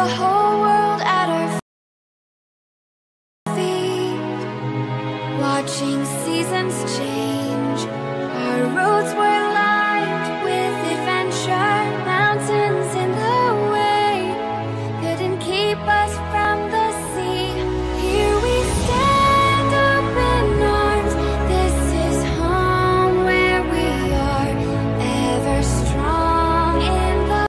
whole world at our feet, watching seasons change. Our roads were lined with adventure, mountains in the way couldn't keep us from the sea. Here we stand, open arms. This is home where we are, ever strong in the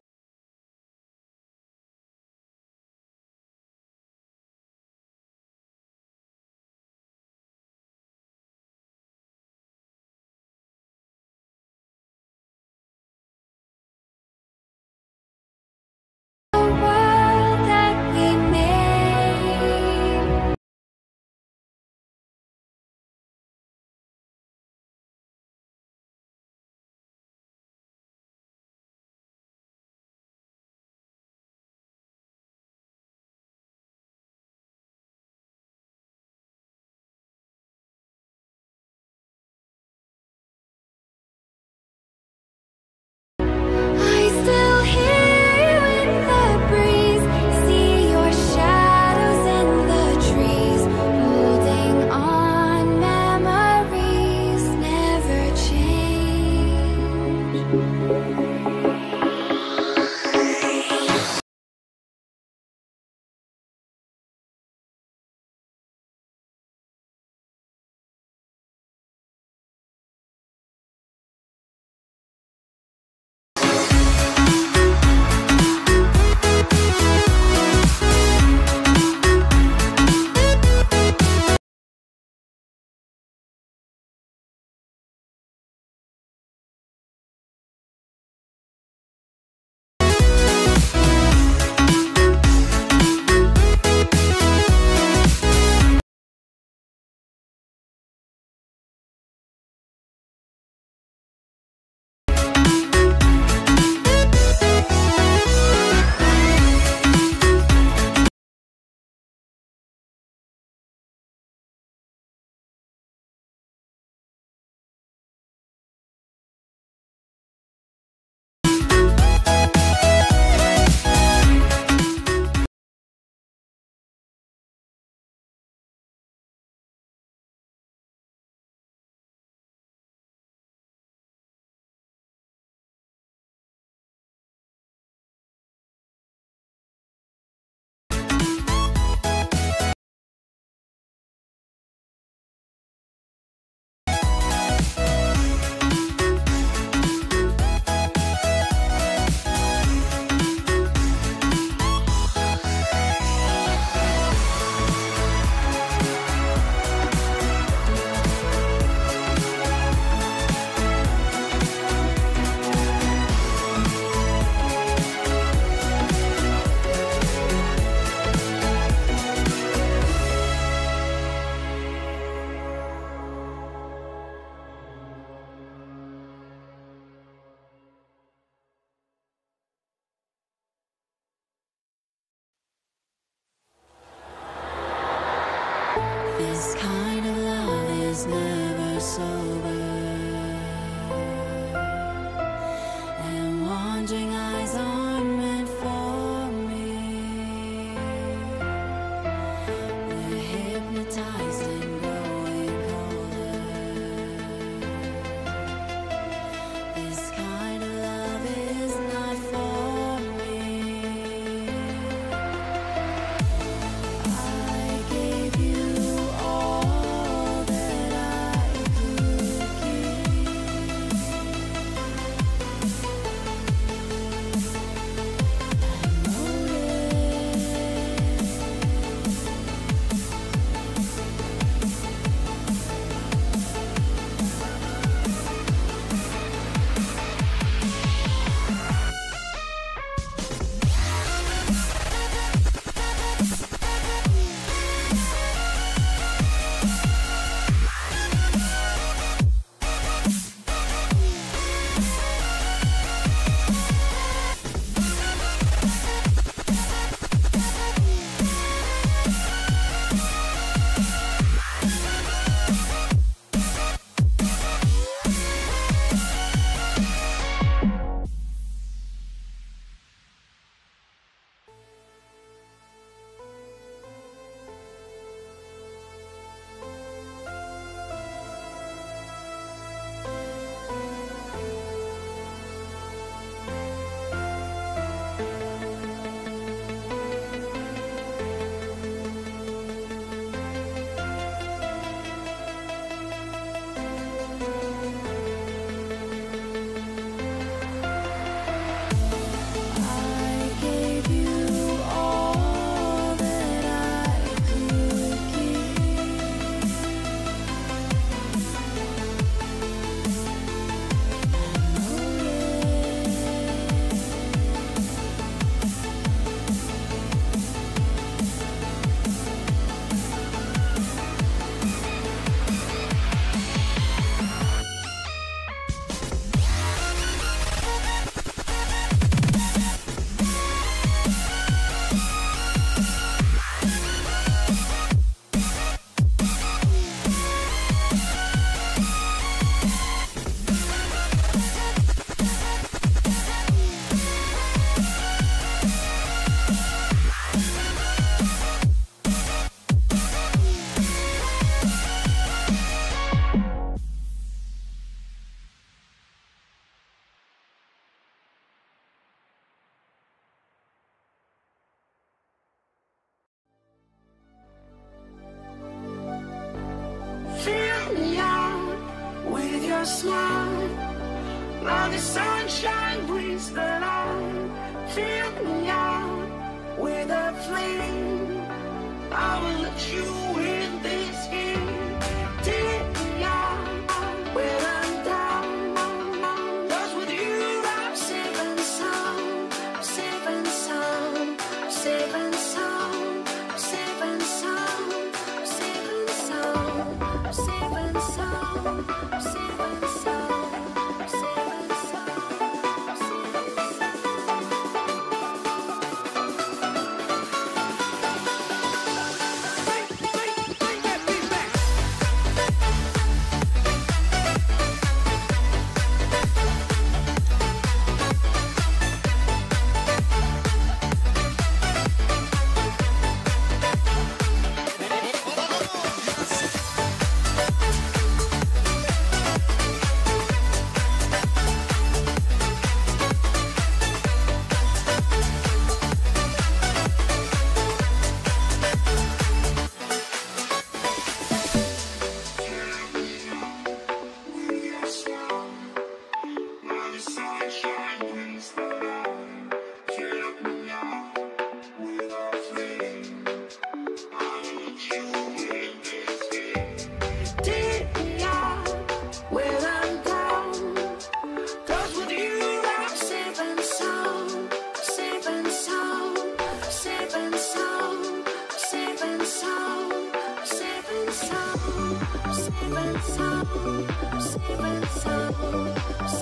your smile. Now the sunshine brings the light. Fill me out with a flame. I will let you in this game. Take me out when I'm down. 'Cause with you I'm safe and sound. Safe and sound. Safe and sound. Safe and sound. Safe and sound. Safe and sound. Safe and sound.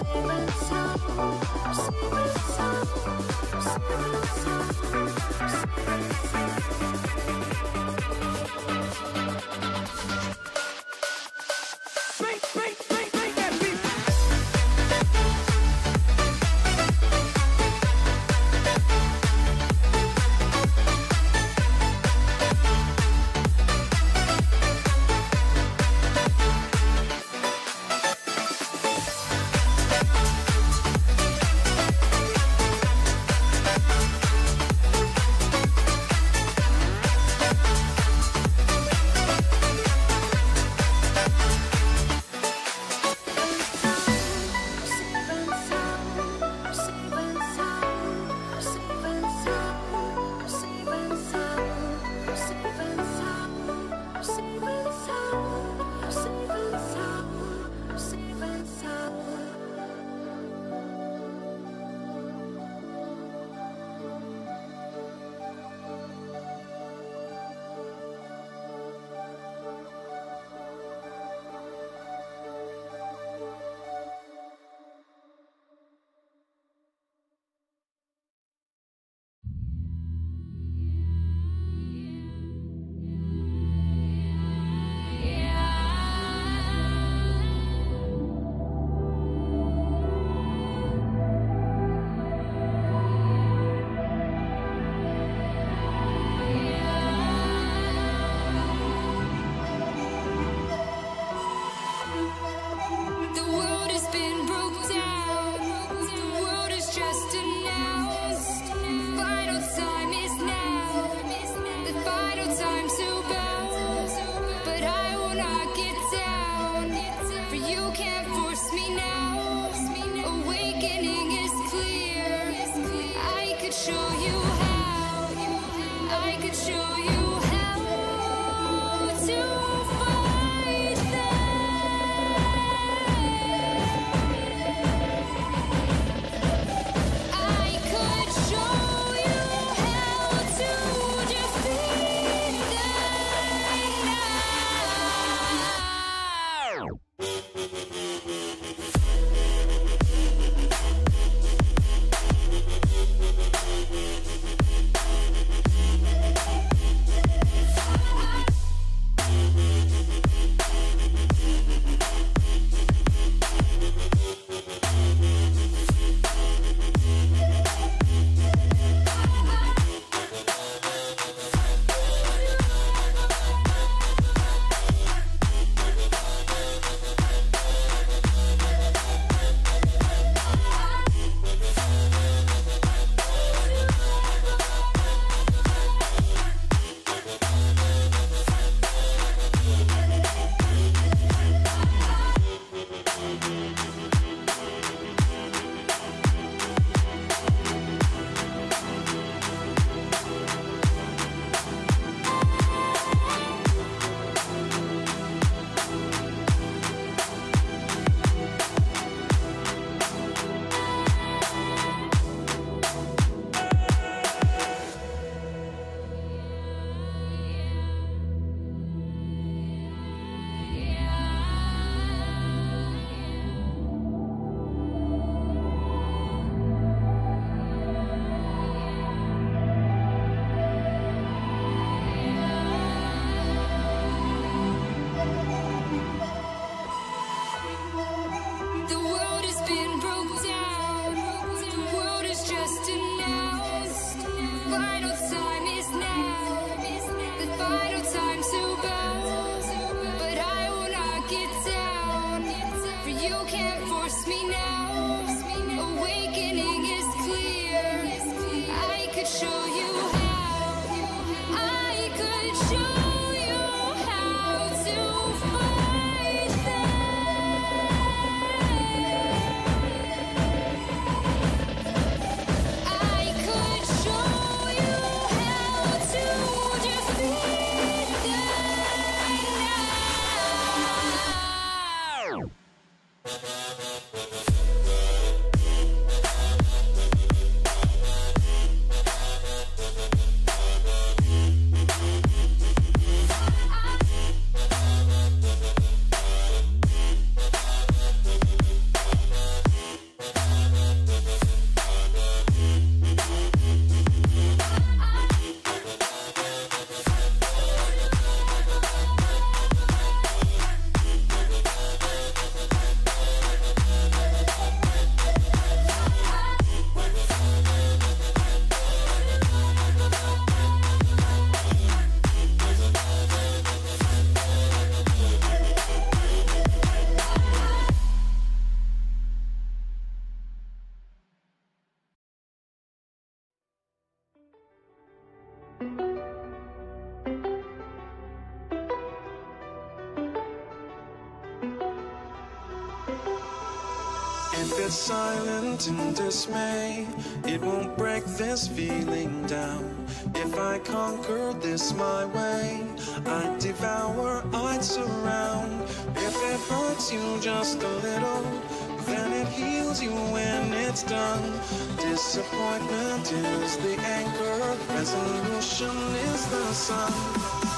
Safe and sound. it's silent in dismay, it won't break this feeling down. If I conquer this my way, I'd devour, I'd surround. If it hurts you just a little, then it heals you when it's done. Disappointment is the anchor, resolution is the sun.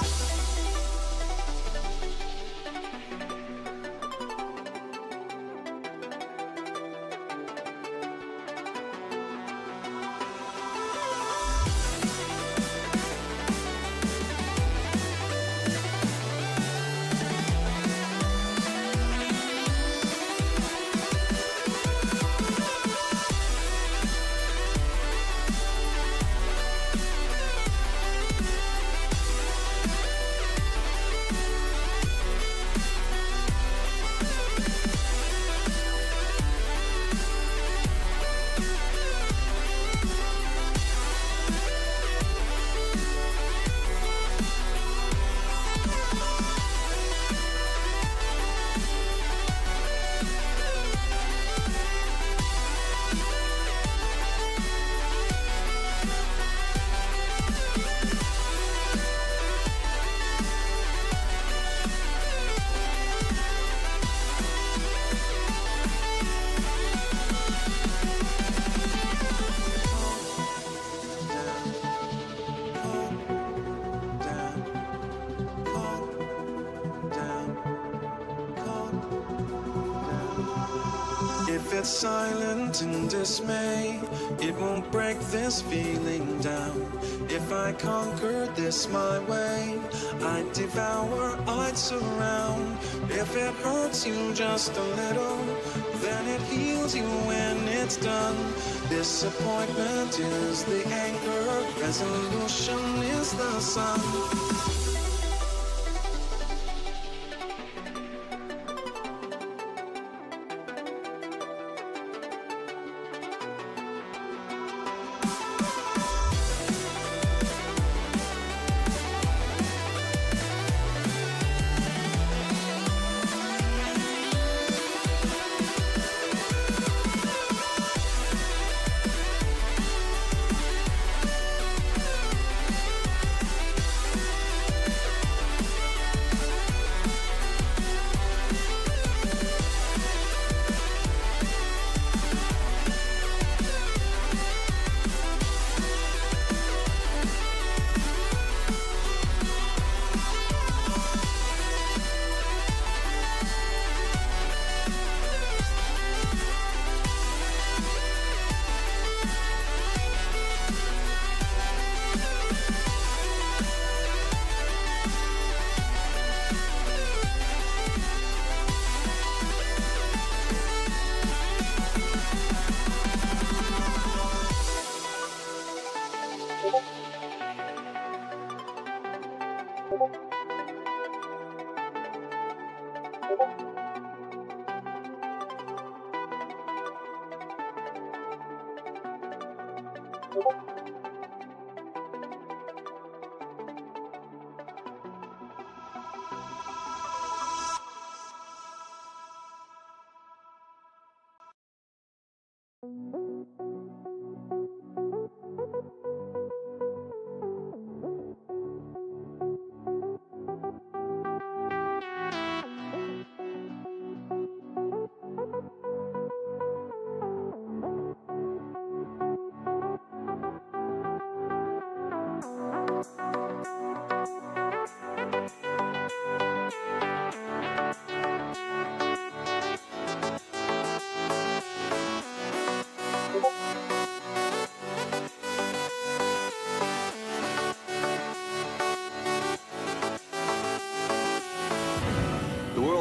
If it's silent in dismay, it won't break this feeling down. If I conquer this my way, I'd devour, I'd surround. If it hurts you just a little, then it heals you when it's done. Disappointment is the anchor, resolution is the sun.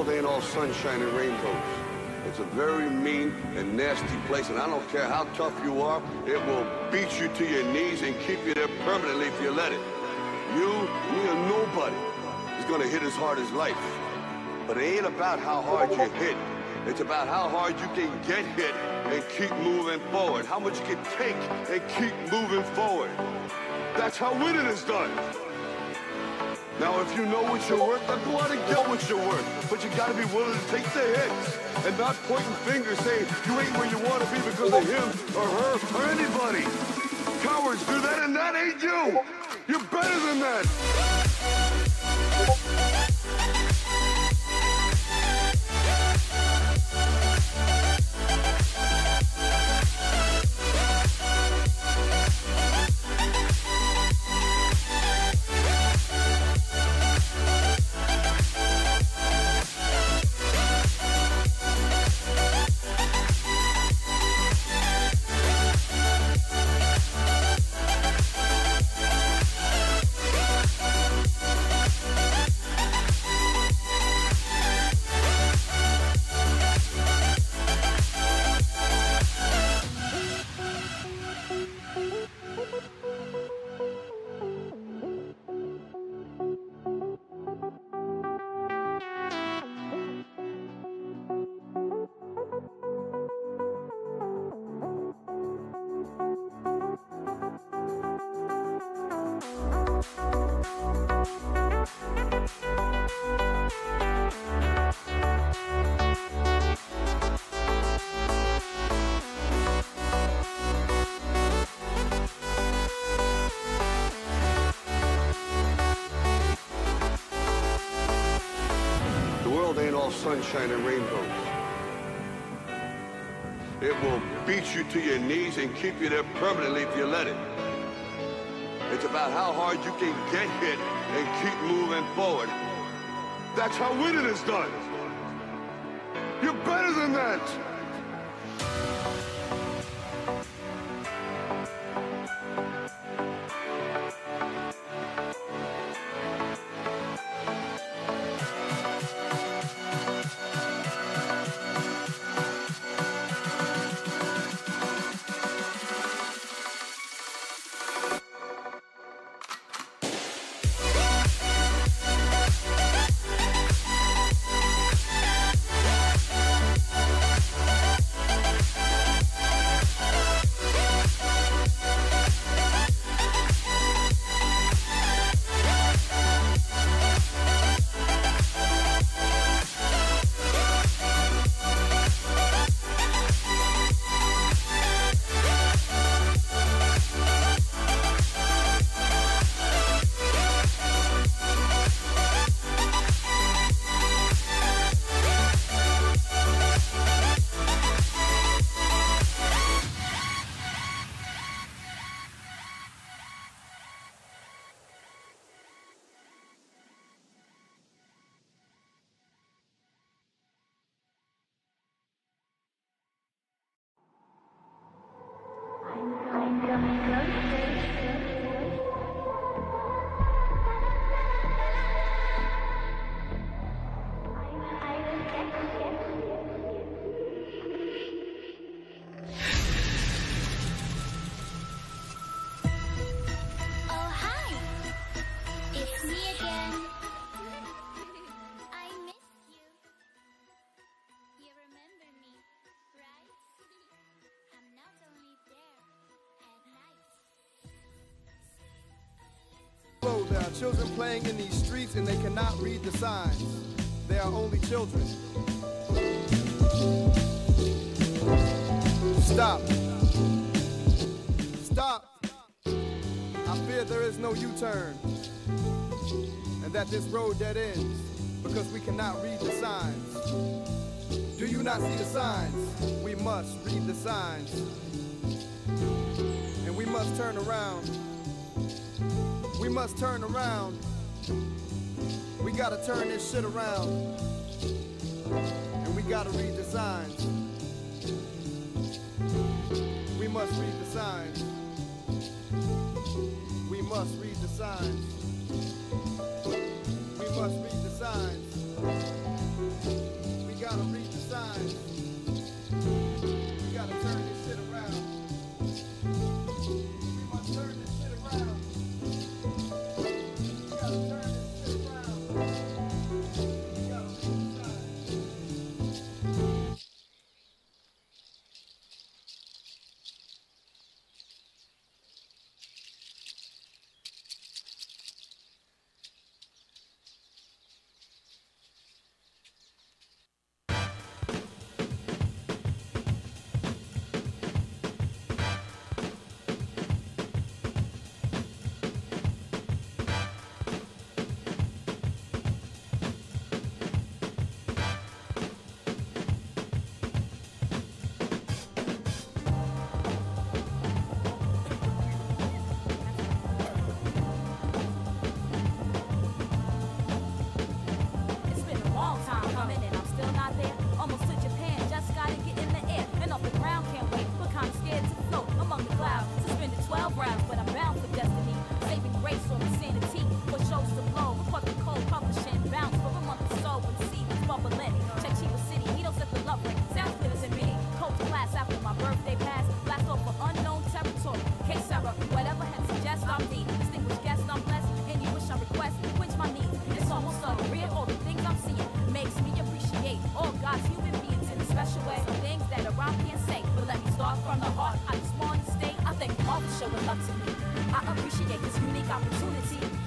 Ain't all sunshine and rainbows. It's a very mean and nasty place, and I don't care how tough you are, it will beat you to your knees and keep you there permanently if you let it. You, me, or nobody is gonna hit as hard as life. But it ain't about how hard you hit. It's about how hard you can get hit and keep moving forward. How much you can take and keep moving forward. That's how winning is done. Now, if you know what you're worth, then go out and get what you're worth. But you gotta be willing to take the hits and not pointing fingers saying you ain't where you want to be because of him or her or anybody. Cowards do that and that ain't you. You're better than that. Sunshine and rainbows. It will beat you to your knees and keep you there permanently if you let it. It's about how hard you can get hit and keep moving forward. That's how winning is done. You're better than that. There are children playing in these streets and they cannot read the signs. They are only children. Stop. Stop. I fear there is no U-turn and that this road dead ends because we cannot read the signs. Do you not see the signs? We must read the signs. And we must turn around. We must turn around. We gotta turn this shit around. And we gotta read the signs. We must read the signs. We must read the signs. We must read the signs. We gotta read the signs. We gotta turn this shit around. We must turn this shit around. We gotta turn this shit around. We gotta read the signs.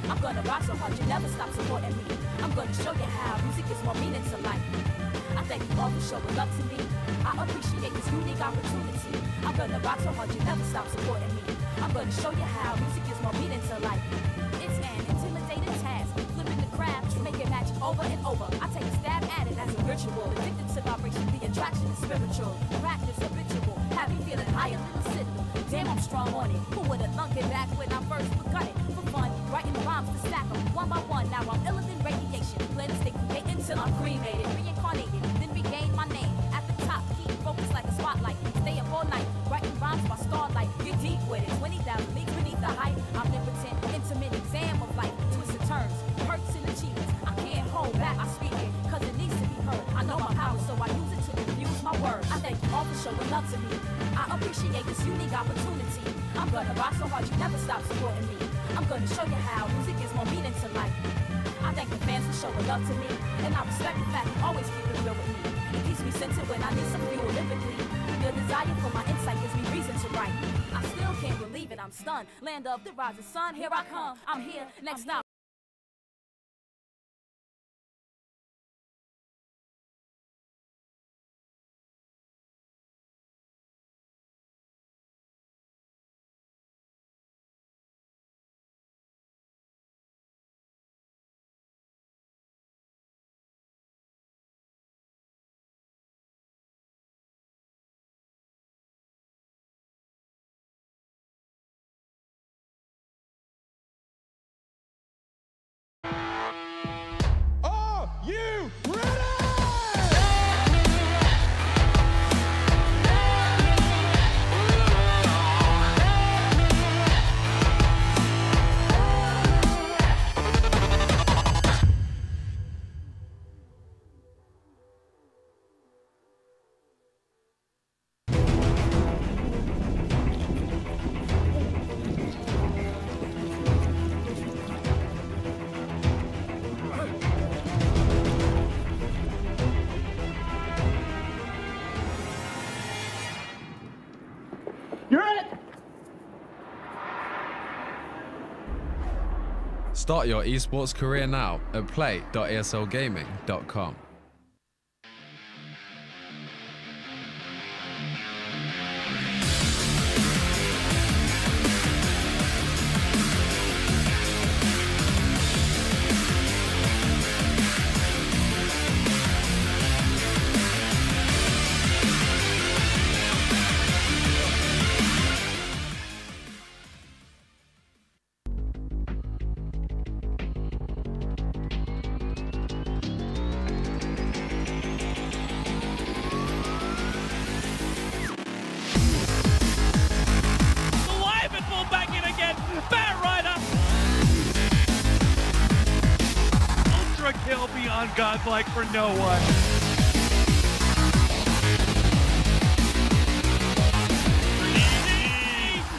I'm gonna rock so hard you never stop supporting me. I'm gonna show you how music is more meaning to life. I thank you all for showing love to me. I appreciate this unique opportunity. I'm gonna rock so hard you never stop supporting me. I'm gonna show you how music is more meaning to life. It's an intimidating task, flipping the craft, making magic over and over. I take a stab at it as a ritual. Addicted to vibration, the attraction is spiritual. Practice habitual, have me feeling higher than the citadel. Damn, I'm strong on it. Who would've thunk it back when I first begun it? For fun, writing rhymes to stack them one by one. Now I'm iller than radiation. Plan to stay creating till I'm cremated, reincarnated, then regain my name. At the top, keep focused like a spotlight. Stay up all night, writing rhymes by starlight. Get deep with it, 20,000 leagues beneath the height. Omnipotent, intimate exam of life. Twisted turns, hurts and achievements. I can't hold back, I speak it, cause it needs to be heard. I know my power, so I use it to infuse my words. I thank you all for showing love to me. I appreciate this unique opportunity. I'm gonna rock so hard you never stop supporting me. I'm gonna show you how music is more meaning to life. I thank the fans for showing love to me, and I respect the fact you always keep it real with me. It keeps me centered when I need some fuel lyrically. Your desire for my insight gives me reason to write. I still can't believe it, I'm stunned. Land of the rising sun, here I come. I'm here, next stop. Are you ready? Start your esports career now at play.eslgaming.com. Kill beyond godlike for no one.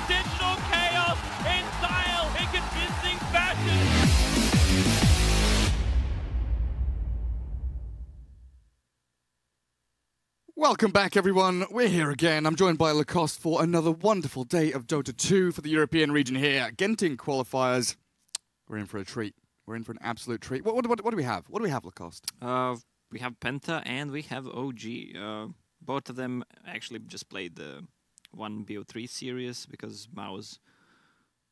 Digital chaos in style, in convincing fashion. Welcome back, everyone. We're here again. I'm joined by Lacoste for another wonderful day of Dota 2 for the European region here. Genting qualifiers. We're in for a treat. We're in for an absolute treat. What do we have? What do we have, Lacoste? We have Penta and we have OG. Both of them actually just played the one BO3 series because Mouse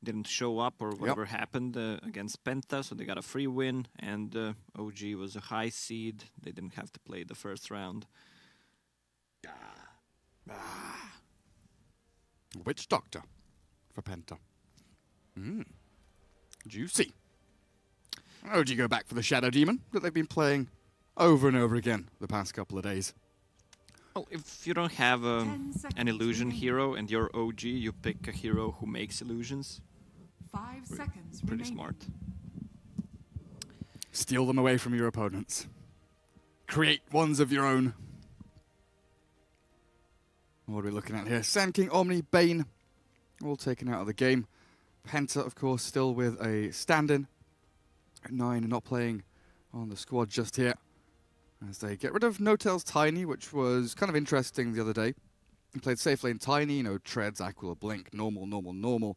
didn't show up or whatever happened against Penta, so they got a free win. And OG was a high seed. They didn't have to play the first round. Witch Doctor for Penta. Juicy. OG go back for the Shadow Demon that they've been playing over and over again the past couple of days. Well, if you don't have an illusion hero and you're OG, you pick a hero who makes illusions. 5 seconds Pretty remaining. smart. Steal them away from your opponents. Create ones of your own. What are we looking at here? Sand King, Omni, Bane, all taken out of the game. Penta, of course, still with a stand-in at 9 and not playing on the squad just yet. As they get rid of No-Tail's Tiny, which was kind of interesting the other day. He played safe lane Tiny, you know, Treads, Aquila, Blink, normal.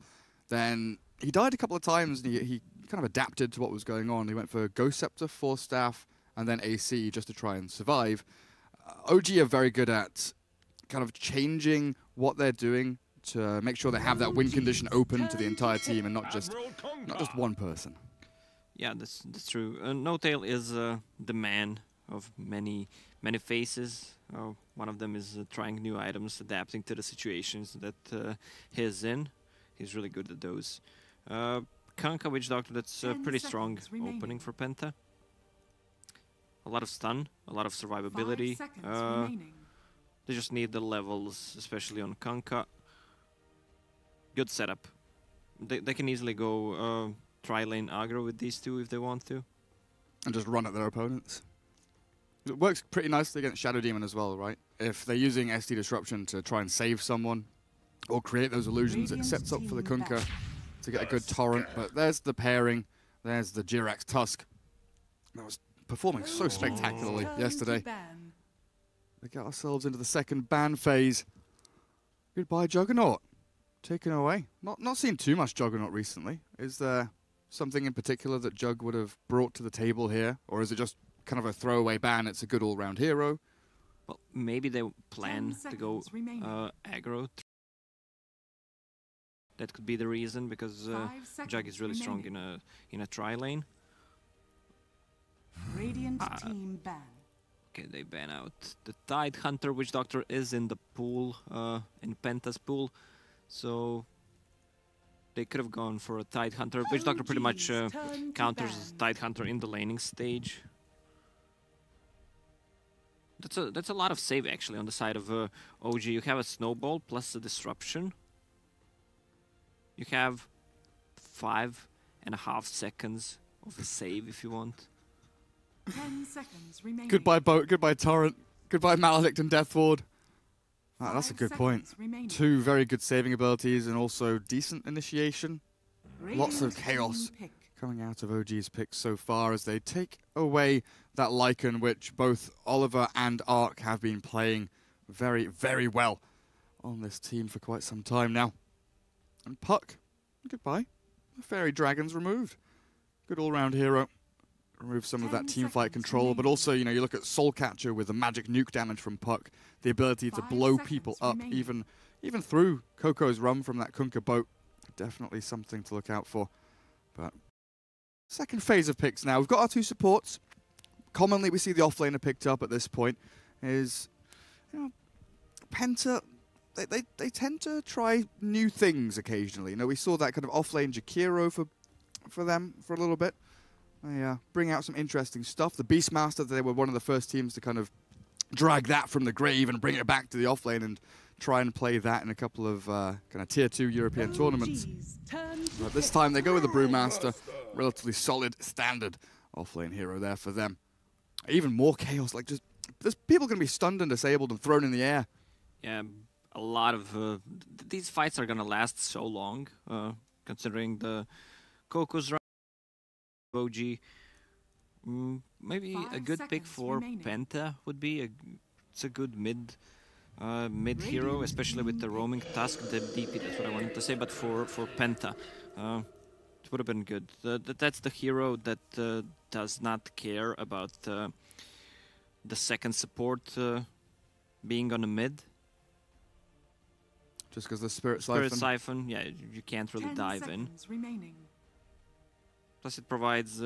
Then he died a couple of times, and he kind of adapted to what was going on. He went for Ghost Scepter, Force Staff, and then AC just to try and survive. OG are very good at kind of changing what they're doing to make sure they have that win condition open to the entire team and not just one person. Yeah, that's true. No-Tail is the man of many faces. One of them is trying new items, adapting to the situations that he's in. He's really good at those. Kunkka Witch Doctor, that's a pretty strong opening for Penta. A lot of stun, a lot of survivability. They just need the levels, especially on Kunkka. Good setup. They can easily go tri-lane aggro with these two if they want to. And just run at their opponents. It works pretty nicely against Shadow Demon as well, right? If they're using SD Disruption to try and save someone or create those illusions, it sets up for the Kunkka to get a good torrent. But there's the pairing. There's the Jirax Tusk. That was performing so spectacularly yesterday. We get ourselves into the second ban phase. Goodbye, Juggernaut. Taken away. Not seen too much Juggernaut recently. Is there something in particular that Jug would have brought to the table here? Or is it just kind of a throwaway ban? It's a good all-round hero? Well, maybe they plan to go aggro. That could be the reason, because Jug is really strong in a tri-lane. Radiant team ban. Okay, they ban out the Tide Hunter. Witch Doctor is in the pool, in Penta's pool, so they could have gone for a Tide Hunter. Witch Doctor pretty much counters Tide Hunter in the laning stage. That's a lot of save actually on the side of OG. You have a Snowball plus a Disruption. You have 5.5 seconds of a save if you want. 10 seconds remaining. Goodbye Boat, goodbye Torrent, goodbye Maledict and Death Ward. Ah, that's a good point. Two very good saving abilities and also decent initiation. Lots of chaos coming out of OG's picks so far as they take away that Lycan, which both Oliver and Ark have been playing very, very well on this team for quite some time now. And Puck, goodbye. The Fairy Dragon's removed. Good all-round hero. Remove some of that teamfight control, but also, you know, you look at Soul Catcher with the magic nuke damage from Puck, the ability to blow people up, even through Coco's run from that Kunkka boat. Definitely something to look out for. But second phase of picks now. We've got our two supports. Commonly, we see the offlaner picked up at this point. Is, you know, Penta. They tend to try new things occasionally. You know, we saw that kind of offlane Jakiro for them for a little bit. They bring out some interesting stuff. The Beastmaster, they were one of the first teams to kind of drag that from the grave and bring it back to the offlane and try and play that in a couple of kind of tier 2 European tournaments. But this time they go with the Brewmaster, relatively solid standard offlane hero there for them. Even more chaos, like just there's people going to be stunned and disabled and thrown in the air. Yeah, a lot of these fights are going to last so long, considering the Coco's run. OG. Maybe a good pick for Penta would be it's a good mid hero, especially with the roaming Tusk, the DP. That's what I wanted to say. But for Penta, it would have been good. That's the hero that does not care about the second support being on the mid. Just because the Spirit Siphon, yeah, you can't really dive in. Plus it provides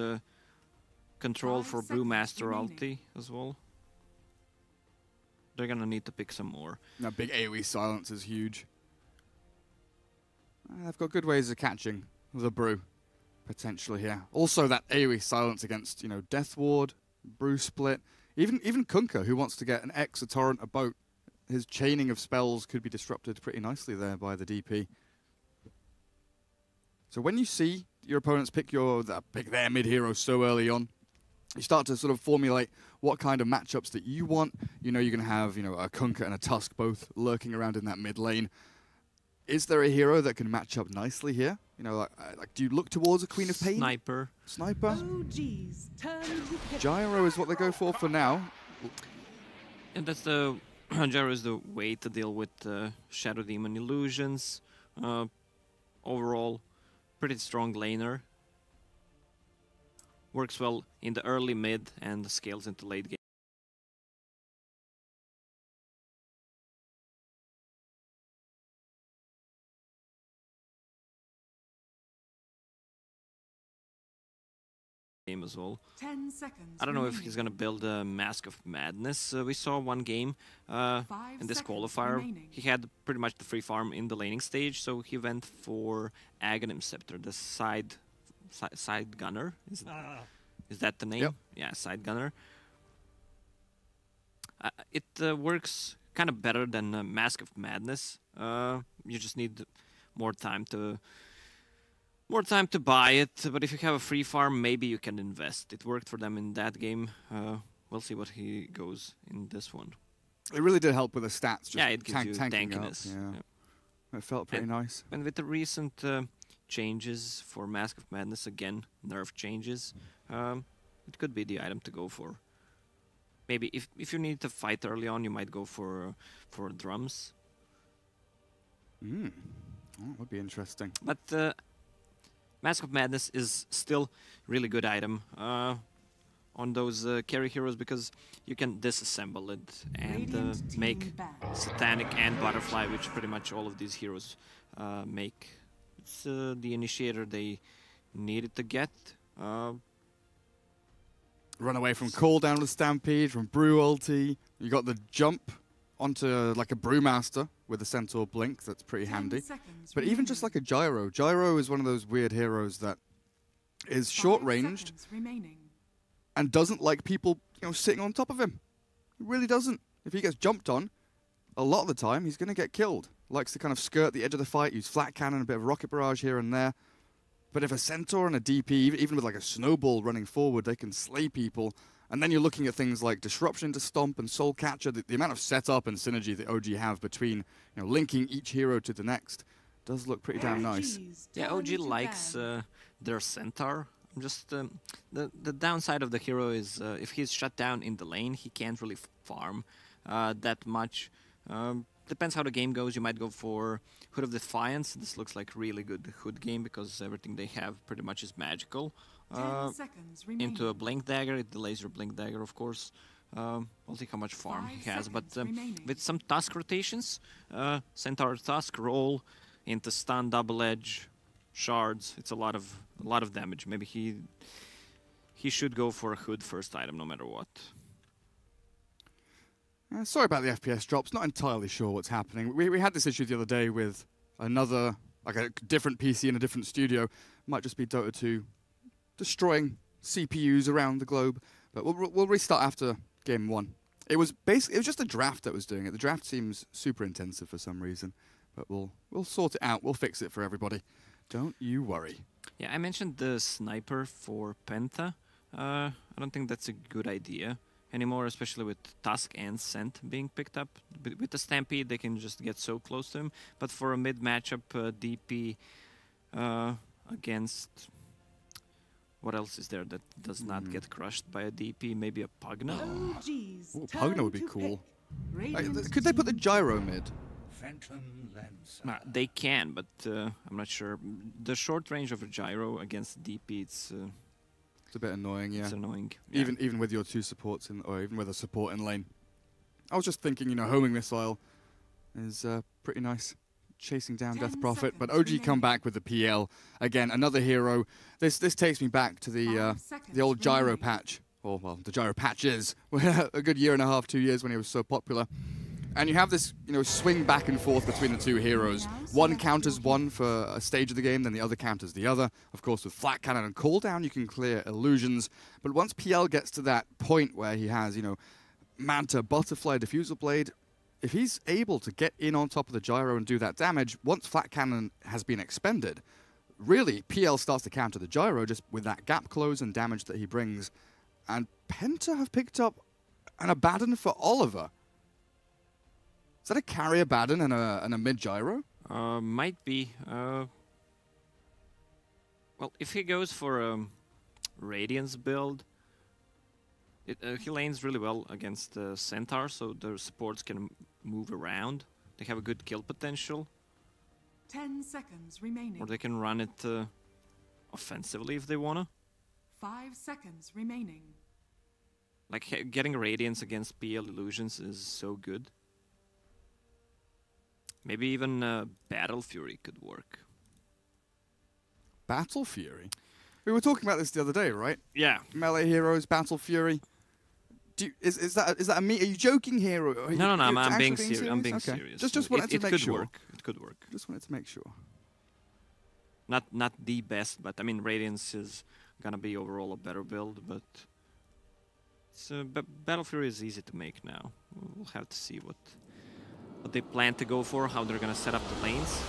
control for Brewmaster ulti as well. They're gonna need to pick some more. That big AoE silence is huge. They've got good ways of catching the Brew, potentially here. Also that AoE silence against, you know, Death Ward, Brew Split, even Kunkka, who wants to get an X, a Torrent, a Boat. His chaining of spells could be disrupted pretty nicely there by the DP. So when you see your opponents pick their mid-hero so early on, you start to sort of formulate what kind of matchups that you want. You know, you're going to have, you know, a Kunkka and a Tusk both lurking around in that mid lane. Is there a hero that can match up nicely here? You know, like do you look towards a Queen of Pain? Sniper. Sniper? Gyro is what they go for now. And that's the... Gyro is the way to deal with Shadow Demon illusions. Overall, pretty strong laner. Works well in the early mid and scales into late game. As well. 10 seconds. I don't know if he's gonna build a Mask of Madness. We saw one game in this qualifier. He had pretty much the free farm in the laning stage, so he went for Aghanim Scepter, the side gunner. Is that the name? Yep. Yeah, side gunner. It works kind of better than Mask of Madness. You just need more time to buy it, but if you have a free farm, maybe you can invest. It worked for them in that game. We'll see what he goes in this one. It really did help with the stats. Just yeah, it gives you tanking tankiness. Up. Yeah. It felt pretty nice. And with the recent changes for Mask of Madness, again, nerf changes, it could be the item to go for. Maybe if you need to fight early on, you might go for drums. Oh, that would be interesting. But Mask of Madness is still really good item on those carry heroes because you can disassemble it and make Satanic and Butterfly, which pretty much all of these heroes make. It's the initiator they needed to get. Run away from cooldown with Stampede, from Brew ulti. You got the jump onto like a Brewmaster with a Centaur Blink. That's pretty handy. But even just like a Gyro. Gyro is one of those weird heroes that is short-ranged and doesn't like people, sitting on top of him. He really doesn't. If he gets jumped on, a lot of the time, he's going to get killed. Likes to kind of skirt the edge of the fight, use flat cannon, a bit of rocket barrage here and there. But if a Centaur and a DP, even with like a snowball running forward, they can slay people. And then you're looking at things like Disruption to Stomp and Soul Catcher. The amount of setup and synergy that OG have between linking each hero to the next does look pretty damn nice. Yeah, OG likes their Centaur. Just the downside of the hero is if he's shut down in the lane, he can't really farm that much. Depends how the game goes. You might go for Hood of Defiance. This looks like really good Hood game because everything they have pretty much is magical. Into a Blink Dagger, it delays your Blink Dagger, of course. We'll see how much farm he has, but with some Tusk rotations, Centaur Tusk roll into stun, double edge, shards. It's a lot of damage. Maybe he should go for a Hood first item, no matter what. Sorry about the FPS drops. Not entirely sure what's happening. We had this issue the other day with another, like a different PC in a different studio. Might just be Dota 2 destroying CPUs around the globe. But we'll restart after game 1. It was just a draft that was doing it. The draft seems super intensive for some reason. But we'll sort it out. We'll fix it for everybody. Don't you worry. Yeah, I mentioned the sniper for Penta. I don't think that's a good idea anymore, especially with Tusk and Scent being picked up. With the Stampede, they can just get so close to him. But for a mid matchup, DP against... What else is there that does not get crushed by a DP? Maybe a Pugna? Oh, Pugna would be cool. Could they put the Gyro mid? They can, but I'm not sure. The short range of a Gyro against DP, it's a bit annoying, yeah. It's annoying. Yeah. Even with your 2 supports, or even with a support in lane. I was just thinking, homing missile is pretty nice. Chasing down Death Prophet, but OG come back with the PL. Again, another hero. This takes me back to the old Gyro patch. Or, well, the Gyro patches. A good year and a half, 2 years when he was so popular. And you have this, swing back and forth between the 2 heroes. One counters one for a stage of the game, then the other counters the other. Of course, with Flat Cannon and Cooldown, you can clear illusions. But once PL gets to that point where he has, Manta, Butterfly, Diffusal Blade, if he's able to get in on top of the Gyro and do that damage, once Flat Cannon has been expended, really, PL starts to counter the Gyro just with that gap close and damage that he brings. And Penta have picked up an Abaddon for Oliver. Is that a carry Abaddon and a mid Gyro? Might be. Well, if he goes for a Radiance build, he lanes really well against Centaur, so the supports can move around. They have a good kill potential. 10 seconds remaining. Or they can run it offensively if they wanna. 5 seconds remaining. Like, getting Radiance against PL Illusions is so good. Maybe even Battle Fury could work. Battle Fury? We were talking about this the other day, right? Yeah. Melee heroes, Battle Fury. Is that a me? Are you joking here? Or No, I'm being serious. I'm being okay. serious. Just wanted to make sure. It could work. Just wanted to make sure. Not the best, but I mean Radiance is gonna be overall a better build, but Battle Fury is easy to make now. We'll have to see what they plan to go for, how they're gonna set up the lanes.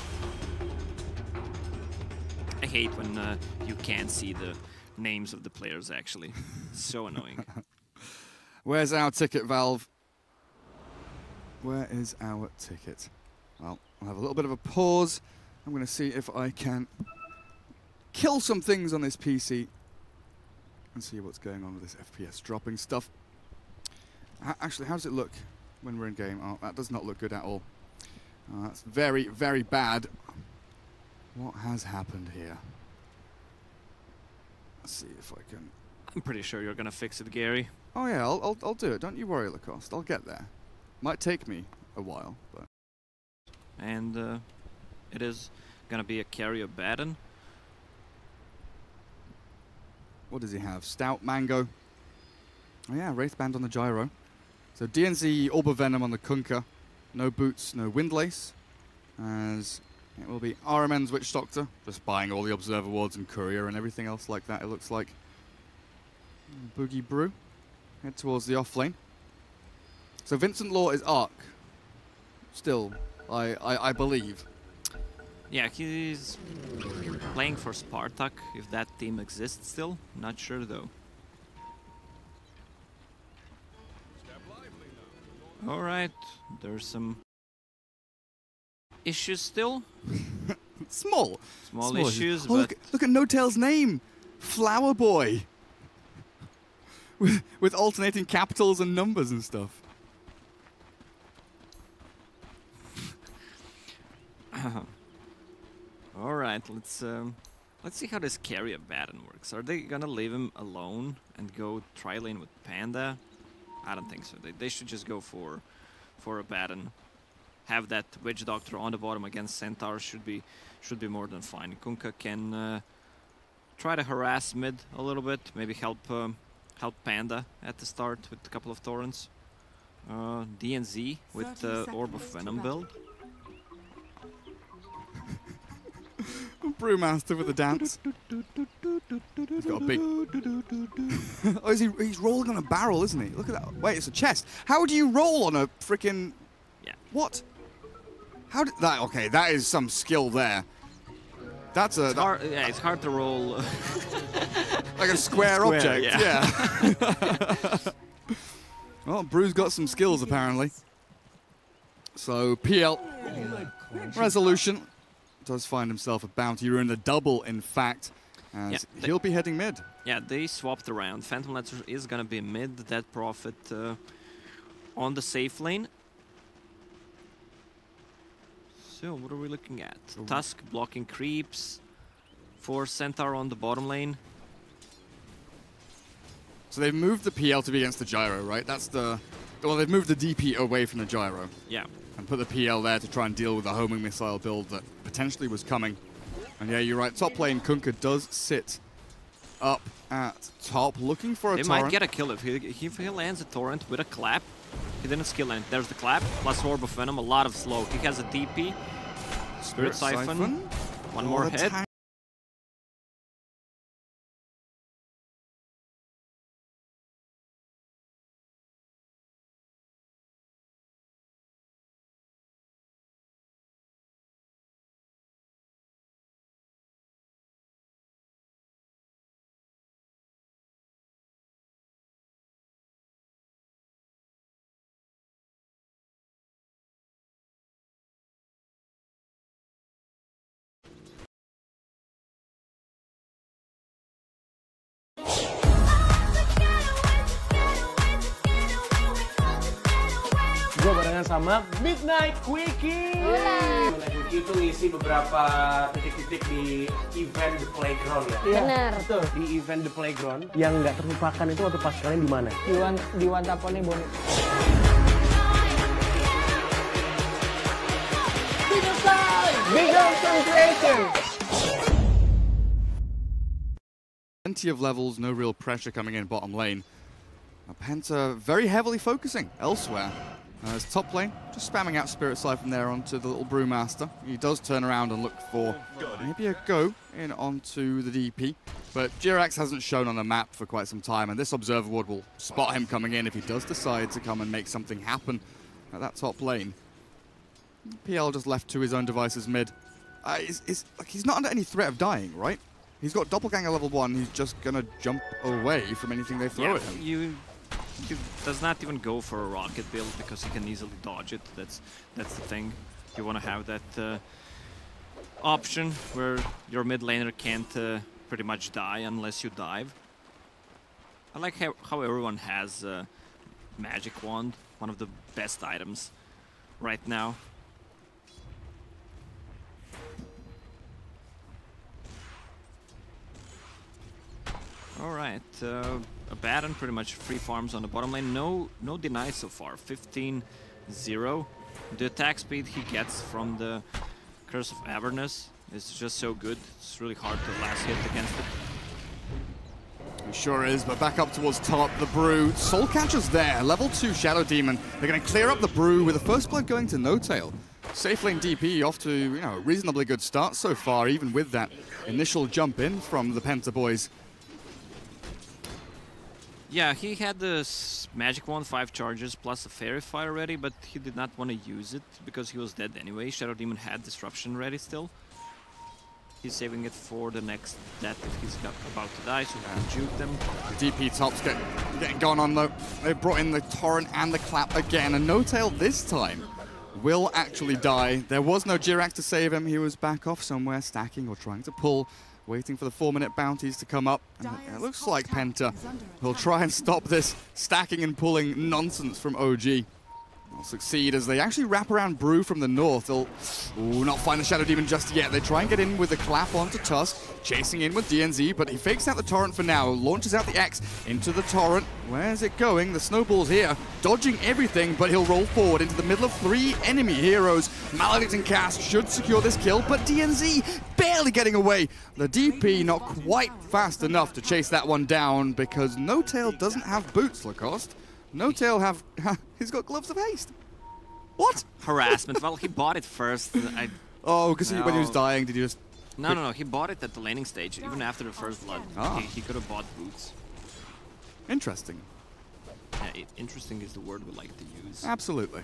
I hate when you can't see the names of the players actually. It's so annoying. Where's our ticket, Valve? Where is our ticket? Well, I'll have a little bit of a pause. I'm going to see if I can kill some things on this PC and see what's going on with this FPS dropping stuff. Actually, how does it look when we're in game? Oh, that does not look good at all. That's very, very bad. What has happened here? Let's see if I can... I'm pretty sure you're going to fix it, Gary. Oh yeah, I'll do it. Don't you worry, Lacoste. I'll get there. Might take me a while, but... And it is gonna be a carrier Baden. What does he have? Stout Mango. Oh yeah, Wraithband on the Gyro. So DNZ Orb Venom on the Kunkka. No boots, no Windlace. As it will be RMN's Witch Doctor. Just buying all the Observer Wards and Courier and everything else like that, it looks like. Boogie Brew. Head towards the off lane. So Vincent Law is Arc. Still, I believe. Yeah, he's playing for Spartak, if that team exists still. Not sure though. Alright, there's some issues still. Small issues, oh, but... Look at No Tail's name! Flower Boy! with alternating capitals and numbers and stuff. Alright, let's see how this carrier Baden works. Are they gonna leave him alone and go tri-lane with Panda? I don't think so. They should just go for a Baden. Have that Witch Doctor on the bottom against Centaur should be more than fine. Kunkka can try to harass mid a little bit, maybe help Panda at the start with a couple of torrents. DNZ with the Orb of Venom build. Brewmaster with the dance. He's got a big... oh, he's rolling on a barrel, isn't he? Look at that. Wait, it's a chest. How do you roll on a freaking... Yeah. What? How did that... Okay, that is some skill there. That's a... Yeah, it's hard to roll... like a square object, yeah. Well, Brew's got some skills, apparently. So, PL Resolution does find himself a bounty rune, a double, in fact, as he'll be heading mid. Yeah, they swapped around. Phantom Lancer is gonna be mid, Dead Prophet on the safe lane. So, what are we looking at? Tusk blocking creeps, for Centaur on the bottom lane. So they've moved the PL to be against the Gyro, right? That's the... Well, they've moved the DP away from the Gyro. Yeah. And put the PL there to try and deal with the homing missile build that potentially was coming. And yeah, you're right. Top lane Kunkka does sit up at top, looking for a torrent. They might get a kill if he lands a torrent with a clap. He didn't skill it. There's the clap, plus Orb of Venom, a lot of slow. He has a DP. Spirit Siphon. One more hit. sama Midnight Quickie. Midnight Quickie itu ngisi beberapa titik-titik di event The Playground ya. Benar. Betul. Di event The Playground yang nggak terlupakan itu waktu pas kalian di mana? Di Wantapone Bonus. Big Awesome Creation. Plenty of levels, no real pressure coming in bottom lane. Penta very heavily focusing elsewhere. As top lane, just spamming out Spirit Siphon there onto the little Brewmaster. He does turn around and look for maybe a go in onto the DP. But Jirax hasn't shown on the map for quite some time, and this Observer Ward will spot him coming in if he does decide to come and make something happen at that top lane. PL just left to his own devices mid. He's not under any threat of dying, right? He's got Doppelganger level 1. He's just going to jump away from anything they throw at him. He does not even go for a rocket build because he can easily dodge it. That's the thing. You want to have that option where your mid laner can't pretty much die unless you dive. I like how everyone has Magic Wand, one of the best items right now. Alright, Abaddon pretty much free farms on the bottom lane. No deny so far. 15-0. The attack speed he gets from the Curse of Avernus is just so good. It's really hard to last hit against it. It sure is, but back up towards top, the Brew. Soul Catcher's there, level 2 Shadow Demon. They're going to clear up the Brew with the first blood going to No-Tail. Safe lane DP off to, you know, a reasonably good start so far, even with that initial jump in from the Penta boys. Yeah, he had this Magic Wand, 5 charges, plus a Fairy Fire ready, but he did not want to use it because he was dead anyway. Shadow Demon had Disruption ready still. He's saving it for the next death if he's about to die, so he can juke them. The DP top's getting gone on though. They've brought in the Torrent and the Clap again, and No-Tail this time will actually die. There was no Jirax to save him. He was back off somewhere, stacking or trying to pull, waiting for the 4-minute bounties to come up. And it looks like Penta will try and stop this stacking and pulling nonsense from OG. They'll succeed as they actually wrap around Brew from the north. They'll not find the Shadow Demon just yet. They try and get in with the Clap onto Tusk, chasing in with DNZ, but he fakes out the Torrent for now, launches out the X into the Torrent. Where's it going? The Snowball's here, dodging everything, but he'll roll forward into the middle of 3 enemy heroes. Maledict and Cass should secure this kill, but DNZ barely getting away. The DP not quite fast enough to chase that one down because No-Tail doesn't have boots, Lacoste. No-Tail he's got Gloves of Haste. What? Harassment. Well, he bought it first. Oh, because when he was dying, did you just... No. He bought it at the laning stage, even after the first blood. Ah. He could have bought boots. Interesting. Yeah, interesting is the word we like to use. Absolutely.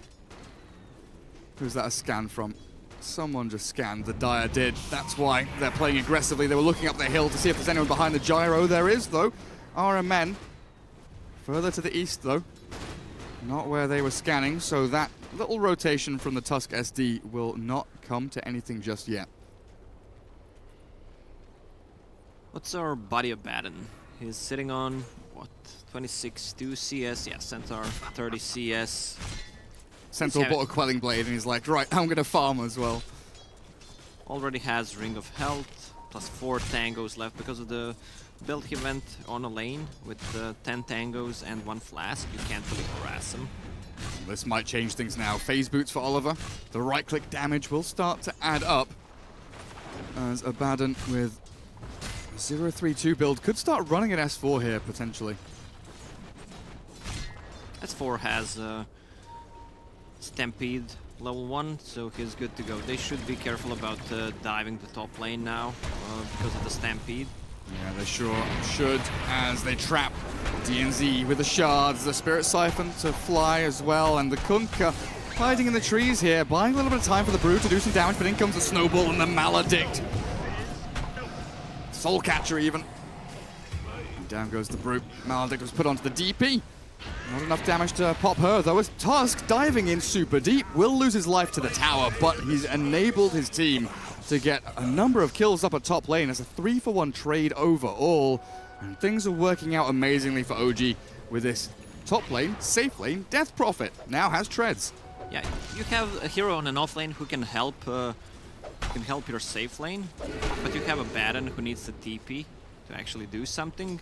Who's that a scan from? Someone just scanned. The Dire did. That's why they're playing aggressively. They were looking up the hill to see if there's anyone behind the gyro. There is, though. RMN. Further to the east, though. Not where they were scanning, so that little rotation from the Tusk SD will not come to anything just yet. What's our body Abaddon? He's sitting on, what, 26-2 CS? Yeah, Centaur, 30 CS. Centaur bought a Quelling Blade and he's like, right, I'm going to farm as well. Already has Ring of Health, plus 4 tangos left because of the build he went on a lane with 10 tangos and 1 flask. You can't really harass him. This might change things now. Phase boots for Oliver. The right-click damage will start to add up as Abaddon with 0-3-2 build could start running at S4 here, potentially. S4 has Stampede level 1, so he's good to go. They should be careful about diving the top lane now because of the Stampede. Yeah, they sure should, as they trap DNZ with the shards, the Spirit Siphon to fly as well, and the Kunkka hiding in the trees here, buying a little bit of time for the Brew to do some damage, but in comes the Snowball and the Maledict. Soul Catcher even. And down goes the Brew. Maledict was put onto the DP. Not enough damage to pop her, though, as Tusk, diving in super deep, will lose his life to the tower, but he's enabled his team to get a number of kills up at top lane as a 3-for-1 trade overall. And things are working out amazingly for OG with this top lane, safe lane. Death Prophet now has treads. Yeah, you have a hero on an off lane who can help your safe lane, but you have a Baron who needs the TP to actually do something.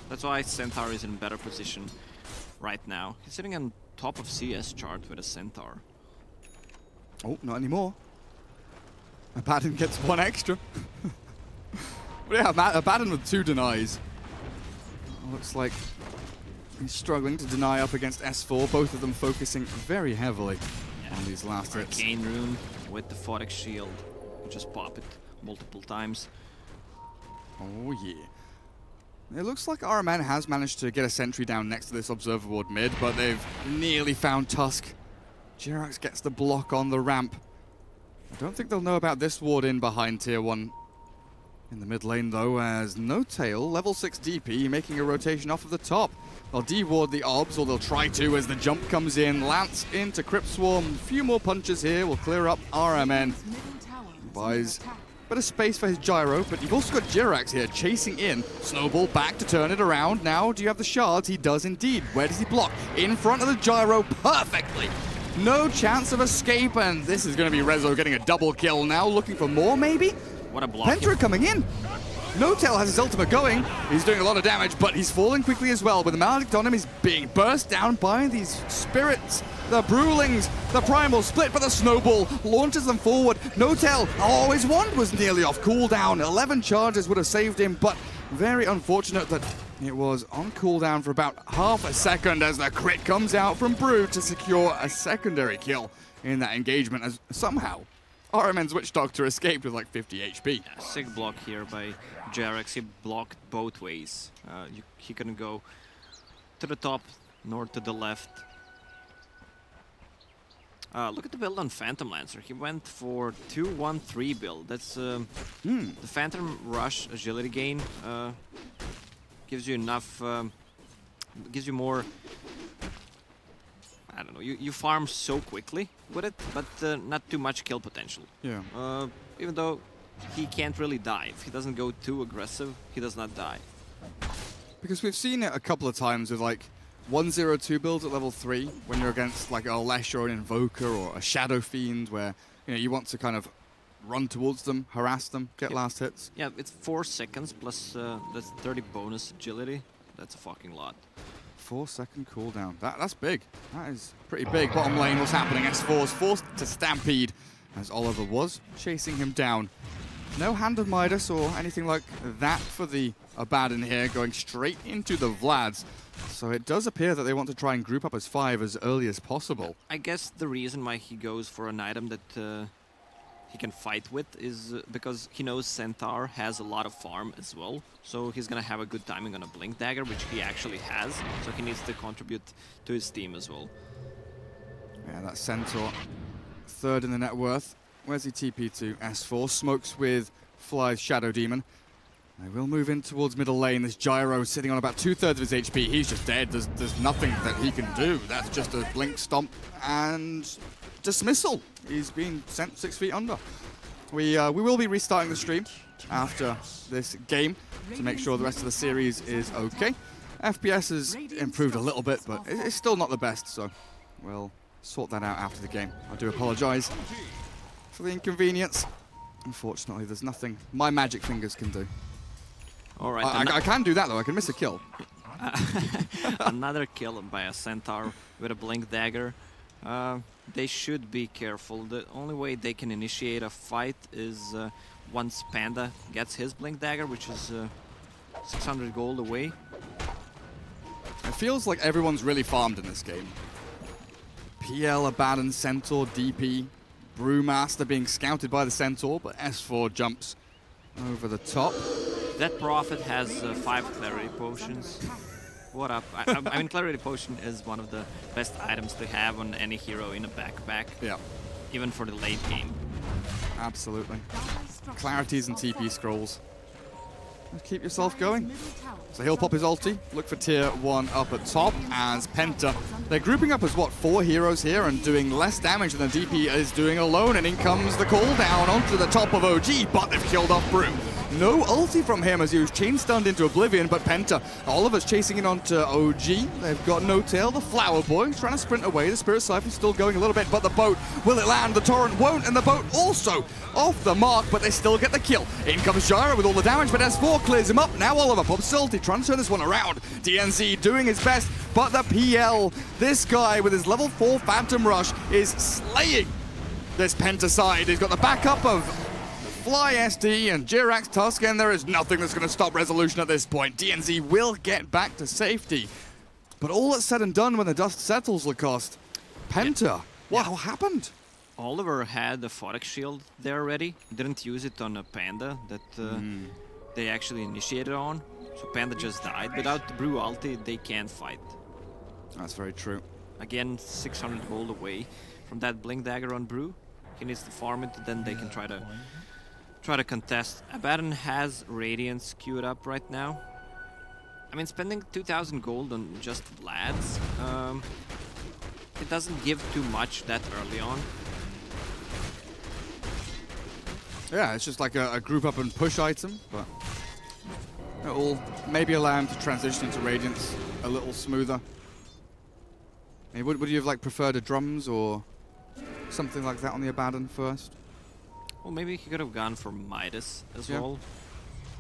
That's why Centaur is in a better position right now. He's sitting on top of CS chart with a Centaur. Oh, not anymore. Abaddon gets one extra. But yeah, Abaddon with 2 denies. Looks like he's struggling to deny up against S4, both of them focusing very heavily on these last hits. Arcane Rune with the Photic Shield. Just pop it multiple times. Oh yeah. It looks like RMN has managed to get a sentry down next to this observer ward mid, but they've nearly found Tusk. Jirax gets the block on the ramp. I don't think they'll know about this ward in behind tier 1. In the mid lane though, as No Tail, level 6 DP, making a rotation off of the top. They'll de-ward the obs, or they'll try to as the jump comes in. Lance into Crypt Swarm. A few more punches here will clear up RMN. Buys a bit of space for his gyro, but you've also got Jirax here chasing in. Snowball back to turn it around. Now, do you have the shards? He does indeed. Where does he block? In front of the gyro perfectly. No chance of escape, and this is going to be Rezo getting a double kill now, looking for more maybe? What a block. Penta coming in. No Tail has his ultimate going. He's doing a lot of damage, but he's falling quickly as well. With the Maledict on him, he's being burst down by these spirits. The Brewlings, the Primal split, but the Snowball launches them forward. No Tail, oh, his wand was nearly off cooldown. 11 charges would have saved him, but very unfortunate that it was on cooldown for about half a second as the crit comes out from Brew to secure a secondary kill in that engagement, as somehow RMN's Witch Doctor escaped with like 50 HP. Yeah, sick block here by Jirax. He blocked both ways. He couldn't go to the top nor to the left. Look at the build on Phantom Lancer. He went for 2-1-3 build. That's the Phantom Rush agility gain. Gives you enough, gives you more, I don't know, you farm so quickly with it, but not too much kill potential. Yeah. Even though he can't really die. If he doesn't go too aggressive, he does not die. Because we've seen it a couple of times with like 1-0-2 builds at level 3 when you're against like a Lesh or an Invoker or a Shadow Fiend where you want to kind of run towards them, harass them, get last hits. Yeah, it's 4 seconds plus that's 30 bonus agility. That's a fucking lot. 4-second cooldown. That's big. That is pretty big. Bottom lane, what's happening? S4 is forced to stampede as Oliver was chasing him down. No Hand of Midas or anything like that for the Abaddon here, going straight into the Vlads. So it does appear that they want to try and group up as 5 as early as possible. I guess the reason why he goes for an item that he can fight with is because he knows Centaur has a lot of farm as well, so he's gonna have a good timing on a Blink Dagger, which he actually has, so he needs to contribute to his team as well. Yeah, that Centaur, 3rd in the net worth. Where's he TP to? S4 smokes with Fly's Shadow Demon. They will move in towards middle lane. This Gyro sitting on about 2/3 of his HP. He's just dead. There's nothing that he can do. That's just a Blink Stomp and dismissal. He's been sent 6 feet under. We will be restarting the stream after this game to make sure the rest of the series is okay. FPS has improved a little bit, but it's still not the best, so we'll sort that out after the game. I do apologize for the inconvenience. Unfortunately, there's nothing my magic fingers can do. All right. I can do that, though. I can miss a kill. Another kill by a Centaur with a Blink Dagger. They should be careful. The only way they can initiate a fight is once Panda gets his Blink Dagger, which is 600 gold away. It feels like everyone's really farmed in this game. PL, Abaddon, Centaur, DP, Brewmaster being scouted by the Centaur, but S4 jumps over the top. That Prophet has 5 Clarity Potions. What up? I mean, Clarity Potion is one of the best items to have on any hero in a backpack. Yeah. Even for the late game. Absolutely. Clarities and TP scrolls. Just keep yourself going. So he'll pop his ulti, look for tier 1 up at top as Penta. They're grouping up as, what, 4 heroes here and doing less damage than the DP is doing alone. And in comes the cooldown onto the top of OG, but they've killed off Brew. No ulti from him as he was chain stunned into oblivion, but Penta, Oliver's chasing in onto OG. They've got No Tail, the Flower Boy, trying to sprint away. The Spirit Siphon's still going a little bit, but the boat, will it land? The Torrent won't, and the boat also off the mark, but they still get the kill. In comes Gyro with all the damage, but S4 clears him up. Now Oliver pops ulti, trying to turn this one around. DNZ doing his best, but the PL, this guy with his level 4 Phantom Rush is slaying this Penta side. He's got the backup of Fly SD and Jirax Tusk, and there is nothing that's going to stop Resolution at this point. DNZ will get back to safety. But all that's said and done when the dust settles, Lacoste, Penta, what happened? Oliver had the Photic Shield there already. Didn't use it on a Panda that they actually initiated on. So Panda just died. Without the Brew ulti, they can't fight. That's very true. Again, 600 gold away from that Blink Dagger on Brew. He needs to farm it, then they can try to contest. Abaddon has Radiance queued up right now. I mean, spending 2,000 gold on just Lads, it doesn't give too much that early on. Yeah, it's just like a group up and push item, but it will maybe allow him to transition into Radiance a little smoother. I mean, would you have like preferred a drums or something like that on the Abaddon first? Well, maybe he could have gone for Midas as well,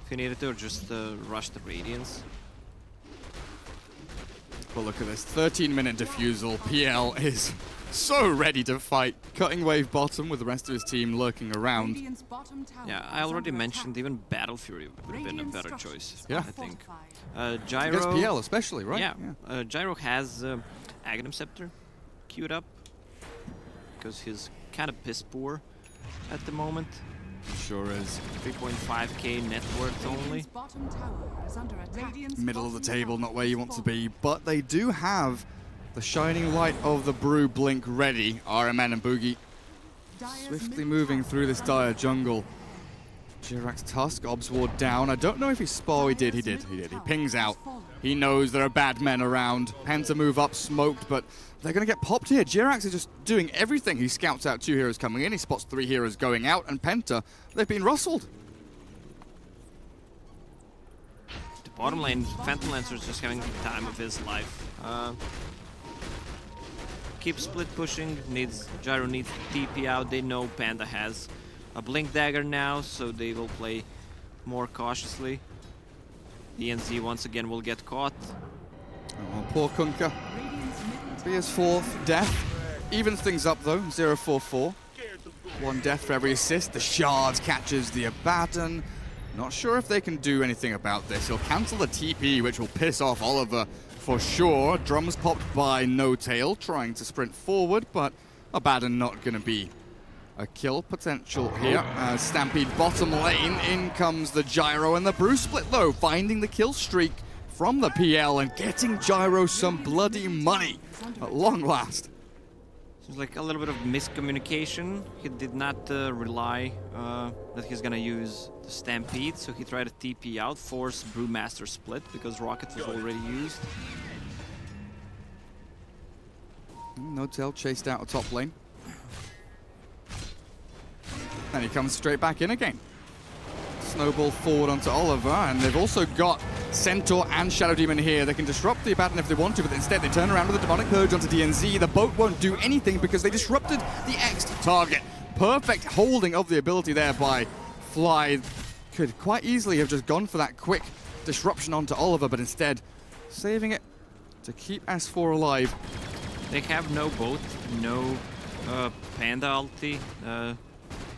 if he needed to, or just rush the Radiance. Well, look at this, 13-minute defusal. PL is so ready to fight. Cutting wave bottom with the rest of his team lurking around. Yeah, I already mentioned even Battle Fury would have been a better choice, yeah. I think. Gyro... Against PL especially, right? Yeah, Gyro has Aghanim Scepter queued up, because he's kind of piss poor at the moment. Sure is. 3.5k net worth only. Middle of the table, not where you want to be, but they do have the shining light of the Brew Blink ready. RMN and Boogie swiftly moving through this dire jungle. Jirax Tusk, Obs Ward down. I don't know if he he did. He pings out. He knows there are bad men around. Penta move up, smoked, but they're going to get popped here. Jirax is just doing everything. He scouts out 2 heroes coming in. He spots 3 heroes going out. And Penta, they've been rustled. The bottom lane, Phantom Lancer is just having the time of his life. Keep split pushing. Gyro needs to TP out. They know Panda has a Blink Dagger now, so they will play more cautiously. DNZ once again will get caught. Oh, poor Kunkka. Be his 4th death. Evens things up though, 0-4-4. 1 death for every assist. The Shard catches the Abaddon. Not sure if they can do anything about this. He'll cancel the TP, which will piss off Oliver for sure. Drums popped by No Tail, trying to sprint forward, but Abaddon not going to be a kill potential here. Stampede bottom lane, in comes the Gyro and the Brew Split though, finding the kill streak from the PL and getting Gyro some bloody money at long last. Seems like a little bit of miscommunication. He did not rely that he's gonna use the Stampede, so he tried to TP out, force Brewmaster Split because Rocket was already used. No Tail chased out a top lane. And he comes straight back in again. Snowball forward onto Oliver, and they've also got Centaur and Shadow Demon here. They can disrupt the Abaddon if they want to, but instead they turn around with a Demonic Purge onto DNZ. The boat won't do anything because they disrupted the X target. Perfect holding of the ability there by Fly. Could quite easily have just gone for that quick disruption onto Oliver, but instead saving it to keep S4 alive. They have no boat, no Panda ulti.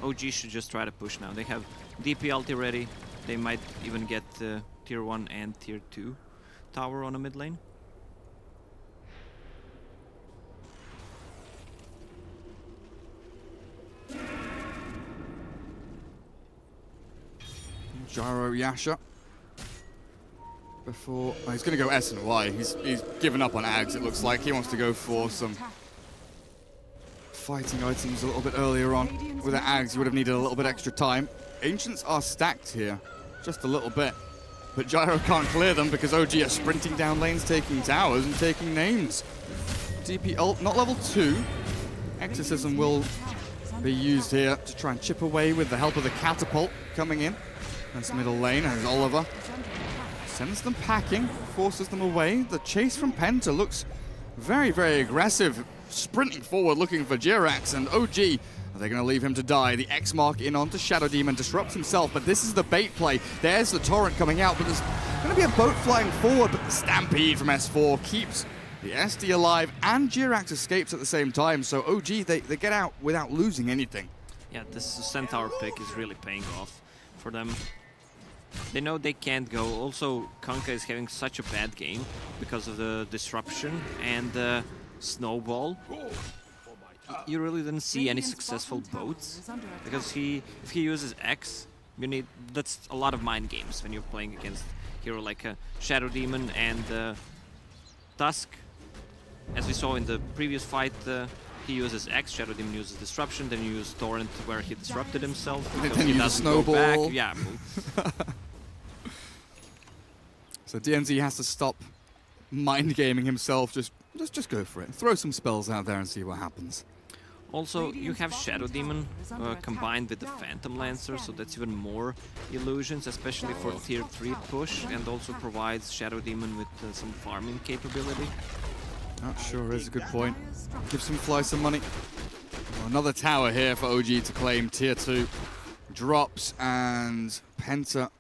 OG should just try to push now. They have DP ulti ready. They might even get tier 1 and tier 2 tower on a mid lane. Gyro Yasha. Before he's going to go S and Y. He's given up on Ags, it looks like. He wants to go for some fighting items a little bit earlier on. With the Ags, you would have needed a little bit extra time. Ancients are stacked here, just a little bit. But Gyro can't clear them because OG are sprinting down lanes, taking towers and taking names. DP ult, not level 2. Exorcism will be used here to try and chip away with the help of the catapult coming in. That's middle lane, and Oliver sends them packing, forces them away. The chase from Penta looks very, very aggressive, sprinting forward looking for Jirax, and OG, are they going to leave him to die? The X mark in onto Shadow Demon, disrupts himself, but this is the bait play. There's the torrent coming out, but there's going to be a boat flying forward, but the Stampede from S4 keeps the SD alive, and Jirax escapes at the same time, so OG, they get out without losing anything. Yeah, this Centaur pick is really paying off for them. They know they can't go. Also, Kanka is having such a bad game because of the disruption and the snowball. You really didn't see any successful boats because if he uses X, that's a lot of mind games when you're playing against hero like a Shadow Demon and Tusk. As we saw in the previous fight, he uses X, Shadow Demon uses Disruption, then you use Torrent where he disrupted himself. Then you use Snowball. Yeah. So DNZ has to stop mind gaming himself. Just go for it. Throw some spells out there and see what happens. Also, you have Shadow Demon combined with the Phantom Lancer, so that's even more illusions, especially for tier 3 push, and also provides Shadow Demon with some farming capability. That sure is a good point. Gives him Fly some money. Well, another tower here for OG to claim. Tier 2 drops, and Penta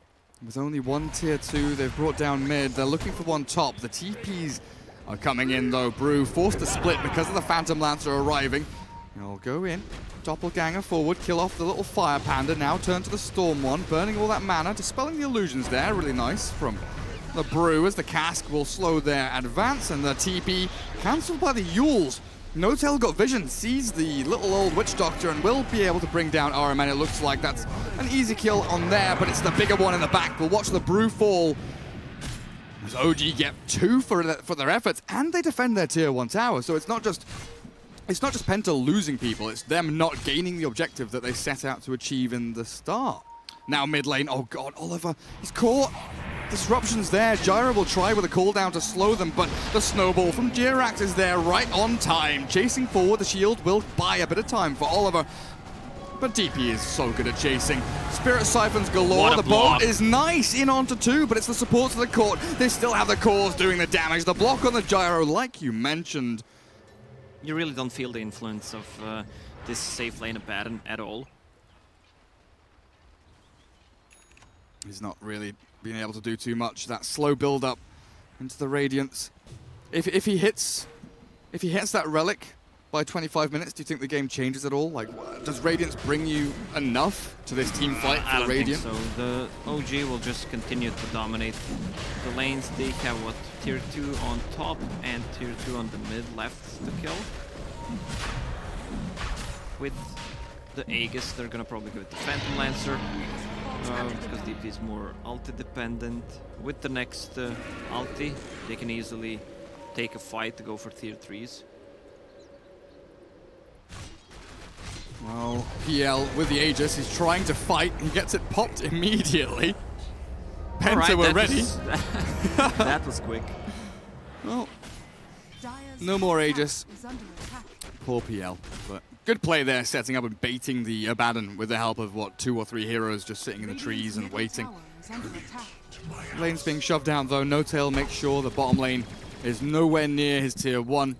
with only one tier 2. They've brought down mid. They're looking for one top. The TPs are coming in though. Brew forced to split because of the Phantom Lancer arriving. He'll go in. Doppelganger forward, kill off the little Fire Panda. Now turn to the Storm one, burning all that mana, dispelling the illusions there. Really nice from the Brew as the cask will slow their advance, and the TP cancelled by the Yules. Notel got vision, sees the little old Witch Doctor, and will be able to bring down RMN. It looks like that's an easy kill on there, but it's the bigger one in the back. We'll watch the Brew fall as OG get 2 for their efforts, and they defend their tier 1 tower. So it's not just Penta losing people, it's them not gaining the objective that they set out to achieve in the start. Now mid lane, oh god, Oliver is caught. Disruption's there. Gyro will try with a cooldown to slow them, but the snowball from Jirax is there right on time. Chasing forward, the shield will buy a bit of time for Oliver. But DP is so good at chasing. Spirit Siphons galore. The boat is nice in onto 2, but it's the supports of the court. They still have the cores doing the damage. The block on the Gyro, like you mentioned. You really don't feel the influence of this safe lane Abaddon at all. He's not really being able to do too much. That slow build up into the Radiance. If he hits that relic by 25 minutes, do you think the game changes at all? Like, does Radiance bring you enough to this team fight for the Radiant? I don't think so. The OG will just continue to dominate the lanes. They have what, tier 2 on top and tier 2 on the mid left to kill. With the Aegis, they're gonna probably go with the Phantom Lancer. Because DP is more ulti dependent. With the next ulti, they can easily take a fight to go for tier 3s. Well, PL with the Aegis, he's trying to fight, he gets it popped immediately. Penta right, were ready. That was quick. Well, no more Aegis. Poor PL, but good play there, setting up and baiting the Abaddon with the help of, what, 2 or 3 heroes just sitting in the trees and waiting. Lane's being shoved down, though. Notail makes sure the bottom lane is nowhere near his tier 1.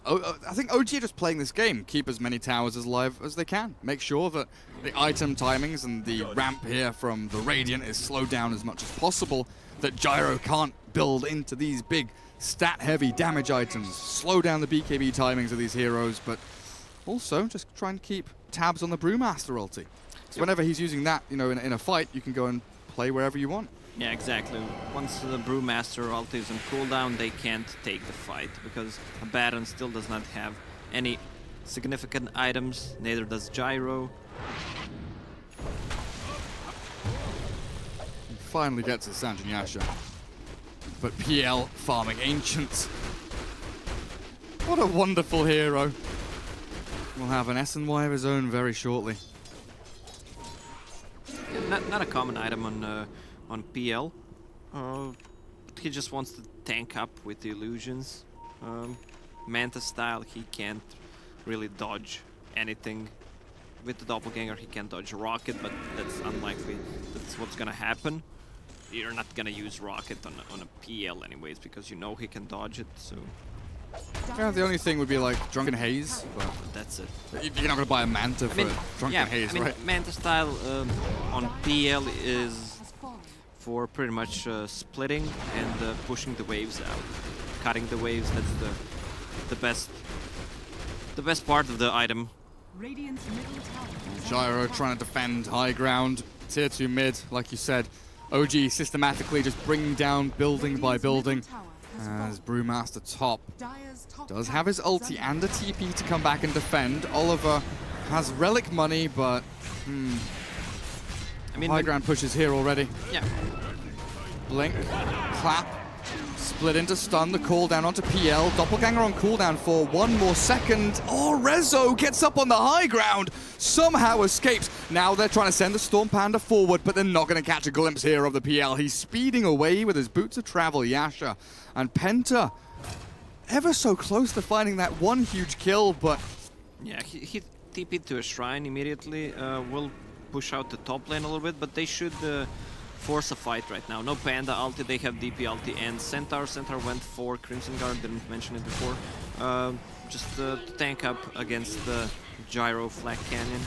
I think OG are just playing this game. Keep as many towers as alive as they can. Make sure that the item timings and the ramp here from the Radiant is slowed down as much as possible, that Gyro can't build into these big stat-heavy damage items. Slow down the BKB timings of these heroes, but also just try and keep tabs on the Brewmaster ulti. So whenever he's using that, you know, in a fight, you can go and play wherever you want. Yeah, exactly. Once the Brewmaster ulti is on cooldown, they can't take the fight, because Abaddon still does not have any significant items, neither does Gyro. He finally gets to Sanjanyasha. But PL farming Ancients. What a wonderful hero. We'll have an SNY of his own very shortly. Yeah, not a common item on PL. But he just wants to tank up with the illusions. Manta style, he can't really dodge anything. With the Doppelganger, he can dodge a rocket, but that's unlikely to that's what's gonna happen. You're not gonna use Rocket on a PL anyways, because you know he can dodge it, so... Yeah, the only thing would be like Drunken Haze, but that's it. You're not gonna buy a Manta for Drunken Haze, right? Manta style on PL is for pretty much splitting and pushing the waves out. Cutting the waves, that's the best part of the item. Gyro trying to defend high ground, tier 2 mid, like you said. OG systematically just bringing down building by building. As Brewmaster top does have his ulti and a TP to come back and defend. Oliver has relic money, but I mean, high ground pushes here already. Yeah. Blink, clap, split into stun, the cooldown onto PL. Doppelganger on cooldown for 1 more second. Oh, Rezo gets up on the high ground, somehow escapes. Now they're trying to send the Storm Panda forward, but they're not going to catch a glimpse here of the PL. He's speeding away with his boots of travel, Yasha. And Penta, ever so close to finding that one huge kill, but... Yeah, he TP'd to a shrine immediately. Will push out the top lane a little bit, but they should force a fight right now. No Panda ulti, they have DP ulti and Centaur. Centaur went for Crimson Guard, didn't mention it before. Just to tank up against the Gyro Flag Canyon.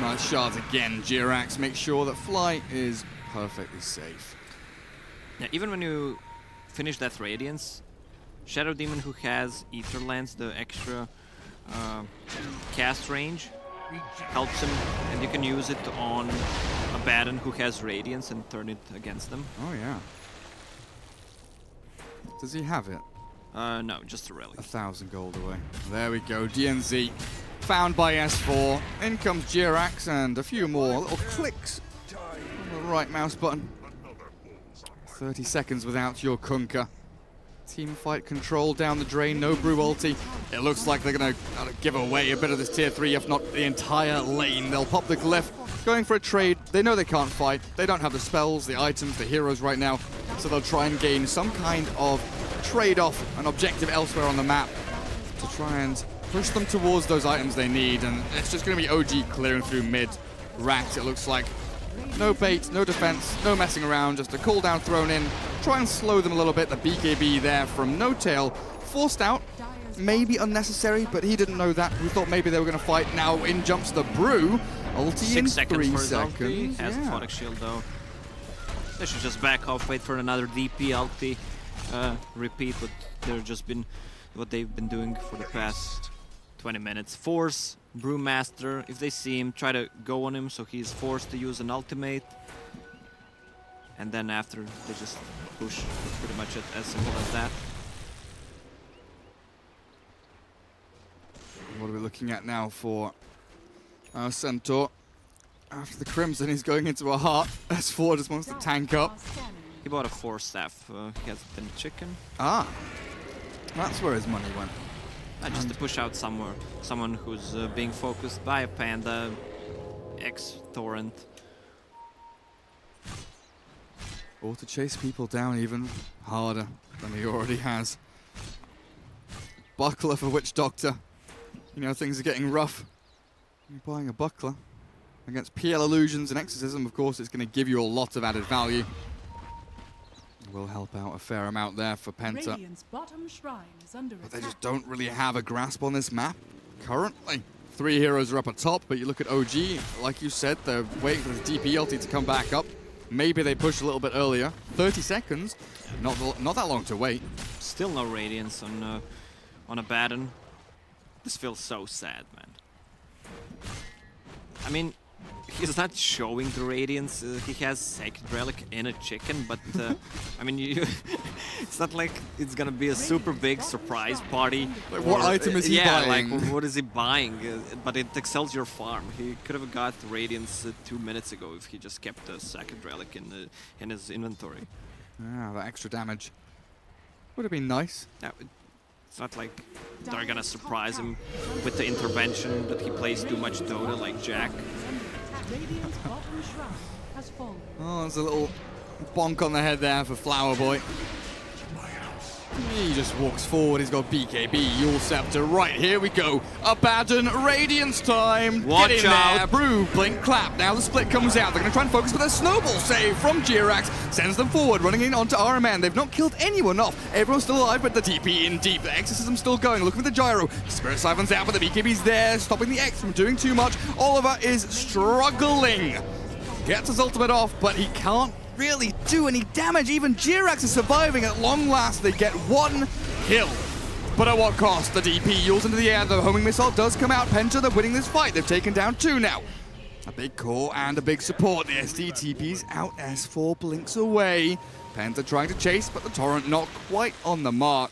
Nice shots again, Jirax. Make sure that flight is perfectly safe. Yeah, even when you finish that Radiance, Shadow Demon, who has Ether Lance, the extra cast range, helps him, and you can use it on a Baron who has Radiance and turn it against them. Oh yeah. Does he have it? No, just a relic. 1,000 gold away. There we go, DNZ. Found by S4. In comes Jirax and a few more little clicks on the right mouse button. 30 seconds without your Kunkka. Team fight control down the drain, no Brew ulti. It looks like they're going to give away a bit of this tier 3, if not the entire lane. They'll pop the glyph, going for a trade. They know they can't fight. They don't have the spells, the items, the heroes right now. So they'll try and gain some kind of trade-off, an objective elsewhere on the map to try and push them towards those items they need. And it's just going to be OG clearing through mid. Racked, it looks like. No bait, no defense, no messing around, just a cooldown thrown in. Try and slow them a little bit. The BKB there from No Tail. Forced out, maybe unnecessary, but he didn't know that. We thought maybe they were going to fight. Now in jumps the Brew. Ulti in 3 seconds. Has the Phoenix Shield though. They should just back off, wait for another DP ulti. Repeat what they've been doing for the past 20 minutes. Force Brewmaster, if they see him, try to go on him so he's forced to use an ultimate. And then after, they just push. It's pretty much as simple as that. What are we looking at now for our Centaur? After the Crimson, he's going into a heart. S4 just wants to tank up. He bought a 4 staff. He has been chicken. Ah, that's where his money went. Just to push out someone who's being focused by a Panda, X-Torrent. Or to chase people down even harder than he already has. Buckler for Witch Doctor. You know, things are getting rough. You're buying a Buckler against PL Illusions and Exorcism, of course, it's going to give you a lot of added value. Will help out a fair amount there for Penta. But they just don't really have a grasp on this map currently. 3 heroes are up at top, but you look at OG, like you said, they're waiting for the DP ulti to come back up. Maybe they push a little bit earlier. 30 seconds, not that long to wait. Still no Radiance on a Baron. This feels so sad, man. I mean, he's not showing the Radiance. He has Sacred Relic in a chicken, but I mean, it's not like it's gonna be a super big surprise party. Like, what item is he buying? Like, what is he buying? But it excels your farm. He could have got the Radiance 2 minutes ago if he just kept the Sacred Relic in his inventory. Yeah, that extra damage would have been nice. Yeah, it's not like they're gonna surprise him with the intervention that he plays too much Dota like Jack. Oh, there's a little bonk on the head there for Flower Boy. He just walks forward. He's got BKB, Yule Scepter. Right, here we go. Abaddon, Radiance time. Watch Get in out. there. Brew, blink, clap. Now the split comes out. They're going to try and focus, but a snowball save from Jirax sends them forward, running in onto RMN. They've not killed anyone off. Everyone's still alive, but the TP in deep. The exorcism's still going. Looking for the gyro. Spirit Siphon's out, but the BKB's there, stopping the X from doing too much. Oliver is struggling. Gets his ultimate off, but he can't really do any damage. Even Jirax is surviving. At long last, they get one kill. But at what cost? The DP yules into the air. The homing missile does come out. Penta, they're winning this fight. They've taken down 2 now. A big core and a big support. The SD TP's out. S4 blinks away. Penta trying to chase, but the Torrent not quite on the mark.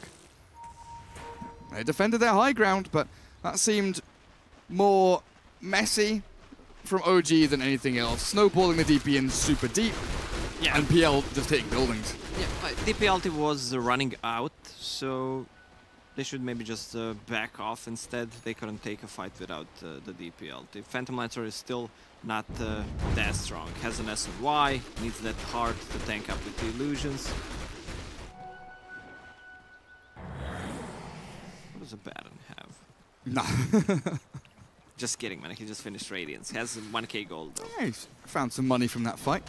They defended their high ground, but that seemed more messy from OG than anything else. Snowballing the DP in super deep. Yeah. And PL just hitting buildings. Yeah, DP ulti was running out, so they should maybe just back off instead. They couldn't take a fight without the DP ulti. Phantom Lancer is still not that strong. Has an S and Y, needs that heart to tank up with the illusions. What does Abaddon have? No. Just kidding, man. He just finished Radiance. He has 1k gold, though. Yeah, he's found some money from that fight.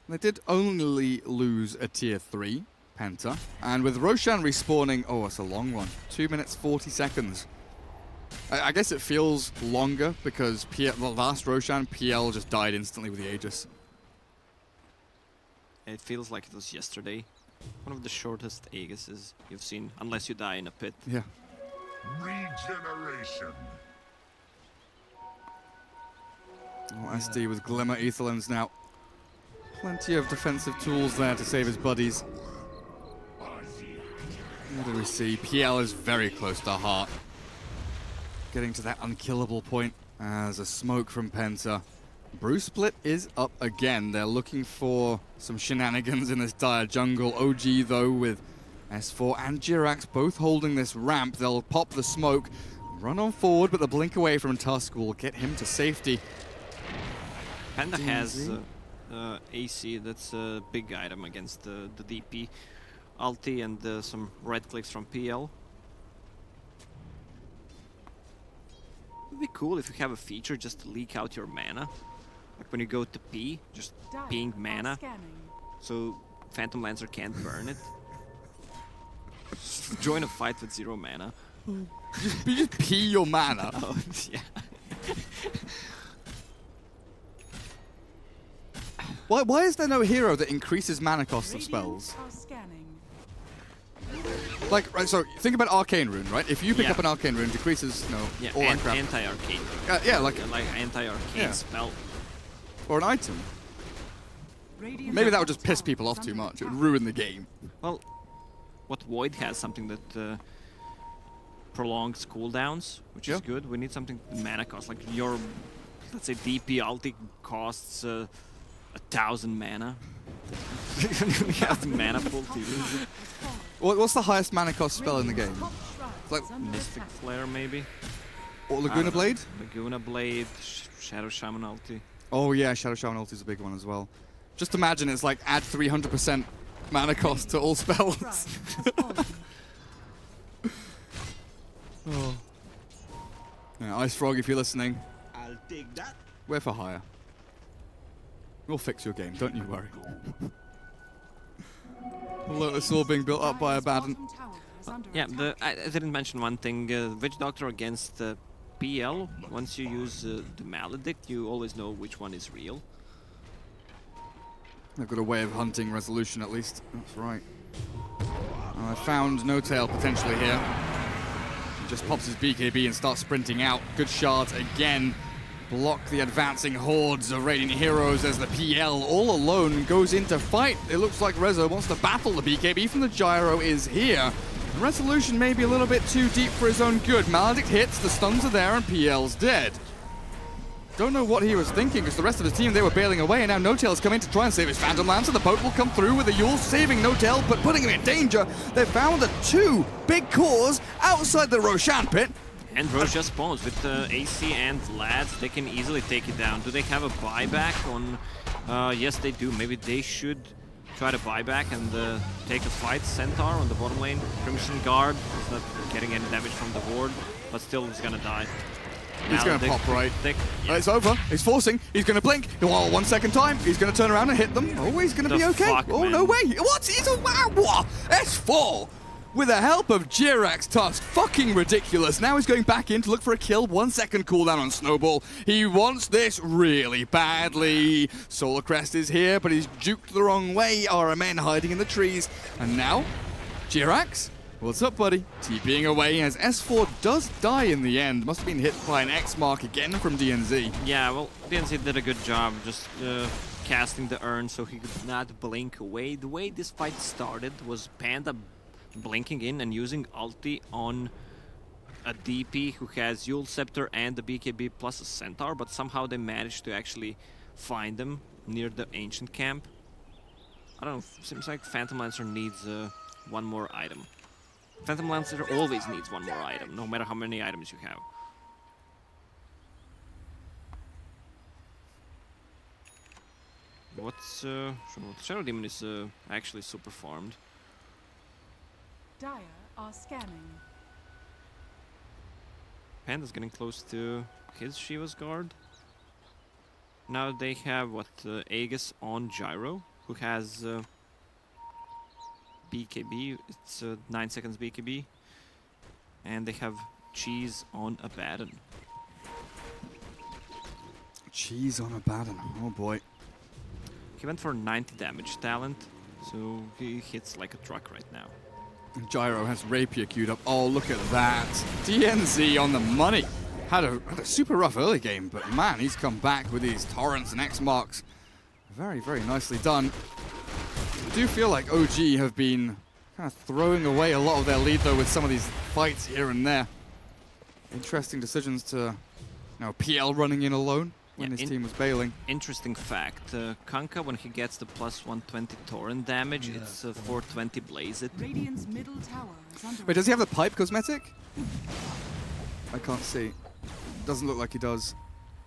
They did only lose a tier 3, Penta. And with Roshan respawning, oh, it's a long one. 2 minutes, 40 seconds. I guess it feels longer because the last Roshan, PL just died instantly with the Aegis. It feels like it was yesterday. One of the shortest Aegises you've seen, unless you die in a pit. Yeah. Regeneration. Oh, SD with Glimmer, Aetherlands now. Plenty of defensive tools there to save his buddies. What do we see? PL is very close to heart. Getting to that unkillable point as a smoke from Penta. Brew Split is up again. They're looking for some shenanigans in this dire jungle. OG, though, with S4 and Jirax both holding this ramp. They'll pop the smoke, run on forward, but the blink away from Tusk will get him to safety. Penta has AC, that's a big item against the DP. Ulti and some right clicks from PL. It would be cool if you have a feature just to leak out your mana. Like when you go to P, just peeing mana. So Phantom Lancer can't burn it. Join a fight with 0 mana. You just pee your mana. Oh, yeah. Why is there no hero that increases mana cost of spells? Like, right, so think about Arcane Rune, right? If you pick up an Arcane Rune, decreases, all that crap. Anti-arcane. Yeah, like anti-arcane spell. Or an item. Maybe that would just piss people off too much. It would ruin the game. Well, what Void has something that prolongs cooldowns, which is good. We need something mana cost. Like your, let's say, DP ulti costs 1,000 mana. You have the mana pool to use it. What's the highest mana cost spell in the game? Like Mystic Flare, maybe? Or Laguna Blade? Laguna Blade, Shadow Shaman ulti. Oh yeah, Shadow Shaman ulti is a big one as well. Just imagine it's like add 300% mana cost to all spells. Oh. Yeah, Ice Frog, if you're listening. I'll take that. We're for hire. We'll fix your game, don't you worry. Lotus all being built up by Abaddon. Yeah, I didn't mention one thing. Witch Doctor against PL. Once you use the Maledict, you always know which one is real. They've got a way of hunting resolution at least. That's right. I found No Tail potentially here. He just pops his BKB and starts sprinting out. Good shot again. Block the advancing hordes of Radiant heroes as the PL all alone goes into fight. It looks like Rezo wants to battle. The BKB from the gyro is here. Resolution may be a little bit too deep for his own good. Maledict hits, the stuns are there, and PL's dead. Don't know what he was thinking, because the rest of the team, they were bailing away, and now No Tail's coming to try and save his Phantom Lancer. The boat will come through with the Yule, saving No Tail, but putting him in danger. They found the 2 big cores outside the Roshan pit. And Roche just spawns with AC and Lads. They can easily take it down. Do they have a buyback on? Yes, they do. Maybe they should try to buy back and take a fight. Centaur on the bottom lane. Crimson Guard is not getting any damage from the ward, but still is gonna die. He's going to pop right. It's over. He's forcing. He's going to blink. Oh, 1 second time. He's going to turn around and hit them. Oh, he's going to be okay. Fuck, oh, man. no way. What? He's a wow. S4 with the help of Jirax Tusk. Fucking ridiculous. Now he's going back in to look for a kill. 1 second cooldown on Snowball. He wants this really badly. Solar Crest is here, but he's juked the wrong way. RMN hiding in the trees. And now, Jirax. What's up, buddy? TPing away as S4 does die in the end. Must have been hit by an X mark again from DNZ. Yeah, well, DNZ did a good job just casting the urn so he could not blink away. The way this fight started was Panda blinking in and using ulti on a DP who has Yule Scepter and the BKB plus a Centaur, but somehow they managed to actually find them near the Ancient Camp. I don't know, seems like Phantom Lancer needs one more item. Phantom Lancer always needs one more item, no matter how many items you have. What's Shadow Demon is actually super farmed. Dire are scanning. Panda's getting close to his Shiva's guard. Now they have what, Aegis on Gyro, who has BKB, it's 9 seconds BKB, and they have Cheese on Abaddon. Cheese on Abaddon, oh boy. He went for 90 damage talent, so he hits like a truck right now. And Gyro has Rapier queued up. Oh, look at that. DNZ on the money. Had a super rough early game, but man, he's come back with these torrents and X marks. Very, very nicely done. I do feel like OG have been kind of throwing away a lot of their lead, though, with some of these fights here and there. Interesting decisions to, you know, PL running in alone when his team was bailing. Interesting fact, Kanka, when he gets the plus 120 torrent damage, it's 420 blaze it. Radiant's middle tower is under Wait, does he have the pipe cosmetic? I can't see. Doesn't look like he does.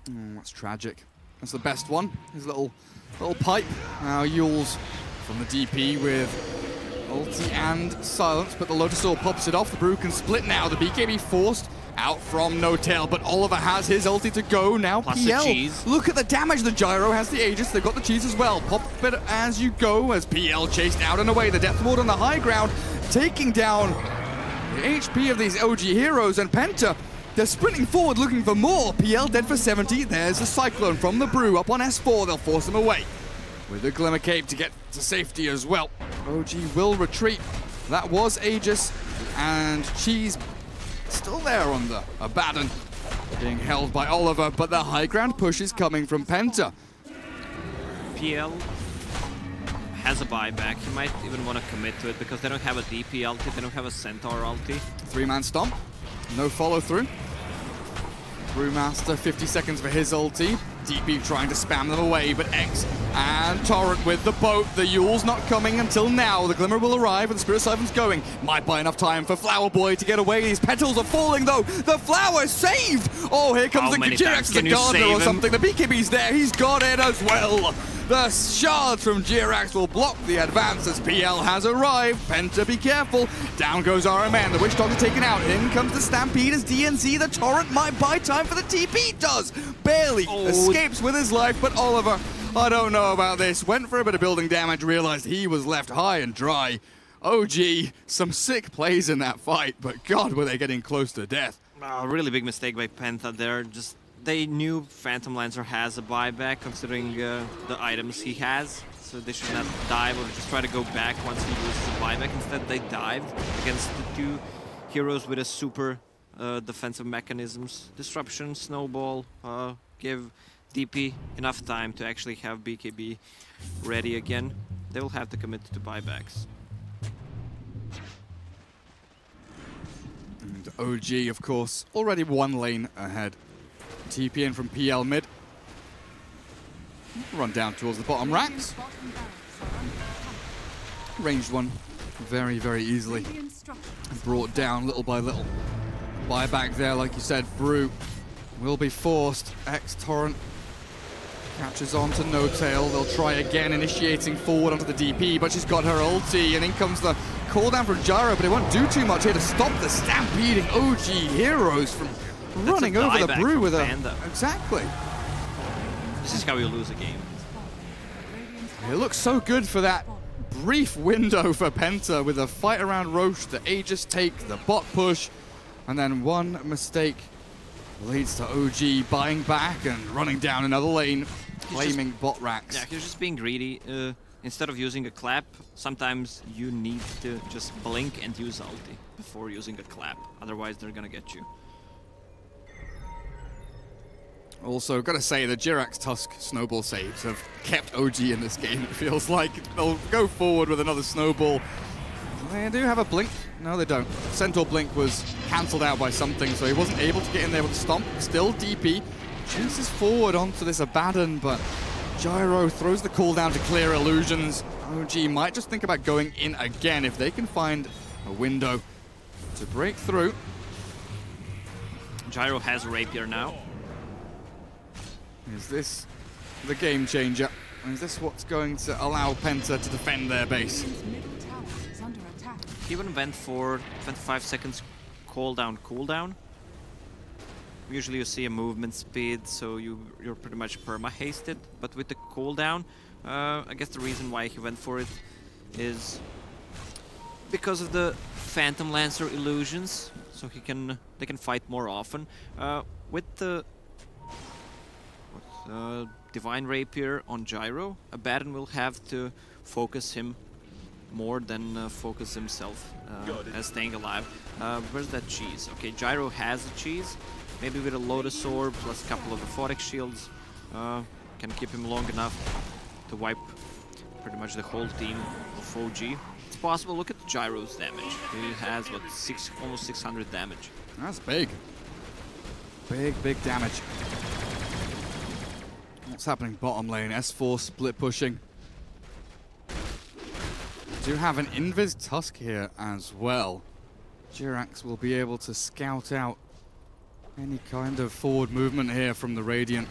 That's tragic. That's the best one. His little pipe. Now Yule's from the DP with ulti and silence, but the Lotus Orb pops it off. The Brew can split now. The BKB forced out from No Tail, but Oliver has his ulti to go now. Plus PL, the cheese. Look at the damage. The Gyro has the Aegis. They've got the cheese as well. Pop it as you go as PL chased out and away. The Death Ward on the high ground, taking down the HP of these OG heroes, and Penta, they're sprinting forward looking for more. PL dead for 70. There's a Cyclone from the Brew up on S4. They'll force him away with a Glimmer Cape to get to safety as well. OG will retreat. That was Aegis, and Cheese still there on the Abaddon, being held by Oliver, but the high ground push is coming from Penta. PL has a buyback. He might even want to commit to it because they don't have a DP ulti, they don't have a Centaur ulti. 3-man stomp, no follow through. Brewmaster, 50 seconds for his ulti. DP trying to spam them away, but X and Torrent with the boat. The Yule's not coming until now. The Glimmer will arrive and the Spirit Siphon's going. Might buy enough time for Flower Boy to get away. These petals are falling though. The flower saved! Oh, here comes the Jirax, the Gardener or something. The BKB's there. He's got it as well. The shards from Jirax will block the advance as PL has arrived. Penta, be careful. Down goes RMN. The Witch Doctor taken out. In comes the Stampede as DNZ. The Torrent might buy time for the TP. Does. Barely escapes with his life, but Oliver, I don't know about this. Went for a bit of building damage, realized he was left high and dry. OG, some sick plays in that fight, but God, were they getting close to death. Really big mistake by Penta there. Just they knew Phantom Lancer has a buyback considering the items he has, so they should not dive or just try to go back once he loses a buyback. Instead, they dived against the two heroes with a super defensive mechanisms. Disruption, Snowball, give DP enough time to actually have BKB ready again. They will have to commit to buybacks. And OG, of course, already one lane ahead. TP in from PL mid. Run down towards the bottom racks. Ranged one very, very easily. Brought down little by little. Buyback there, like you said, Brew will be forced. X Torrent Catches on to No Tail. They'll try again, initiating forward onto the DP, but she's got her ulti, and in comes the cooldown from Gyro, but it won't do too much here to stop the stampeding OG heroes from running over the brew with a... Panda. Exactly. This is how you lose a game. It looks so good for that brief window for Penta with a fight around Roche, the Aegis take, the bot push, and then one mistake leads to OG buying back and running down another lane, claiming bot racks. Yeah, he's just being greedy. Instead of using a clap, sometimes you need to just blink and use ulti before using a clap. Otherwise, they're gonna get you. Also, gotta say, the Jirax Tusk snowball saves have kept OG in this game. It feels like they'll go forward with another snowball. They do have a blink. No, they don't. Centaur blink was cancelled out by something, so he wasn't able to get in there with a stomp. Still DP. Chases forward onto this Abaddon, but Gyro throws the cooldown to clear illusions. OG might just think about going in again if they can find a window to break through. Gyro has Rapier now. Is this the game changer? Is this what's going to allow Penta to defend their base? He even went for 25 seconds cooldown. Usually you see a movement speed, so you're pretty much perma-hasted. But with the cooldown, I guess the reason why he went for it is because of the Phantom Lancer illusions, so they can fight more often. With the Divine Rapier on Gyro, Abaddon will have to focus him more than focus himself as staying alive. Where's that cheese? Okay, Gyro has a cheese. Maybe with a Lotus Orb plus a couple of Aphotic Shields can keep him long enough to wipe pretty much the whole team of OG. It's possible. Look at Gyro's damage. He has, what, almost 600 damage. That's big. Big damage. What's happening bottom lane? S4 split pushing. Do have an Invis Tusk here as well. Jirax will be able to scout out any kind of forward movement here from the Radiant.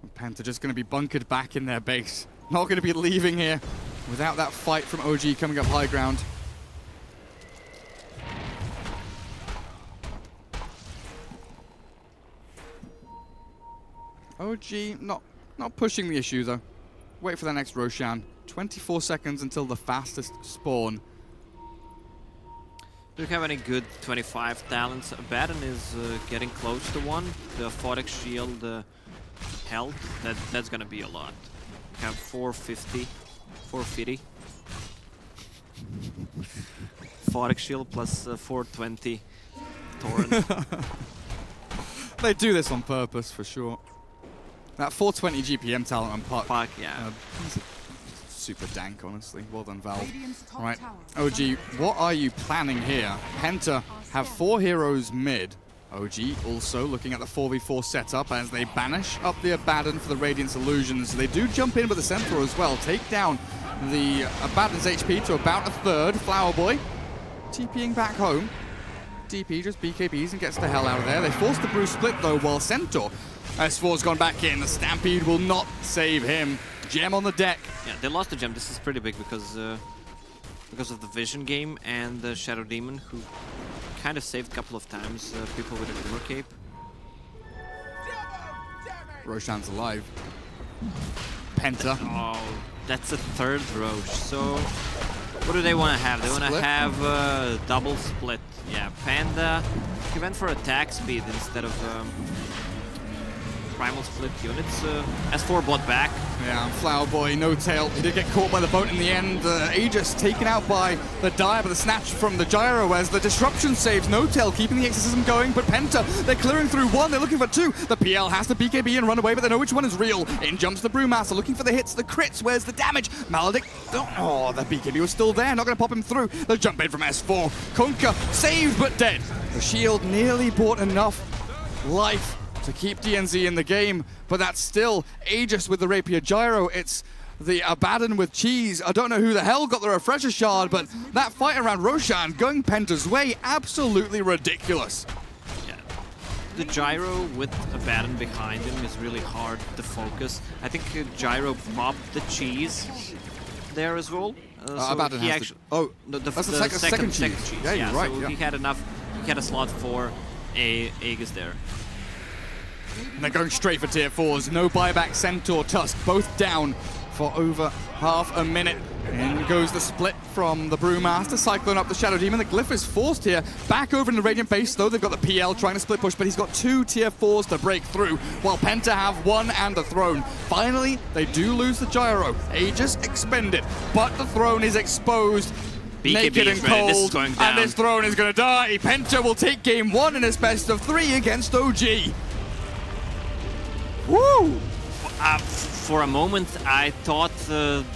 And Penta just going to be bunkered back in their base. Not going to be leaving here without that fight from OG coming up high ground. OG not pushing the issue though. Wait for the next Roshan. 24 seconds until the fastest spawn. Do you have any good 25 talents? Abaddon is getting close to one. The Aphotic Shield health, that's gonna be a lot. You have 450. Aphotic Shield plus 420 Torrent. They do this on purpose for sure. That 420 GPM talent on Puck, yeah. Super dank, honestly. Well done, Valve. All right, OG, what are you planning here? Penta have 4 heroes mid. OG also looking at the 4v4 setup as they banish up the Abaddon for the Radiant's illusions. They do jump in with the Centaur as well. Take down the Abaddon's HP to about a third. Flower Boy TPing back home. DP just BKBs and gets the hell out of there. They force the Brew split though, while Centaur S4's gone back in. The Stampede will not save him. Gem on the deck. Yeah, they lost the gem. This is pretty big because of the Vision game and the Shadow Demon, who kind of saved a couple of times people with a Glimmer Cape. Roshan's alive. Penta. Oh, that's a third Roche. So, what do they want to have? They want to have double split. Yeah, Panda. He went for attack speed instead of primal split units. S4 bought back. Yeah, Flower Boy, no tail. He did get caught by the boat in the end. Aegis taken out by the dive, but the snatch from the Gyro as the disruption saves no tail, keeping the exorcism going. But Penta, they're clearing through 1, they're looking for 2. The PL has to BKB and run away, but they know which one is real. In jumps the Brewmaster, looking for the hits, the crits. Where's the damage? Maledict. Oh, the BKB was still there, not going to pop him through. The jump in from S4. Kunkka saved but dead. The shield nearly bought enough life to keep DNZ in the game, but that's still Aegis with the Rapier Gyro. It's the Abaddon with cheese. I don't know who the hell got the Refresher Shard, but that fight around Roshan going Penta's way, absolutely ridiculous. Yeah. the gyro with a baton behind him is really hard to focus. I think gyro popped the cheese there as well. So he actually, that's the second cheese. Yeah, you're right. So he had enough. He had a slot for a Aegis there. And they're going straight for tier 4s. No buyback, Centaur, Tusk, both down for over half a minute. In goes the split from the Brewmaster, Cyclone up the Shadow Demon. The Glyph is forced here. Back over in the Radiant base, though. They've got the PL trying to split push, but he's got 2 tier 4s to break through, while Penta have 1 and the Throne. Finally, they do lose the Gyro. Aegis expended, but the Throne is exposed. BKB naked and cold, and his Throne is going to die. Penta will take game 1 in his best of 3 against OG. Woo! For a moment, I thought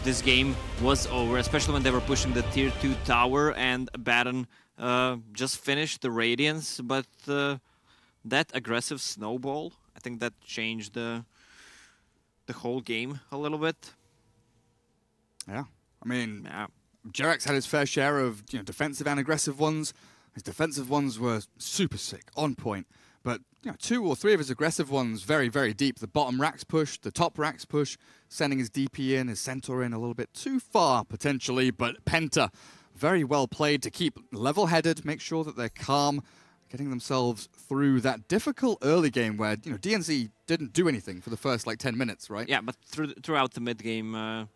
this game was over, especially when they were pushing the tier 2 tower and Baron just finished the Radiance, but that aggressive snowball, I think that changed the whole game a little bit. Yeah, I mean, Jerax had his fair share of defensive and aggressive ones. His defensive ones were super sick, on point. But 2 or 3 of his aggressive ones very, very deep. The bottom racks push, the top racks push, sending his DP in, his Centaur in a little bit too far, potentially. But Penta, very well played to keep level-headed, make sure that they're calm, getting themselves through that difficult early game where, DNZ didn't do anything for the first, 10 minutes, right? Yeah, but throughout the mid-game,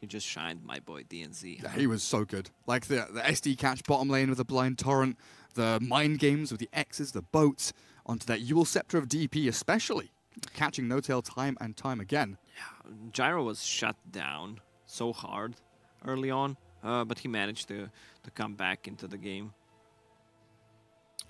he just shined, my boy, DNZ. Yeah, he was so good. Like the SD catch bottom lane with the blind torrent, the mind games with the X's, the boats, onto that Yule Scepter of DP especially, catching No-Tail time and time again. Yeah, Gyro was shut down so hard early on, but he managed to come back into the game.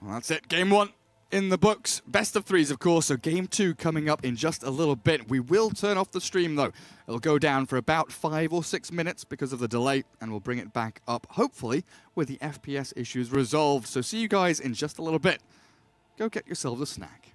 Well, that's it. Game 1 in the books. Best of 3s, of course, so game 2 coming up in just a little bit. We will turn off the stream, though. It'll go down for about 5 or 6 minutes because of the delay, and we'll bring it back up, hopefully, with the FPS issues resolved. So see you guys in just a little bit. Go get yourselves a snack.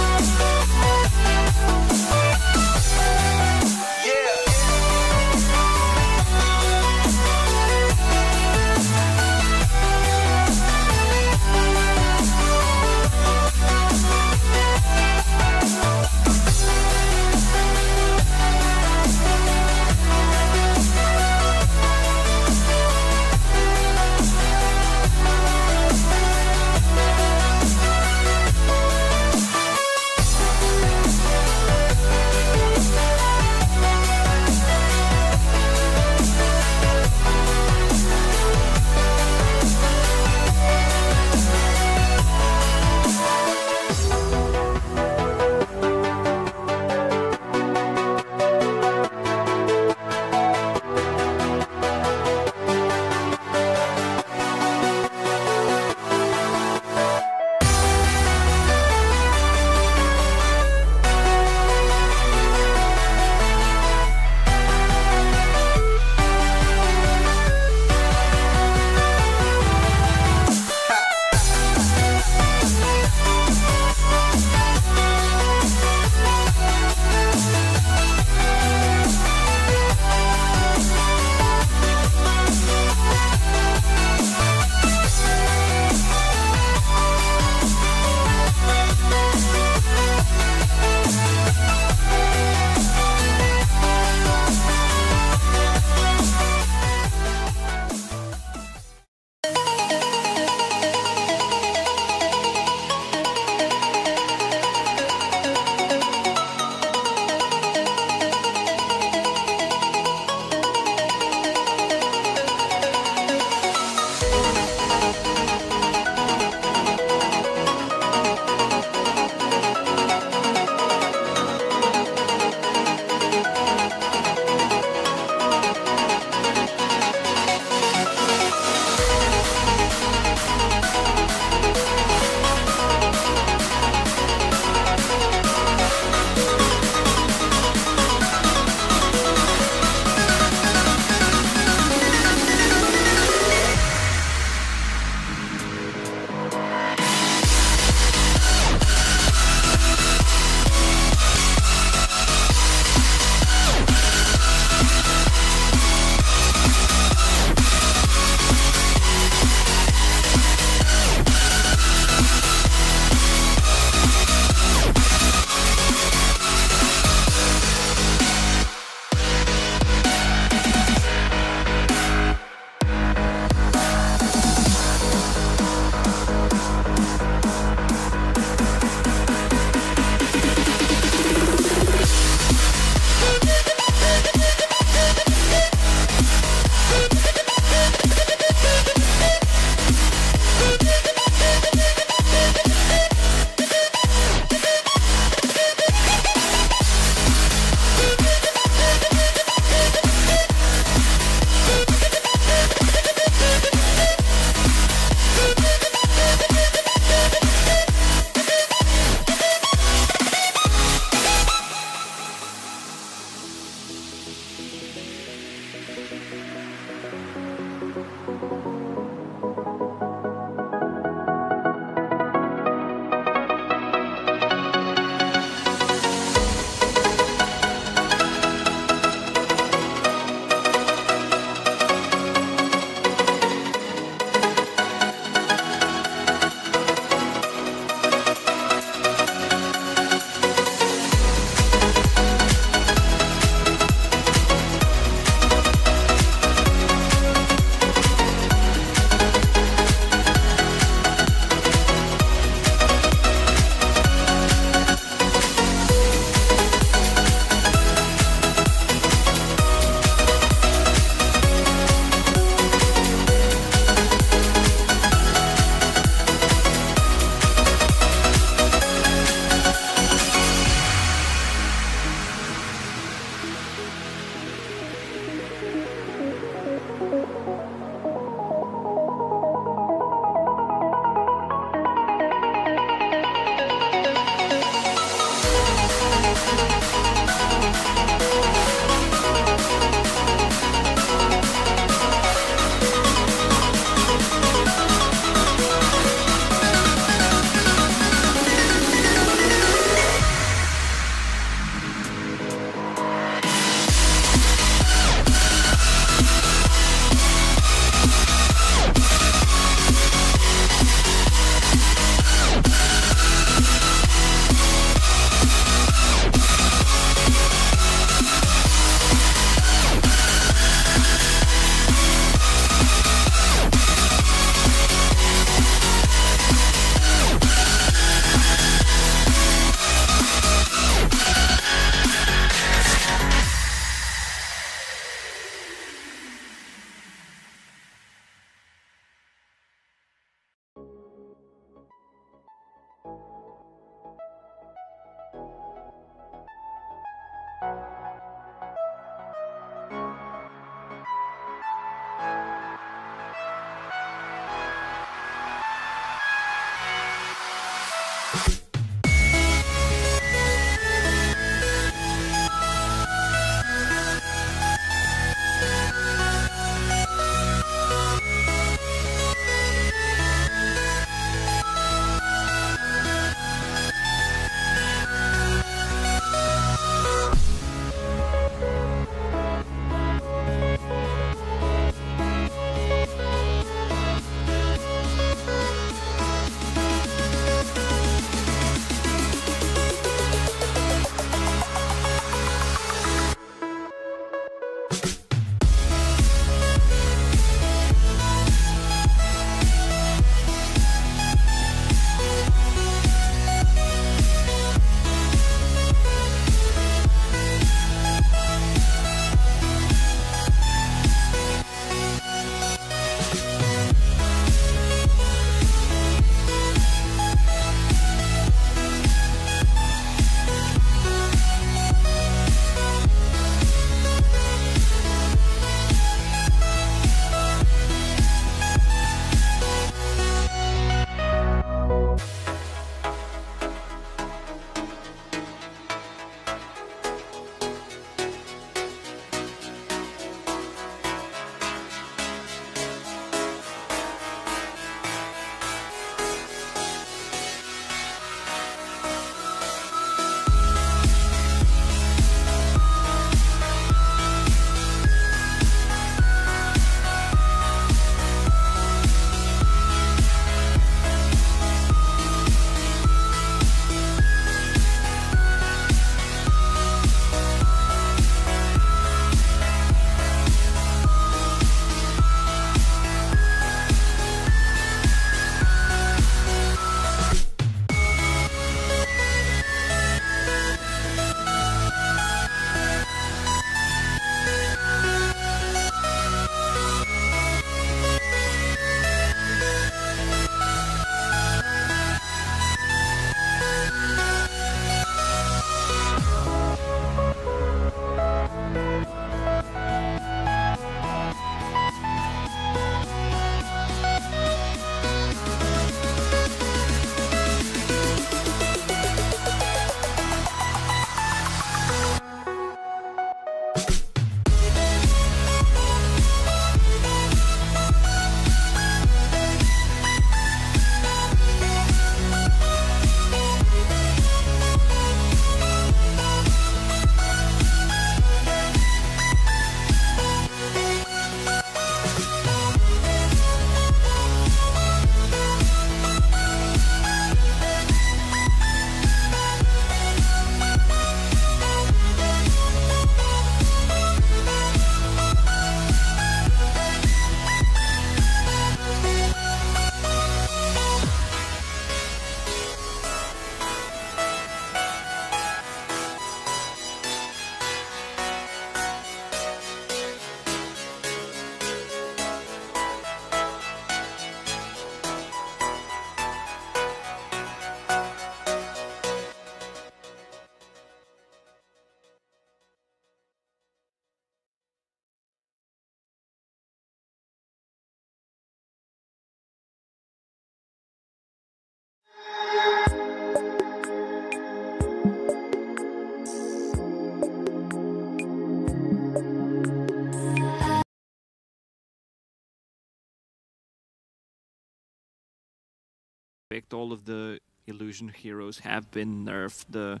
All of the illusion heroes have been nerfed.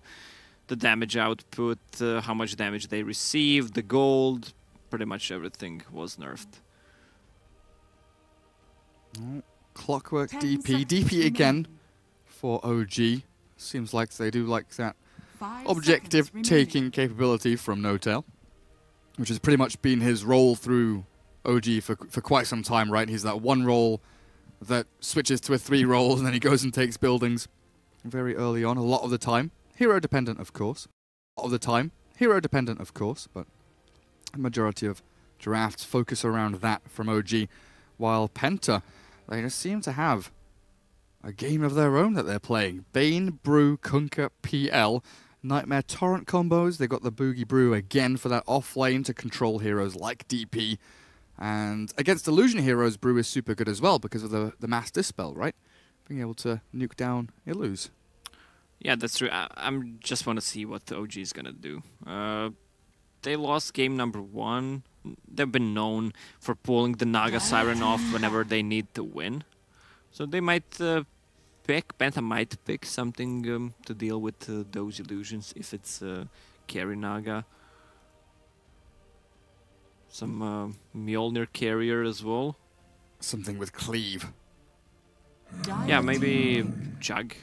The damage output, how much damage they received, the gold, pretty much everything was nerfed. Oh, Clockwork DP. DP again for OG. Seems like they do like that objective taking capability from No-Tail, which has pretty much been his role through OG for quite some time, right? He's that one role that switches to a 3 role and then he goes and takes buildings very early on, a lot of the time. Hero dependent, of course. A lot of the time. Hero dependent, of course, but a majority of drafts focus around that from OG, while Penta, they just seem to have a game of their own that they're playing. Bane, Brew, Kunkka, PL, Nightmare Torrent combos. They got the Boogie Brew again for that off-lane to control heroes like DP. And against Illusion heroes, Brew is super good as well because of the Mass Dispel, right? Being able to nuke down Illus. Yeah, that's true. I'm just want to see what the OG is gonna do. They lost game number 1. They've been known for pulling the Naga Siren off whenever they need to win. So they might Penta might pick something to deal with those illusions if it's carry Naga. Some Mjolnir carrier as well. Something with cleave. Yeah, maybe Jug.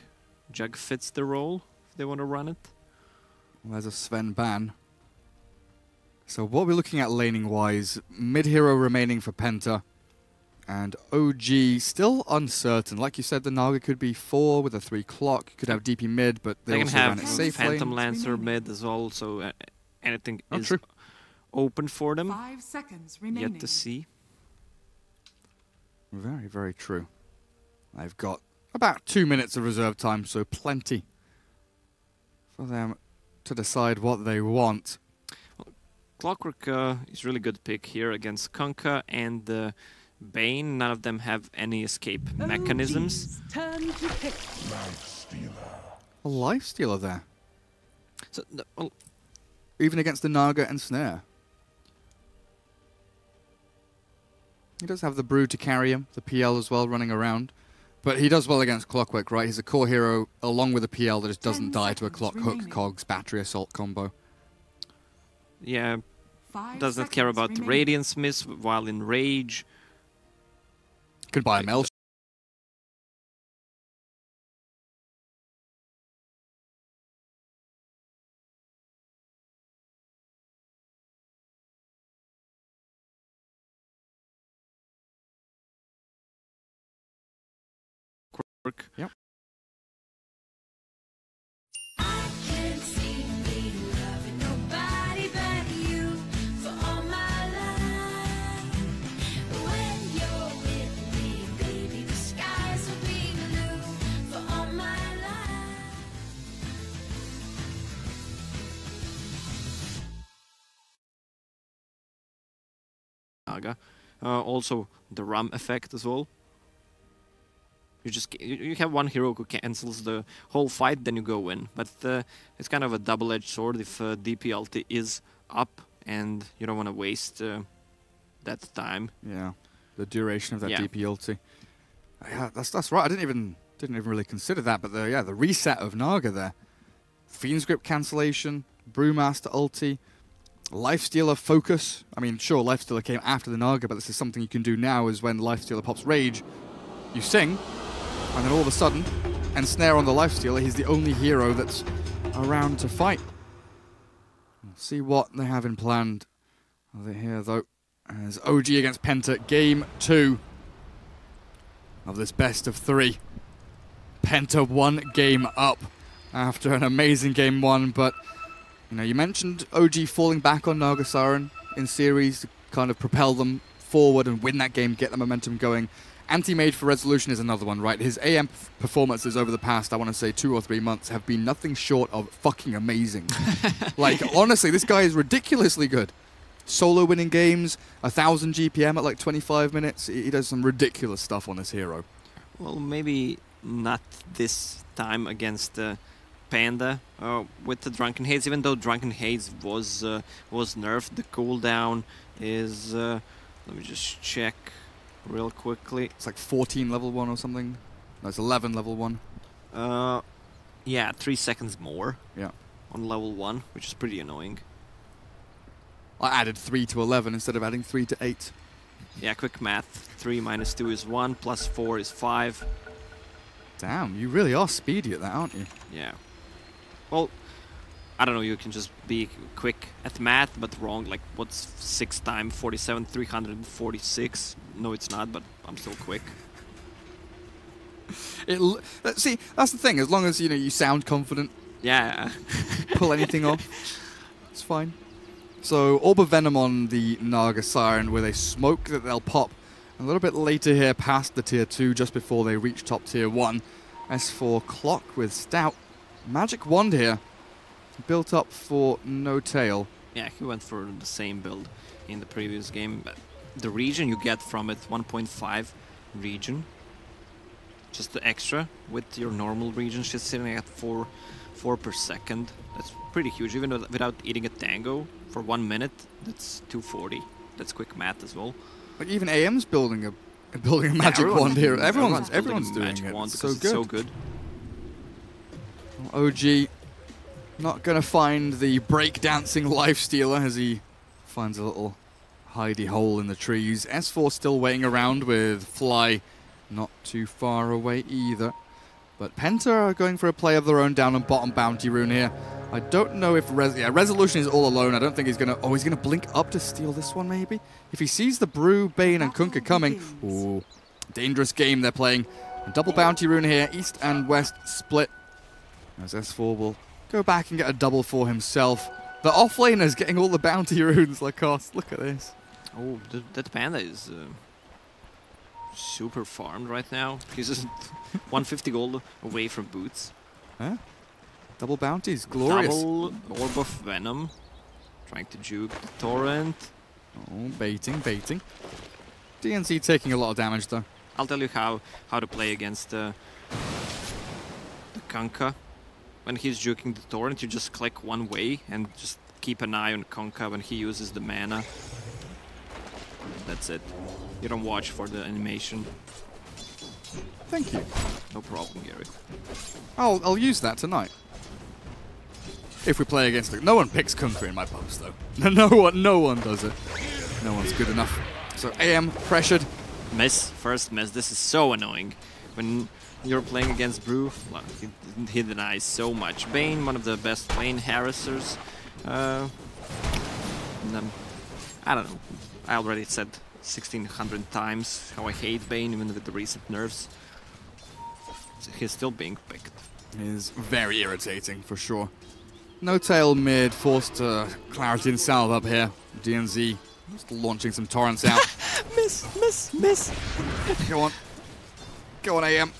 Jug fits the role if they want to run it. Well, there's a Sven ban. So what we're looking at laning-wise, mid-hero remaining for Penta, and OG still uncertain. Like you said, the Naga could be 4 with a 3 clock, could have DP mid, but they can also have ran it safe Phantom lane. Lancer mid as well, so anything is true. open for them. 5 seconds remaining. Yet to see. Very, very true. I've got about 2 minutes of reserve time, so plenty for them to decide what they want. Clockwork is really good pick here against Kunkka and Bane. None of them have any escape mechanisms. Turn to pick. A lifestealer there. So, well, even against the Naga and Snare. He does have the Brew to carry him, the PL as well running around. But he does well against Clockwork, right? He's a core hero along with a PL that just doesn't die to a Clock Hook, Cogs, Battery Assault combo. Yeah, does not care about the Radiance Miss while in Rage. Could buy a Mel. Yep. Naga. Also the Ram effect as well. You have one hero who cancels the whole fight, then you go in. But it's kind of a double-edged sword if DP ulti is up and you don't want to waste that time. Yeah, the duration of that DP ulti. Yeah, that's right. I didn't even really consider that. But the reset of Naga there, Fiend's Grip cancellation, Brewmaster ulti, Lifestealer focus. I mean, sure, Lifestealer came after the Naga, but this is something you can do now. Is when Lifestealer pops Rage, you sing. And then all of a sudden, Ensnare on the Lifestealer, he's the only hero that's around to fight. We'll see what they have in planned over here, though. As OG against Penta, game 2 of this best of 3. Penta 1 game up after an amazing game 1, but you know, you mentioned OG falling back on Naga Siren in series to kind of propel them forward and win that game, get the momentum going. Anti-Mage for Resolution is another one, right? His AM performances over the past, I want to say, 2 or 3 months have been nothing short of fucking amazing. Like, honestly, this guy is ridiculously good. Solo winning games, 1,000 GPM at like 25 minutes. He does some ridiculous stuff on this hero. Well, maybe not this time against Panda with the Drunken Haze, even though Drunken Haze was nerfed. The cooldown is, let me just check real quickly. It's like 14 level 1 or something. No, it's 11 level 1. Yeah, 3 seconds more. Yeah. On level 1, which is pretty annoying. I added 3 to 11 instead of adding 3 to 8. Yeah, quick math. 3 minus 2 is 1, plus 4 is 5. Damn, you really are speedy at that, aren't you? Yeah. Well, I don't know, you can just be quick at math, but wrong. Like, what's 6 times 47? 346. No, it's not, but I'm still quick. See, that's the thing. As long as, you know, you sound confident. Yeah. Pull anything off. It's fine. So, Orb of Venom on the Naga Siren with a smoke that they'll pop a little bit later here past the tier 2, just before they reach top tier 1. S4 Clock with Stout. Magic Wand here. Built up for no tail. Yeah, he went for the same build in the previous game. The region you get from it, 1.5 region. just the extra with your normal region. She's sitting at 4 per second. That's pretty huge, even without eating a tango for 1 minute. That's 240. That's quick math as well. But even AM's building a magic wand here. Everyone's doing magic it. Wand It's because it's so good. OG not gonna find the breakdancing life stealer as he finds a little hidey hole in the trees. S4 still waiting around with Fly not too far away either. But Penta are going for a play of their own down on bottom bounty rune here. I don't know if Resolution is all alone. I don't think he's gonna. Oh, he's gonna blink up to steal this one maybe. If he sees the Brew, Bane, and Kunkka coming, ooh, dangerous game they're playing. A double bounty rune here, east and west split. As S4 will go back and get a double for himself. The offlaner's getting all the bounty runes, Lacoste. Look at this. Oh, that Panda is super farmed right now. He's just 150 gold away from boots. Huh? Double bounties, glorious. Double Orb of Venom. Trying to juke the Torrent. Oh, baiting. DNC taking a lot of damage though. I'll tell you how to play against the Kunkka. When he's juking the Torrent, you just click one way and just keep an eye on Kunkka when he uses the mana. That's it. You don't watch for the animation. Thank you. No problem, Gary. I'll use that tonight. If we play against it. No one picks Kunkka in my post though. No one does it. No one's good enough. So AM pressured. Miss. First miss. This is so annoying. When you're playing against Brew, well, he denies so much. Bane, one of the best lane harassers. I don't know. I already said 1600 times how I hate Bane, even with the recent nerfs. So he's still being picked. It is very irritating, for sure. No tail mid, forced clarity and salve up here. DNZ just launching some torrents out. Miss. Go on, AM.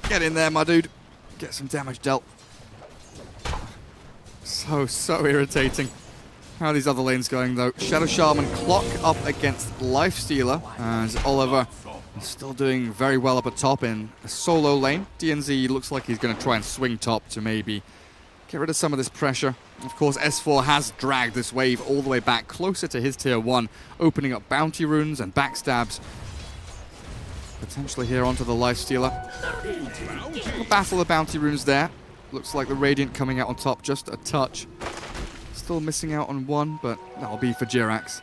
Get in there, my dude. Get some damage dealt. So irritating. How are these other lanes going, though? Shadow Shaman clock up against Lifestealer, as Oliver is still doing very well up at top in a solo lane. DNZ looks like he's going to try and swing top to maybe get rid of some of this pressure. Of course, S4 has dragged this wave all the way back closer to his tier 1, opening up bounty runes and backstabs. Potentially here onto the Lifestealer. We'll battle the bounty runes there. Looks like the Radiant coming out on top just a touch. Still missing out on one, but that'll be for Jirax.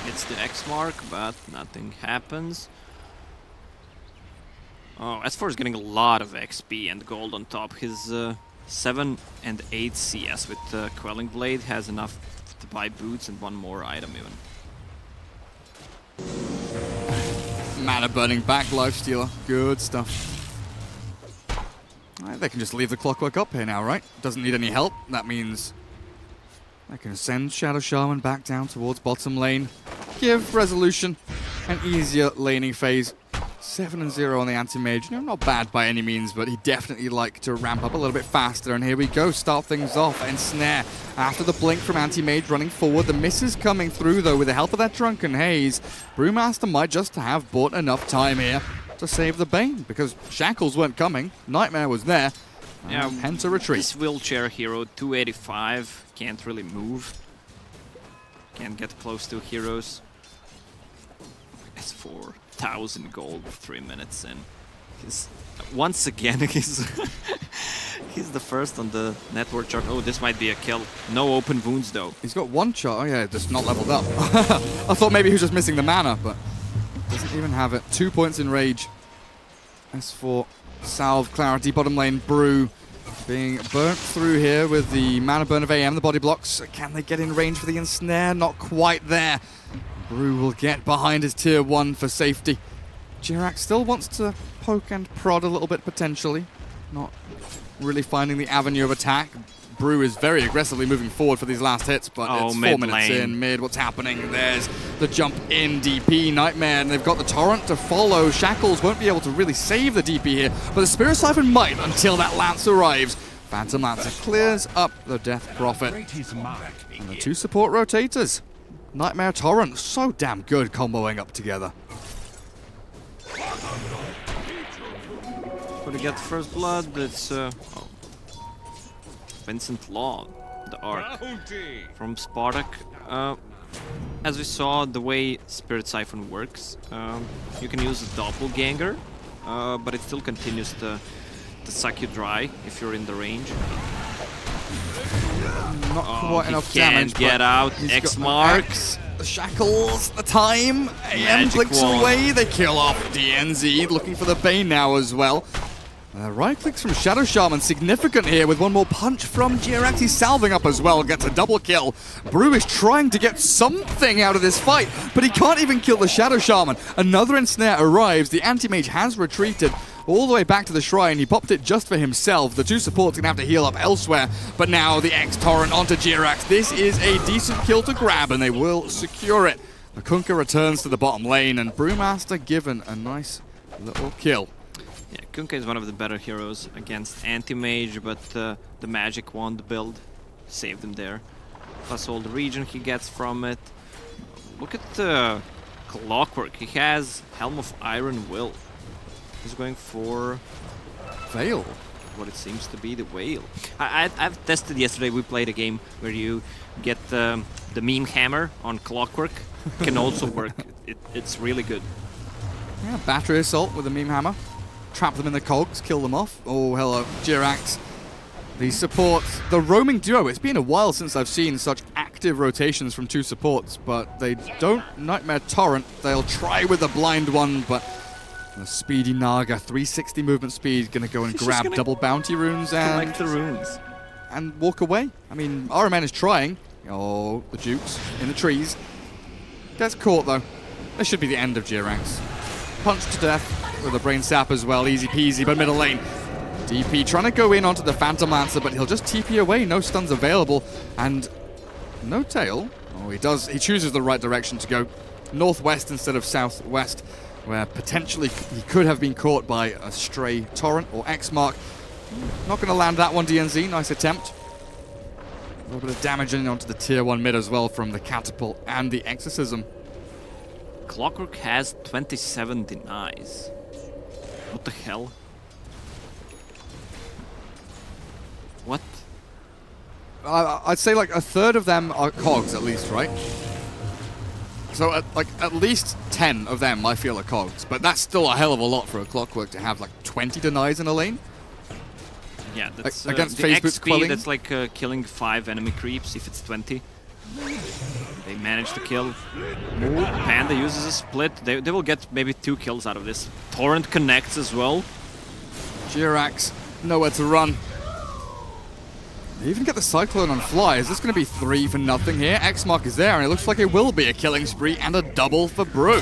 It's the X mark, but nothing happens. Oh, S4 is getting a lot of XP and gold on top. His 7 and 8 CS with Quelling Blade has enough to buy boots and one more item even. Mana burning back, Lifestealer. Good stuff. Right, they can just leave the clockwork up here now, right? Doesn't need any help. That means they can send Shadow Shaman back down towards bottom lane. Give Resolution an easier laning phase. 7-0 on the anti-mage. You know, not bad by any means, but he'd definitely like to ramp up a little bit faster. And here we go, start things off. Ensnare after the blink from anti-mage running forward. The misses coming through, though, with the help of that Drunken Haze. Brewmaster might just have bought enough time here to save the Bane, because Shackles weren't coming. Nightmare was there. Yeah, Penta retreat. This wheelchair hero, 285, can't really move. Can't get close to heroes. It's 4,000 gold 3 minutes in. Once again, he's the first on the network chart. Oh, this might be a kill. No open wounds, though. He's got one chart. Oh, yeah, just not leveled up. I thought maybe he was just missing the mana, but doesn't even have it. 2 points in rage. S4, Salve, Clarity, bottom lane, Brew. Being burnt through here with the mana burn of AM, the body blocks. Can they get in range for the ensnare? Not quite there. Brew will get behind his tier 1 for safety. Jirax still wants to poke and prod a little bit potentially. Not really finding the avenue of attack. Brew is very aggressively moving forward for these last hits, but it's 4 minutes in. Mid, what's happening? There's the jump in DP. Nightmare, and they've got the torrent to follow. Shackles won't be able to really save the DP here, but the Spirit Siphon might until that Lance arrives. Phantom Lancer clears up the Death Prophet. And the 2 support rotators Nightmare Torrent, so damn good comboing up together. So to get first blood, it's Vincent Law, the Arc from Spartak. As we saw, the way Spirit Siphon works, you can use a doppelganger, but it still continues to suck you dry if you're in the range. Not quite enough damage. Get out. X marks. The shackles, the time. AM clicks away. They kill off DNZ, looking for the Bane now as well. Right clicks from Shadow Shaman, significant here with one more punch from GRX. He's salving up as well, gets a double kill. Brew is trying to get something out of this fight, but he can't even kill the Shadow Shaman. Another ensnare arrives. The anti-mage has retreated all the way back to the shrine. He popped it just for himself. The two supports going to have to heal up elsewhere, but now the X-Torrent onto GRX. This is a decent kill to grab, and they will secure it. Makunka returns to the bottom lane, and Brewmaster given a nice little kill. Yeah, Kunkka is one of the better heroes against anti-mage, but the magic wand build saved him there. Plus all the regen he gets from it. Look at the Clockwork. He has Helm of Iron Will. He's going for Veil. What it seems to be the Whale. I've tested yesterday. We played a game where you get the meme hammer on Clockwork. It can also work. It's really good. Yeah, battery assault with a meme hammer. Trap them in the cogs, kill them off. Oh, hello, Jirax. The supports, the roaming duo. It's been a while since I've seen such active rotations from two supports, but they don't Nightmare Torrent. They'll try with the blind one, but the speedy Naga, 360 movement speed, gonna go and grab double bounty runes and collect the runes and walk away. I mean, RMN is trying. Oh, the Jukes in the trees. Gets caught though. This should be the end of Jirax. Punched to death with a brain sap as well, easy peasy, but middle lane. DP trying to go in onto the Phantom Lancer, but he'll just TP away, no stuns available, and no tail. Oh, he does, he chooses the right direction to go northwest instead of southwest, where potentially he could have been caught by a stray Torrent or X-Mark. Not going to land that one, DNZ, nice attempt. A little bit of damage in onto the tier 1 mid as well from the Catapult and the Exorcism. Clockwork has 27 denies. What the hell? What? I'd say like a third of them are cogs at least, right? So at least 10 of them I feel are cogs, but that's still a hell of a lot for a Clockwork to have like 20 denies in a lane. Yeah, that's against the XP, that's like killing 5 enemy creeps if it's 20. They managed to kill. Panda uses a split. They will get maybe 2 kills out of this. Torrent connects as well. Jirax, nowhere to run. They even get the Cyclone on fly. Is this going to be 3 for nothing here? X-Mark is there, and it looks like it will be a killing spree and a double for Brew.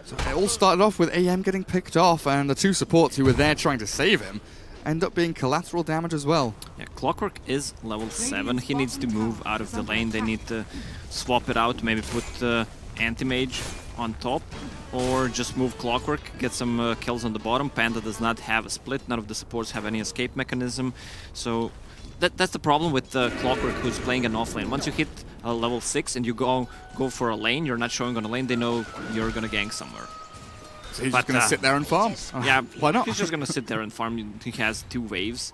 So it all started off with AM getting picked off, and the two supports who were there trying to save him end up being collateral damage as well. Yeah, Clockwork is level 7. He needs to move out of the lane. They need to swap it out, maybe put Anti-Mage on top, or just move Clockwork, get some kills on the bottom. Panda does not have a split. None of the supports have any escape mechanism. So that's the problem with Clockwork, who's playing an off lane. Once you hit level 6 and you go for a lane, you're not showing on a lane, they know you're gonna gank somewhere. So he's just going to sit there and farm. Yeah, why not? He's just going to sit there and farm. He has 2 waves.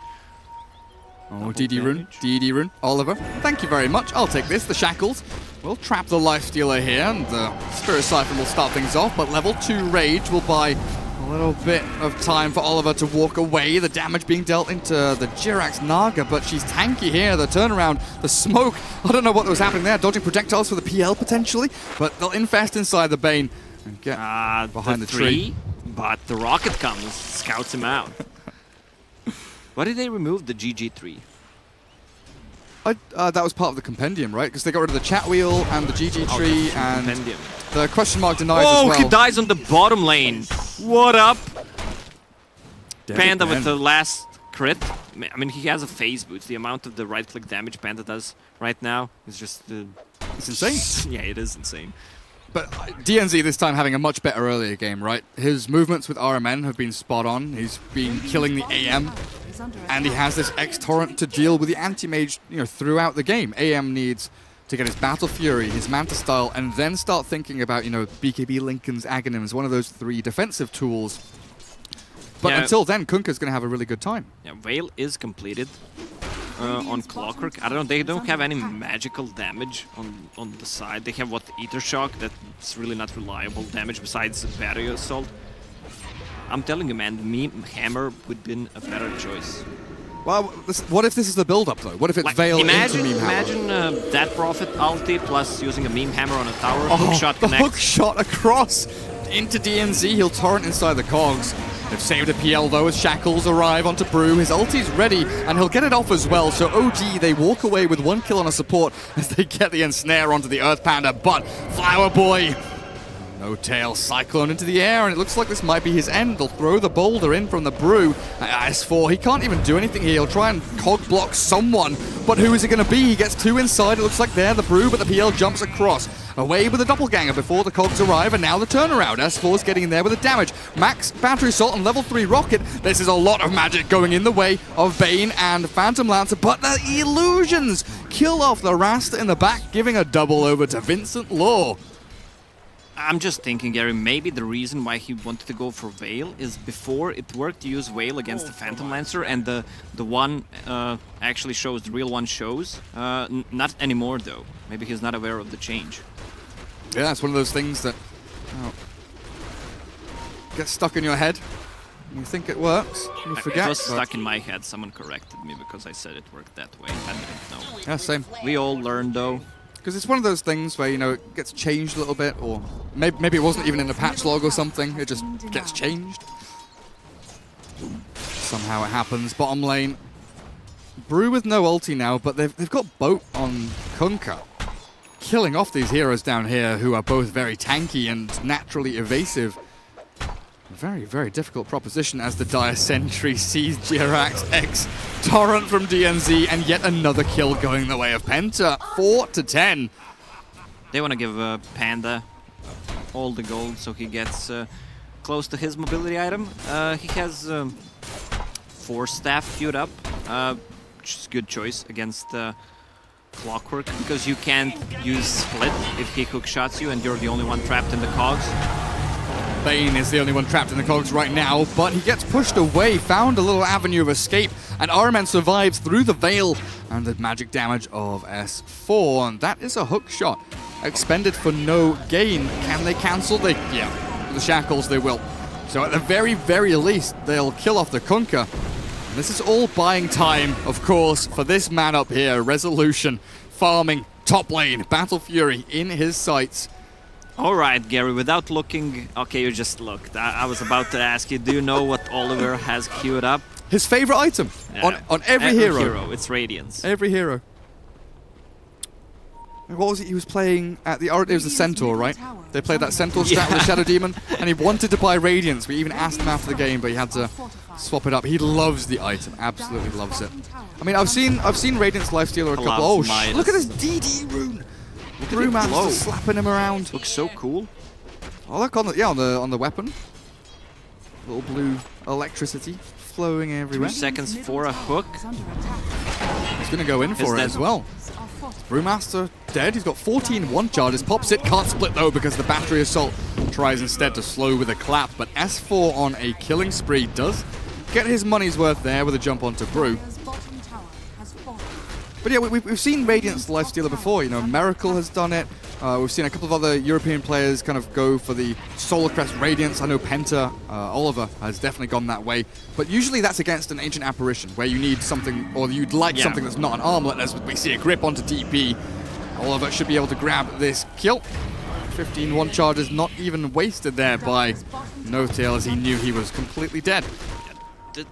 Oh, DD Rune, Oliver. Thank you very much. I'll take this. The Shackles will trap the Lifestealer here, and the Spirit Siphon will start things off, but level 2 Rage will buy a little bit of time for Oliver to walk away. The damage being dealt into the Jirax Naga, but she's tanky here. The turnaround, the smoke. I don't know what was happening there. Dodging projectiles for the PL potentially, but they'll infest inside the Bane and get behind the tree. But the rocket comes, scouts him out. Why did they remove the GG3? That was part of the compendium, right? Because they got rid of the chat wheel and the GG tree and compendium. The question mark denies as well. Oh, he dies on the bottom lane. What up? Panda with the last crit. I mean, he has a phase boost. The amount of the right-click damage Panda does right now is just... it's insane. Yeah, it is insane. But DNZ this time having a much better earlier game, right? His movements with RMN have been spot on. He's been killing the AM, and he has this X-Torrent to deal with the anti-mage, you know, throughout the game. AM needs to get his Battle Fury, his Manta style, and then start thinking about, you know, BKB Lincoln's Aghanims, one of those 3 defensive tools. But until then, Kunkka's going to have a really good time. Yeah, Veil is completed on Clockwork. I don't know, they don't have any magical damage on the side. They have, what, Ether Shock? That's really not reliable damage besides Battery Assault. I'm telling you, man, Meme Hammer would have been a better choice. Well, what if this is the build-up, though? What if it's like, Veil into Meme Hammer? Imagine that Prophet ulti plus using a Meme Hammer on a tower. Oh, Hookshot the connects. hookshot across into DNZ. He'll torrent inside the cogs. They've saved a PL, though, as Shackles arrive onto Brew. His ulti's ready, and he'll get it off as well. So OG, they walk away with 1 kill on a support as they get the Ensnare onto the Earth Panda. But Flower Boy, no tail, Cyclone into the air, and it looks like this might be his end. They'll throw the boulder in from the Brew. S4, he can't even do anything here. He'll try and cog block someone, but who is it going to be? He gets 2 inside. It looks like they're the Brew, but the PL jumps across. Away with the doppelganger before the cogs arrive, and now the turnaround. S4's getting in there with the damage. Max Battery Assault and level 3 Rocket. This is a lot of magic going in the way of Bane and Phantom Lancer, but the illusions kill off the Rasta in the back, giving a double over to Vincent Law. I'm just thinking, Gary, maybe the reason why he wanted to go for Veil is before it worked to use Veil against the Phantom Lancer, and the one actually shows, the real one shows. Not anymore, though. Maybe he's not aware of the change. Yeah, it's one of those things that gets stuck in your head. You think it works, you forget. It was stuck in my head. Someone corrected me because I said it worked that way. I didn't know. Yeah, same. We all learned, though. Because it's one of those things where, you know, it gets changed a little bit, or maybe it wasn't even in the patch log or something, it just gets changed. Somehow it happens. Bottom lane, Brew with no ulti now, but they've got Boat on Kunkka, killing off these heroes down here who are both very tanky and naturally evasive. Very, very difficult proposition as the Dire Sentry sees Jirax X torrent from DNZ, and yet another kill going the way of Penta. 4-10. They want to give Panda all the gold so he gets close to his mobility item. He has 4 staff queued up, which is a good choice against Clockwork, because you can't use Split if he hook shots you and you're the only one trapped in the cogs. Bane is the only one trapped in the cogs right now, but he gets pushed away, found a little avenue of escape, and Arman survives through the Veil and the magic damage of S4, and that is a hook shot. Expended for no gain. Can they cancel? Yeah, with the Shackles they will. So at the very, very least, they'll kill off the Kunkka. And this is all buying time, of course, for this man up here, Resolution, farming, top lane, Battle Fury in his sights. All right, Gary, without looking... Okay, you just looked. I was about to ask you, do you know what Oliver has queued up? His favorite item on every hero. It's Radiance. Every hero. What was it he was playing at the... It was the Centaur, right? They played that Centaur strat with the Shadow Demon, and he wanted to buy Radiance. We even asked him after the game, but he had to swap it up. He loves the item, absolutely loves it. I mean, I've seen Radiance Lifestealer a couple... Oh, look at this DD rune! Brewmaster slapping him around. Looks so cool. Oh, look on the weapon. Little blue electricity flowing everywhere. 2 seconds for a hook. He's gonna go in for it as well. Brewmaster dead. He's got 14 one charges. Pops it. Can't split though because the Battery Assault tries instead to slow with a clap. But S4 on a killing spree does get his money's worth there with a jump onto Brew. But yeah, we've seen Radiance Lifestealer before, you know, Miracle has done it. We've seen a couple of other European players kind of go for the Solar Crest Radiance. I know Penta, Oliver has definitely gone that way. But usually that's against an Ancient Apparition, where you need something, or you'd like something that's not an armlet, as we see a grip onto TP. Oliver should be able to grab this kill. 15 one charges not even wasted there by No-Tail, as he knew he was completely dead.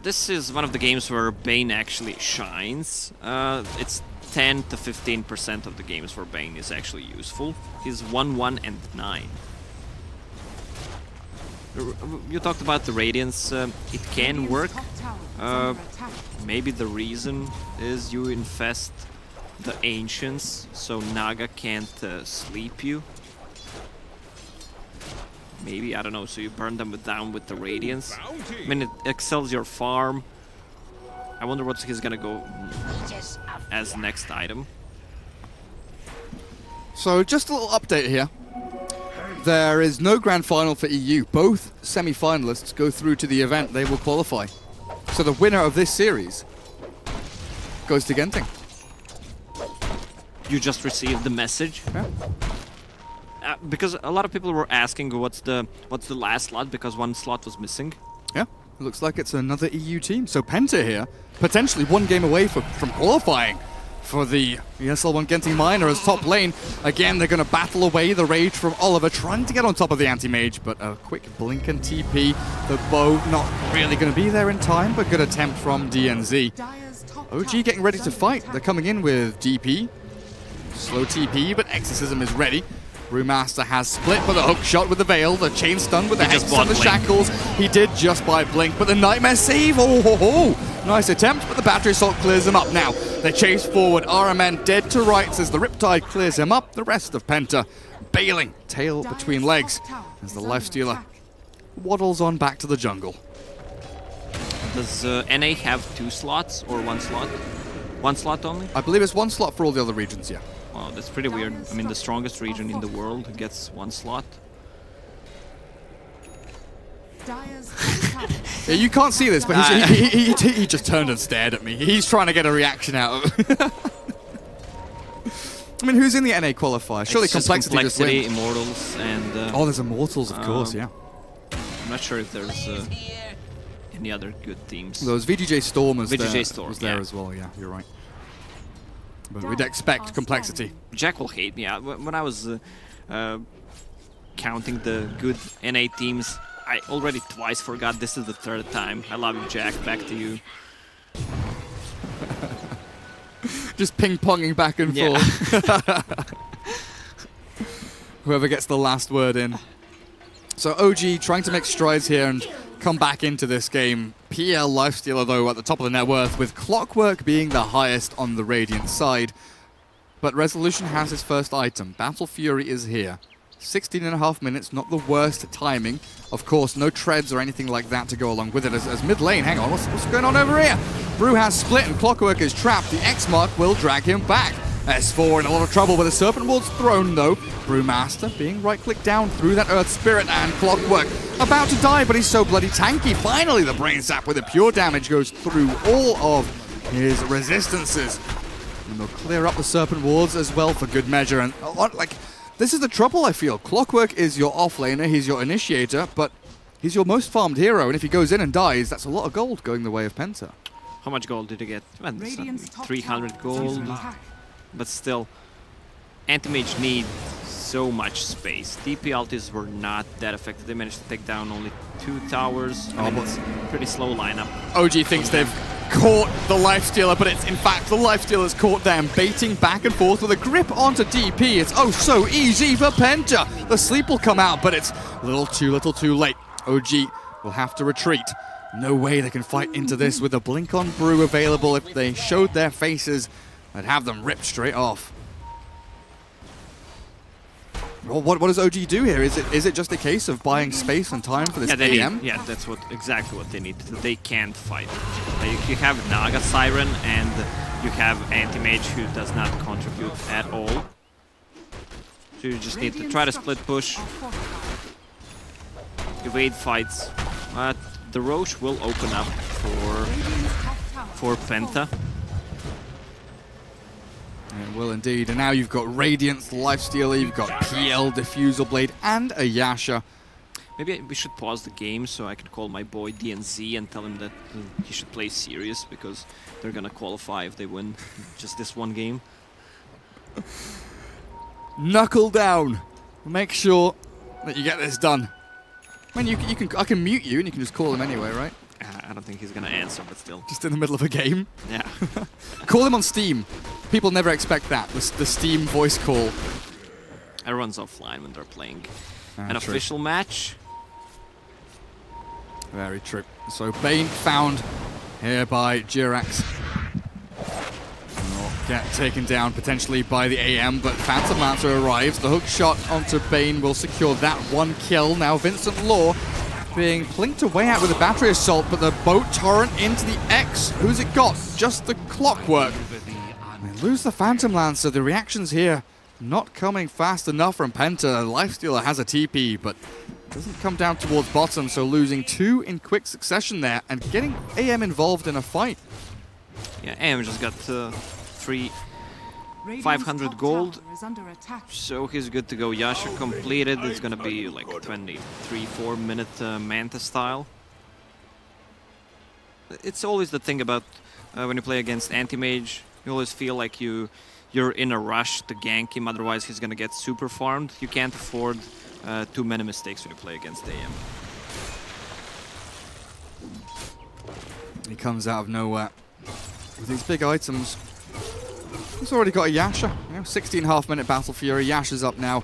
This is one of the games where Bane actually shines. It's 10 to 15% of the games where Bane is actually useful. He's 1-1 and 9. You talked about the Radiance. It can work. Maybe the reason is you infest the Ancients, so Naga can't sleep you. Maybe, I don't know, so you burn them down with the Radiance. I mean, it excels your farm. I wonder what he's gonna go as next item. So just a little update here. There is no grand final for EU. Both semi-finalists go through to the event. They will qualify. So the winner of this series goes to Genting. You just received the message. Yeah. Because a lot of people were asking what's the last slot, because one slot was missing. Yeah, it looks like it's another EU team. So Penta here, potentially one game away from qualifying for the ESL 1 Genting Minor as top lane. Again, they're going to battle away the rage from Oliver, trying to get on top of the anti-mage, but a quick blink and TP. The bow not really going to be there in time, but good attempt from DNZ. OG getting ready to fight. They're coming in with DP. Slow TP, but Exorcism is ready. Brewmaster has split, but the hook shot with the Veil, the chain stun with the Hex and the Shackles. He did just buy Blink, but the Nightmare save, oh ho ho! Nice attempt, but the Battery Assault clears him up. Now, they chase forward, RMN dead to rights as the Riptide clears him up. The rest of Penta bailing, tail between legs, as the Lifestealer waddles on back to the jungle. Does NA have 2 slots or 1 slot? 1 slot only? I believe it's 1 slot for all the other regions, yeah. Wow, that's pretty weird. I mean, the strongest region in the world gets 1 slot. Yeah, you can't see this, but he just turned and stared at me. He's trying to get a reaction out of it. I mean, who's in the NA qualifier? Surely Complexity just wins. Immortals, and... oh, there's Immortals, of course, yeah. I'm not sure if there's any other good teams. There was VGJ Storm was VGJ there as well, yeah, you're right. But we'd expect Complexity. Jack will hate me. When I was counting the good NA teams, I already twice forgot. This is the 3rd time. I love you, Jack. Back to you. Just ping-ponging back and forth. Whoever gets the last word in. So OG trying to make strides here and come back into this game. PL Lifestealer, though, at the top of the net worth, with Clockwork being the highest on the Radiant side. But Resolution has his first item. Battle Fury is here. 16.5 minutes, not the worst timing. Of course, no treads or anything like that to go along with it. As mid lane, hang on, what's going on over here? Brew has split and Clockwork is trapped. The X-Mark will drag him back. S4 in a lot of trouble with the Serpent Ward's thrown, though. Brewmaster being right-clicked down through that Earth Spirit, and Clockwork about to die, but he's so bloody tanky. Finally, the Brain Zap with the pure damage goes through all of his resistances. And they'll clear up the Serpent Wards as well for good measure. And like, this is the trouble, I feel. Clockwork is your offlaner, he's your initiator, but he's your most farmed hero, and if he goes in and dies, that's a lot of gold going the way of Penta. How much gold did he get? 300 gold. But still, Anti-Mage need so much space. DP ultis were not that effective. They managed to take down only 2 towers. I mean, it's a pretty slow lineup. OG thinks they've caught the Lifestealer, but it's in fact the Lifestealer's caught them, baiting back and forth with a grip onto DP. It's oh so easy for Penta. The sleep will come out, but it's a little too late. OG will have to retreat. No way they can fight into this with a Blink on Brew available. If they showed their faces, I'd have them ripped straight off. Well, what does OG do here? Is it just a case of buying space and time for this AM? Yeah, that's exactly what they need. They can't fight. You have Naga Siren and you have Anti-Mage who does not contribute at all. So you just need to try to split push, evade fights. The Roche will open up for Penta. It will indeed, and now you've got Radiance, Lifestealer, you've got PL, Diffusal Blade, and a Yasha. Maybe we should pause the game so I can call my boy DNZ and tell him that he should play serious, because they're gonna qualify if they win just this one game. Knuckle down. Make sure that you get this done. I mean, I can mute you and you can just call him anyway, right? I don't think he's gonna answer, but still. Just in the middle of a game? Yeah. Call him on Steam. People never expect that, the Steam voice call. Everyone's offline when they're playing an official match. Very true. So Bane found here by Jirax. Get taken down potentially by the AM, but Phantom Lancer arrives. The hook shot onto Bane will secure that 1 kill. Now Vincent Law being plinked away out with a battery assault, but the boat torrent into the X. Who's it got? Just the Clockwork. They lose the Phantom Lancer. The reactions here not coming fast enough from Penta. Lifestealer has a TP, but doesn't come down towards bottom, so losing 2 in quick succession there and getting AM involved in a fight. Yeah, AM just got 500 gold, so he's good to go. Yasha completed. It's gonna be like 23-4 minute Manta style. It's always the thing about when you play against anti-mage, you always feel like you're in a rush to gank him, otherwise he's gonna get super farmed. You can't afford too many mistakes when you play against AM. He comes out of nowhere with these big items. He's already got a Yasha. 16.5 minute Battle Fury. Yasha's up now.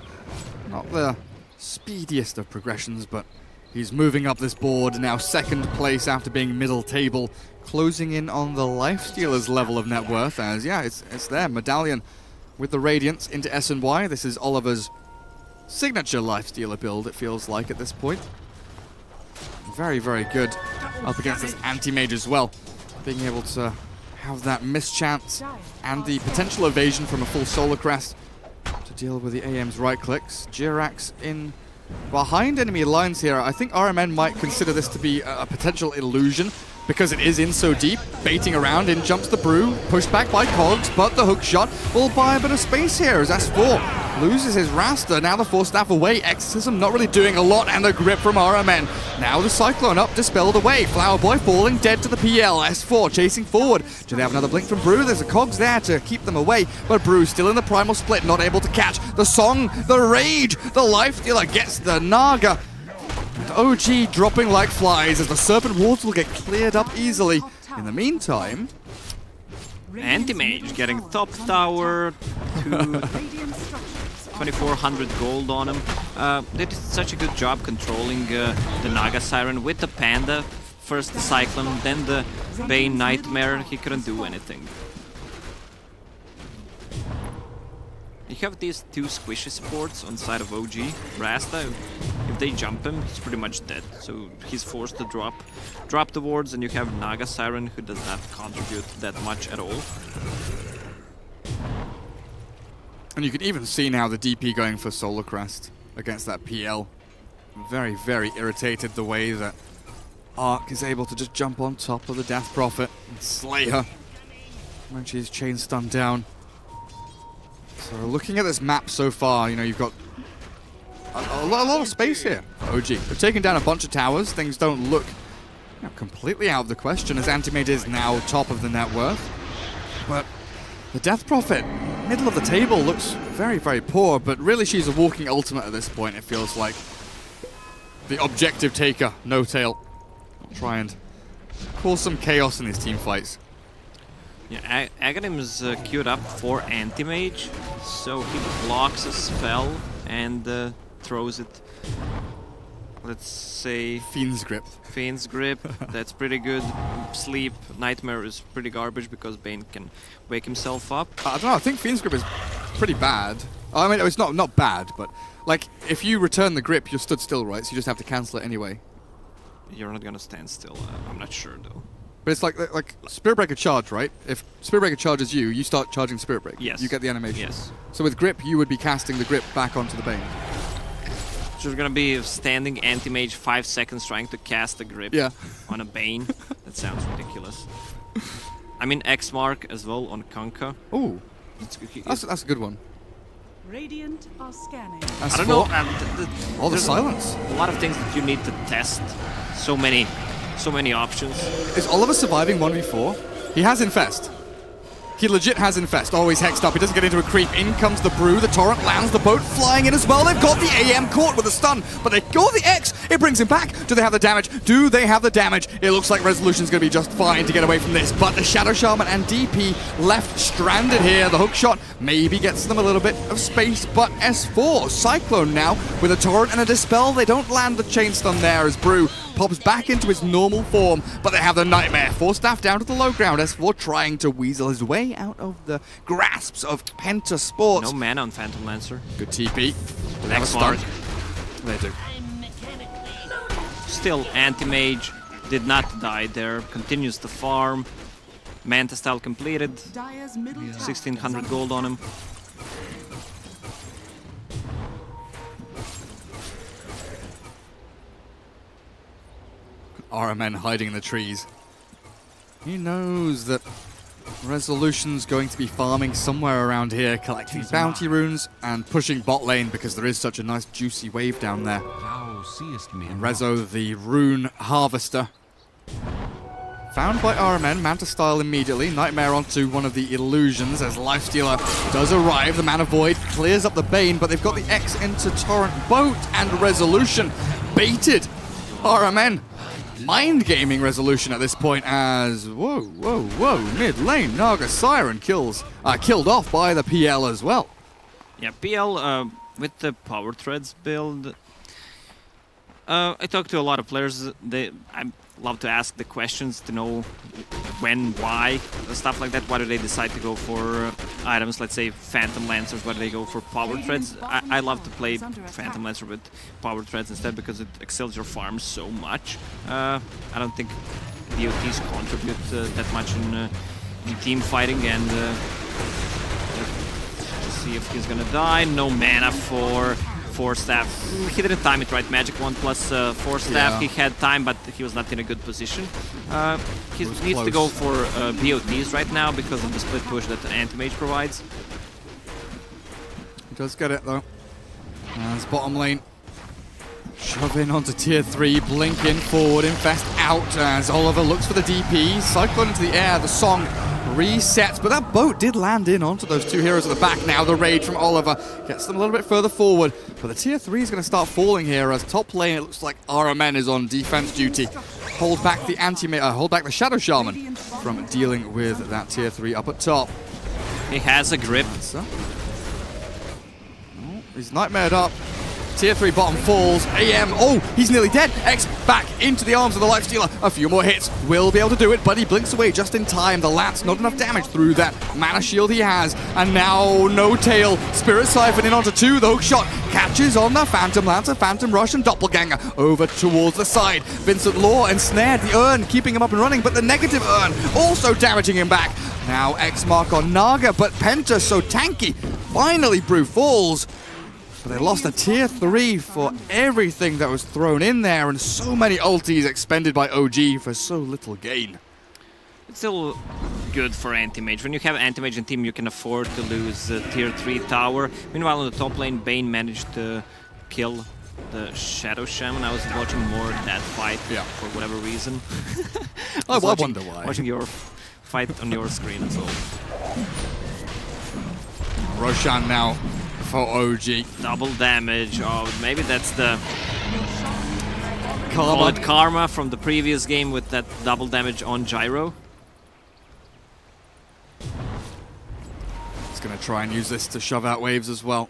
Not the speediest of progressions, but he's moving up this board. Now 2nd place after being middle table. Closing in on the Lifestealer's level of net worth as, yeah, it's there. Medallion with the Radiance into S&Y. This is Oliver's signature Lifestealer build, it feels like, at this point. Very, very good up against this anti-mage as well. Being able to have that mischance and the potential evasion from a full Solar Crest to deal with the AM's right clicks. Jirax in behind enemy lines here. I think RMN might consider this to be a potential illusion because it is in so deep. Baiting around, in jumps the Brew, pushed back by Cogs, but the hook shot will buy a bit of space here as S4 loses his Rasta. Now the 4 staff away. Exorcism not really doing a lot, and the grip from RMN. Now the Cyclone up, dispelled away. Flower Boy falling dead to the PL. S4 chasing forward. Do they have another blink from Brew? There's a Cogs there to keep them away, but Brew still in the primal split, not able to catch the Song, the Rage. The Lifestealer gets the Naga. And OG dropping like flies as the Serpent Wards will get cleared up easily. In the meantime, Anti-Mage getting top tower to 2400 gold on him. They did such a good job controlling the Naga Siren with the Panda. First the Cyclone, then the Bane Nightmare. He couldn't do anything. You have these 2 squishy supports on side of OG. Rasta, if they jump him, he's pretty much dead. So he's forced to drop the wards, and you have Naga Siren, who does not contribute that much at all. And you can even see now the DP going for Solar Crest against that PL. Very, very irritated the way that Ark is able to just jump on top of the Death Prophet and slay her when she's chain stunned down. So looking at this map so far, you know, you've got a lot of space here for OG. They've taken down a bunch of towers. Things don't look completely out of the question as Antimate is now top of the net worth. But the Death Prophet, middle of the table, looks very, very poor, but really she's a walking ultimate at this point, it feels like. The objective taker, No Tail. I'll try and cause some chaos in these team fights. Yeah, Aghanim is queued up for Anti-Mage, so he blocks a spell and throws it, let's say... Fiend's Grip. Fiend's Grip, that's pretty good. Sleep, Nightmare is pretty garbage because Bane can wake himself up. I don't know, I think Fiend's Grip is pretty bad. I mean, it's not bad, but like, if you return the grip, you're stood still, right? So you just have to cancel it anyway. You're not gonna stand still, I'm not sure though. But it's like Spirit Breaker charge, right? If Spirit Breaker charges you, you start charging Spirit Break. Yes. You get the animation. Yes. So with grip, you would be casting the grip back onto the Bane. So you're gonna be standing Anti-Mage 5 seconds trying to cast the grip on a Bane? That sounds ridiculous. I mean X-Mark as well on Kunkka. Ooh. That's a good one. Radiant are scanning. I don't know. All the silence. A lot of things that you need to test. So many options. Is Oliver surviving 1v4? He has Infest. He legit has Infest. Always hexed up. He doesn't get into a creep. In comes the Brew. The Torrent lands. The boat flying in as well. They've got the AM caught with a stun, but they go the X. It brings him back. Do they have the damage? Do they have the damage? It looks like Resolution's going to be just fine to get away from this, but the Shadow Shaman and DP left stranded here. The hook shot maybe gets them a little bit of space, but S4, Cyclone now with a Torrent and a Dispel. They don't land the chain stun there as Brew pops back into his normal form, but they have the Nightmare. 4 staff down to the low ground. S4 trying to weasel his way out of the grasps of Penta Sports. No mana on Phantom Lancer. Good TP. They have a start. They do. Still, Anti-Mage did not die there. Continues to farm. Manta style completed. 1600 gold on him. RMN hiding in the trees. He knows that Resolution's going to be farming somewhere around here, collecting bounty runes and pushing bot lane because there is such a nice juicy wave down there. And Rezo, the rune harvester, found by RMN, Manta style immediately. Nightmare onto one of the illusions as Lifestealer does arrive. The Mana Void clears up the Bane, but they've got the X into Torrent boat, and Resolution baited RMN. Mind gaming Resolution at this point as whoa, mid lane Naga Siren killed off by the PL as well. Yeah, PL with the Power Threads build. I talked to a lot of players. I love to ask the questions to know when, why, stuff like that. Why do they decide to go for items, let's say Phantom Lancers? Why do they go for Power Threads? I love to play Phantom Lancer with Power Threads instead because it excels your farm so much. I don't think DOTs contribute that much in team fighting, and let's see if he's gonna die. No mana for Force Staff. He didn't time it right. Magic 1 plus Force Staff. Yeah. He had time, but he was not in a good position. He needs to go for BOTs right now because of the split push that Anti-Mage provides. He does get it though. As bottom lane, shove in onto tier 3, blink in forward, infest out as Oliver looks for the DP. Cyclone into the air, the song resets, but that boat did land in onto those two heroes at the back. Now the rage from Oliver gets them a little bit further forward, but the tier 3 is going to start falling here as top lane, it looks like RMN is on defense duty. Hold back the Shadow Shaman from dealing with that tier 3 up at top. He has a grip. He's nightmared up. Tier 3 bottom falls. AM, oh, he's nearly dead. X back into the arms of the Lifestealer. A few more hits. Will be able to do it, but he blinks away just in time. The Lance, not enough damage through that mana shield he has. And now, no tail. Spirit Siphon in onto 2. The hook shot catches on the Phantom Lancer, Phantom Rush, and Doppelganger over towards the side. Vincent Law ensnared the Urn, keeping him up and running, but the negative Urn also damaging him back. Now X mark on Naga, but Penta so tanky. Finally, Brew falls. But they lost a tier 3 for everything that was thrown in there, and so many ultis expended by OG for so little gain. It's still good for Anti-Mage. When you have Anti-Mage in team, you can afford to lose tier 3 tower. Meanwhile, on the top lane, Bane managed to kill the Shadow Shaman. I was watching more that fight for whatever reason. I wonder why. Watching your fight on your screen as well. Roshan now for OG. Double damage. Oh, maybe that's the Karma. Karma from the previous game with that double damage on Gyro. He's going to try and use this to shove out waves as well.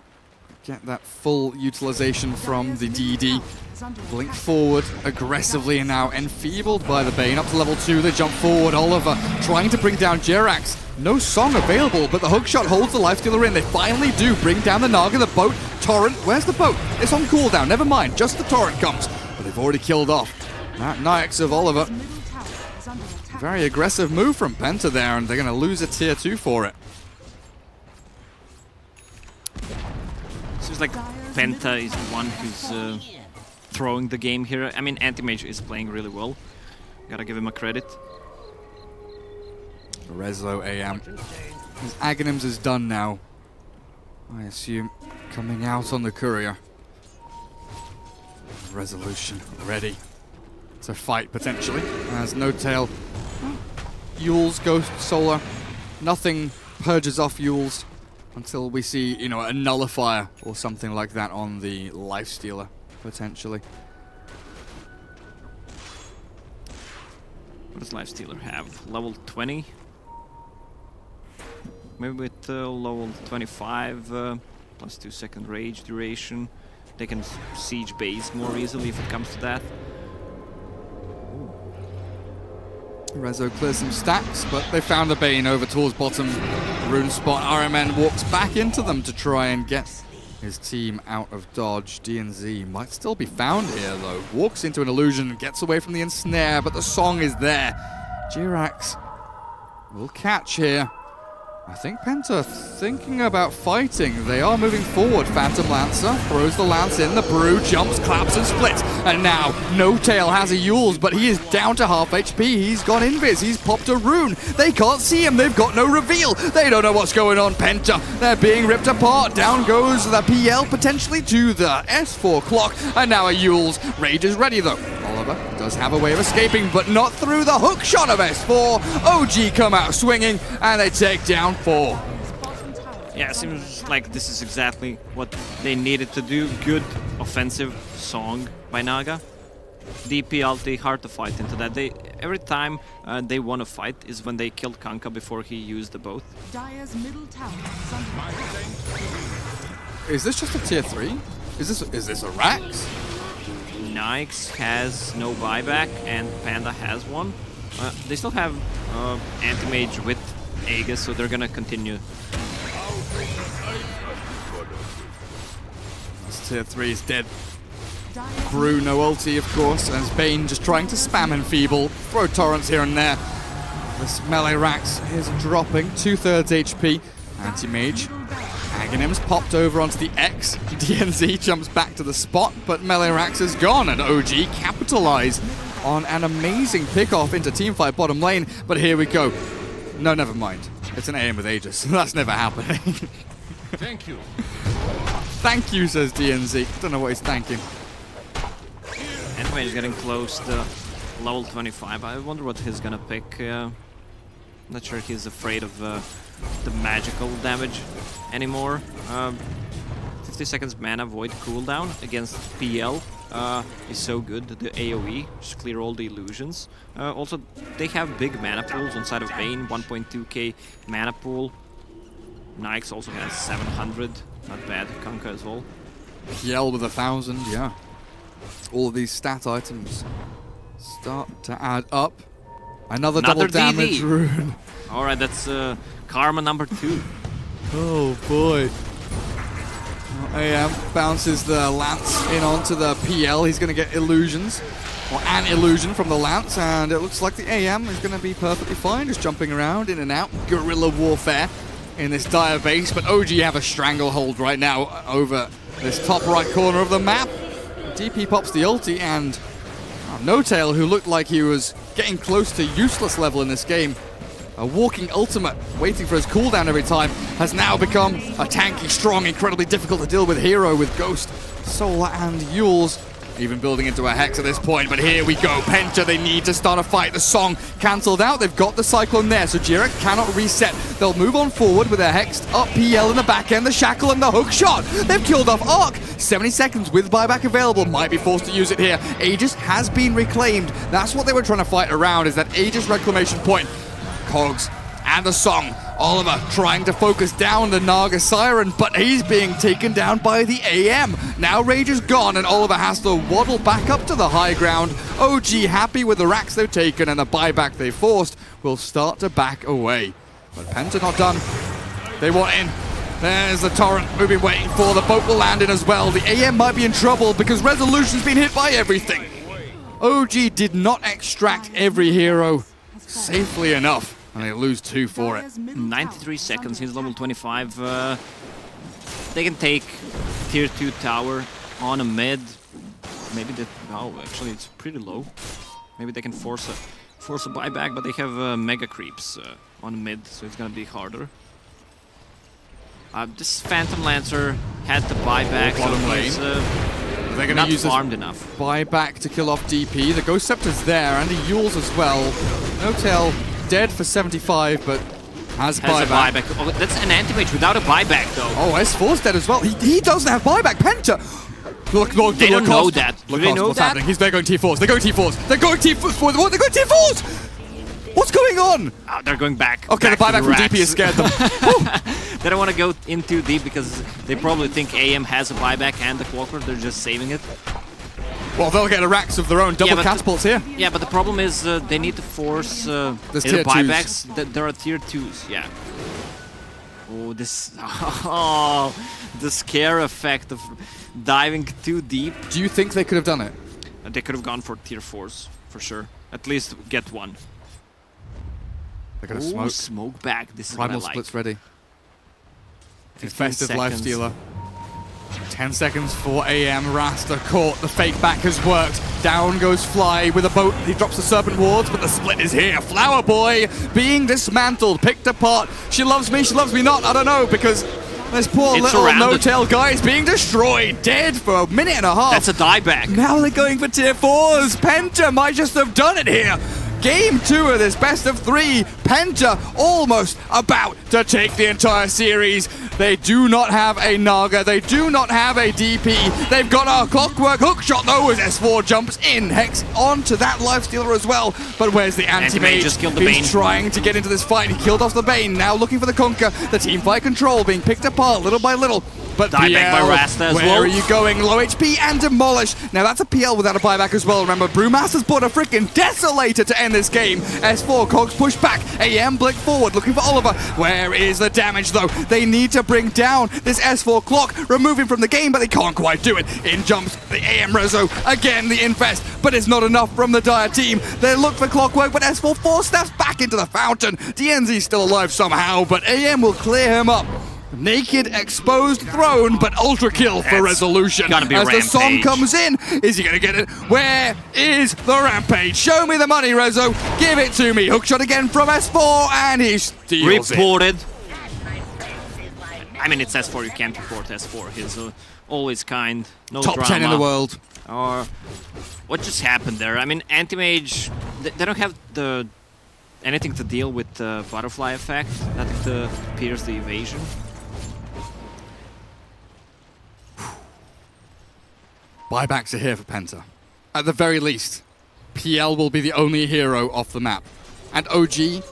Get that full utilization from the DD. Blink forward aggressively and now enfeebled by the Bane. Up to level 2, they jump forward. Oliver trying to bring down Jerax. No song available, but the hookshot holds the Lifestealer in. They finally do bring down the Naga, the boat. Torrent, where's the boat? It's on cooldown, never mind, just the Torrent comes. But they've already killed off that Nyx of Oliver. Very aggressive move from Penta there, and they're going to lose a tier 2 for it. Seems like Penta is the one who's throwing the game here. I mean, Anti-Mage is playing really well. Gotta give him a credit. Rezo AM. His Aghanims is done now, I assume, coming out on the courier. Resolution ready to fight potentially. As No Tail, Yules, Ghost, Solar, nothing purges off Yules until we see, you know, a nullifier or something like that on the Lifestealer potentially. What does Lifestealer have? Level 20? Maybe with level 25 plus 2-second rage duration. They can siege base more easily if it comes to that. Rezo clears some stacks, but they found the Bane over towards bottom rune spot. RMN walks back into them to try and get his team out of dodge. DNZ might still be found here though. Walks into an illusion, gets away from the ensnare, but the song is there. Jirax will catch here. I think Penta thinking about fighting. They are moving forward. Phantom Lancer throws the lance in. The Brew jumps, claps, and splits. And now, No Tail has a Yules, but he is down to half HP. He's gone invis. He's popped a rune. They can't see him. They've got no reveal. They don't know what's going on. Penta, they're being ripped apart. Down goes the PL, potentially to the S4 clock. And now a Yules. Rage is ready, though. Oliver does have a way of escaping, but not through the hook shot of S4. OG come out swinging, and they take down 4. Yeah, it seems like this is exactly what they needed to do. Good offensive song by Naga. DP ulti, hard to fight into that. Every time they want to fight is when they killed Kanka before he used the both. Is this just a tier 3? Is this a Rax? Nyx has no buyback and Panda has one. They still have anti-mage with Aegis, so they're gonna continue. This tier 3 is dead. Brew no ulti, of course, and Bane just trying to spam Enfeeble, throw torrents here and there. This melee Rax is dropping, 2/3 HP. Anti-mage. Aghanim's popped over onto the X. DNZ jumps back to the spot, but melee Rax is gone, and OG capitalize on an amazing pickoff into teamfight bottom lane. But here we go. No, never mind. It's an AM with Aegis. That's never happening. Thank you. Thank you, says DNZ. Don't know what he's thanking. Anyway, he's getting close to level 25. I wonder what he's gonna pick. Not sure he's afraid of the magical damage anymore. 50 seconds mana void cooldown against PL is so good. The AoE, just clear all the illusions. Also, they have big mana pools on side of Bane, 1.2k mana pool. Nyx also has 700, not bad. Kanka as well. PL with 1,000, yeah. All of these stat items start to add up. Another double damage rune. Alright, that's Karma number 2. Oh boy. Well, AM bounces the Lance in onto the PL. He's going to get illusions, or an illusion from the Lance, and it looks like the AM is going to be perfectly fine, just jumping around in and out. Guerrilla warfare in this dire base, but OG have a stranglehold right now over this top right corner of the map. DP pops the ulti, and No Tail, who looked like he was getting close to useless level in this game, a walking ultimate, waiting for his cooldown every time, has now become a tanky, strong, incredibly difficult to deal with hero with Ghost, Solar, and Yules. Even building into a Hex at this point, but here we go. Penta, they need to start a fight. The song cancelled out. They've got the Cyclone there, so Jira cannot reset. They'll move on forward with their Hexed up PL in the back end, the Shackle and the hook shot. They've killed off Arc. 70 seconds with buyback available. Might be forced to use it here. Aegis has been reclaimed. That's what they were trying to fight around, is that Aegis reclamation point. Cogs and the song. Oliver trying to focus down the Naga Siren, but he's being taken down by the AM. Now Rage is gone, and Oliver has to waddle back up to the high ground. OG happy with the racks they've taken, and the buyback they forced will start to back away. But Penta not done. They want in. There's the torrent we've been waiting for. The boat will land in as well. The AM might be in trouble because Resolution's been hit by everything. OG did not extract every hero safely enough, and they lose 2 for it. 93 seconds, he's level 25. They can take tier 2 tower on a mid. Maybe that, oh, actually it's pretty low. Maybe they can force a buyback, but they have mega creeps on mid, so it's gonna be harder. This Phantom Lancer had the buyback, so he's they're going to use farmed enough. Buyback to kill off DP. The Ghost Scepter's there, and the Yules as well. No Tail dead for 75, but has buyback. Oh, that's an anti-mage without a buyback, though. Oh, S4's dead as well. He doesn't have buyback. Penta! Look, they don't know that. Do they know what's that? happening? They're going T4s. They're going T4s. They're going T4s. What? They're going T4s! What's going on? Oh, they're going back. Okay, the buyback from DP has scared them. They don't want to go in too deep because they probably think AM has a buyback and the Clockwork. They're just saving it. Well, they'll get a racks of their own. Double catapults here. Yeah, but the problem is they need to force the buybacks. There are tier 2s, yeah. Oh, this... Oh, the scare effect of diving too deep. Do you think they could have done it? They could have gone for tier 4s, for sure. At least get one. They're going to Ooh, smoke. Smoke back. This is Primal what I like. splits ready. 15 Infested seconds. Lifestealer. 10 seconds for AM. Rasta caught. The fake back has worked. Down goes Fly with a boat. He drops the Serpent Wards, but the split is here. Flower Boy being dismantled, picked apart. She loves me not. I don't know, because this poor little no-tail guy is being destroyed. Dead for a minute and a half. That's a dieback. Now they're going for tier 4s. Penta might just have done it here. Game 2 of this best of 3. Penta almost about to take the entire series. They do not have a Naga. They do not have a DP. They've got a Clockwork hookshot though as S4 jumps in. Hex onto that Lifestealer as well. But where's the anti-mage? Just killed the Bane. He's trying to get into this fight. He killed off the Bane. Now looking for the Conquer. The team fight control being picked apart little by little. But Dieback by Rasta as where well. are you going? Low HP and Demolish. Now that's a PL without a buyback as well. Remember, Brewmaster's bought a freaking Desolator to end this game. S4 Cogs push back. AM blick forward, looking for Oliver. Where is the damage though? They need to bring down this S4 Clock, remove him from the game, but they can't quite do it. In jumps the AM Rezo. Again, the Infest, but it's not enough from the Dire team. They look for Clockwork, but S4 4 snaps back into the fountain. DNZ's still alive somehow, but AM will clear him up. Naked, exposed, thrown, but ultra kill for Resolution. Gotta be As Rampage. the song comes in, is he gonna get it? Where is the Rampage? Show me the money, Rezo. Give it to me. Hookshot again from S4, and he steals Reported. I mean, it's S4. You can't report S4. He's always kind. No Top drama. 10 in the world. Or what just happened there? I mean, anti-mage. They don't have anything to deal with the butterfly effect. Nothing to pierce the evasion. Buybacks are here for Penta. At the very least, PL will be the only hero off the map. And OG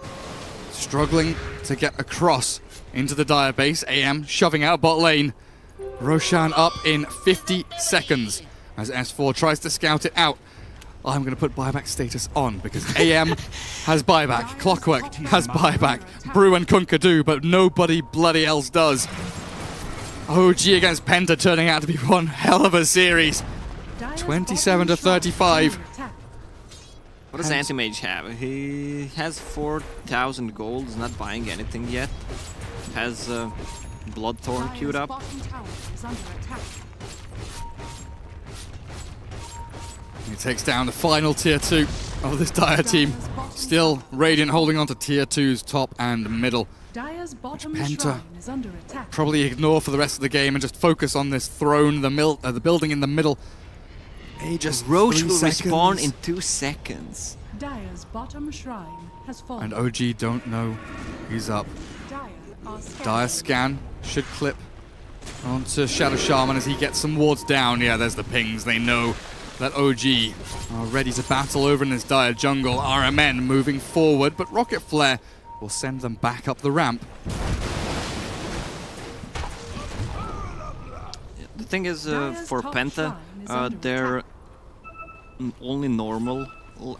struggling to get across into the Dire base. AM shoving out bot lane. Roshan up in 50 seconds as S4 tries to scout it out. I'm going to put buyback status on because AM has buyback, Clockwork has buyback, Brew and Kunkka do, but nobody bloody else does. OG against Penta turning out to be one hell of a series. 27 to 35. What does Anti-Mage have? He has 4,000 gold, is not buying anything yet. Has Bloodthorn queued up. He takes down the final tier 2 of this Dire team. Still Radiant holding on to tier 2's top and middle. Penta probably ignore for the rest of the game and just focus on this throne, the building in the middle. Just Roach will respawn in 2 seconds. Dire's bottom shrine has fallen. And OG don't know he's up. Dire scan should clip onto Shadow Shaman as he gets some wards down. Yeah, there's the pings. They know that OG are ready to battle over in this Dire jungle. RMN moving forward, but Rocket Flare will send them back up the ramp. The thing is, for Penta, they're only normal.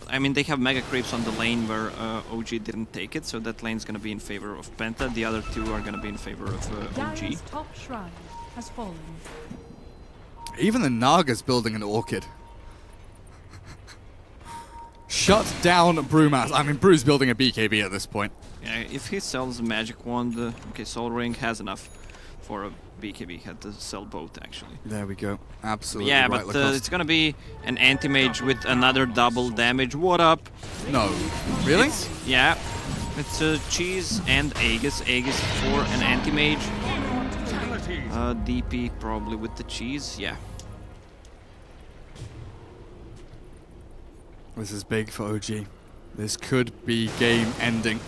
I mean, they have Mega Creeps on the lane where OG didn't take it, so that lane's gonna be in favor of Penta. The other two are gonna be in favor of OG. Top shrine has fallen. Even the Naga's building an orchid. Shut down Brewmaster. I mean, Brew's building a BKB at this point. Yeah, if he sells a Magic Wand, okay, Soul Ring has enough for a BKB. He had to sell both, actually. There we go. Absolutely yeah, right. but it's gonna be an anti-mage with another double damage. What up? No. Really? Yeah. It's Cheese and Aegis. Aegis for an anti-mage. DP probably with the Cheese, yeah. This is big for OG. This could be game ending.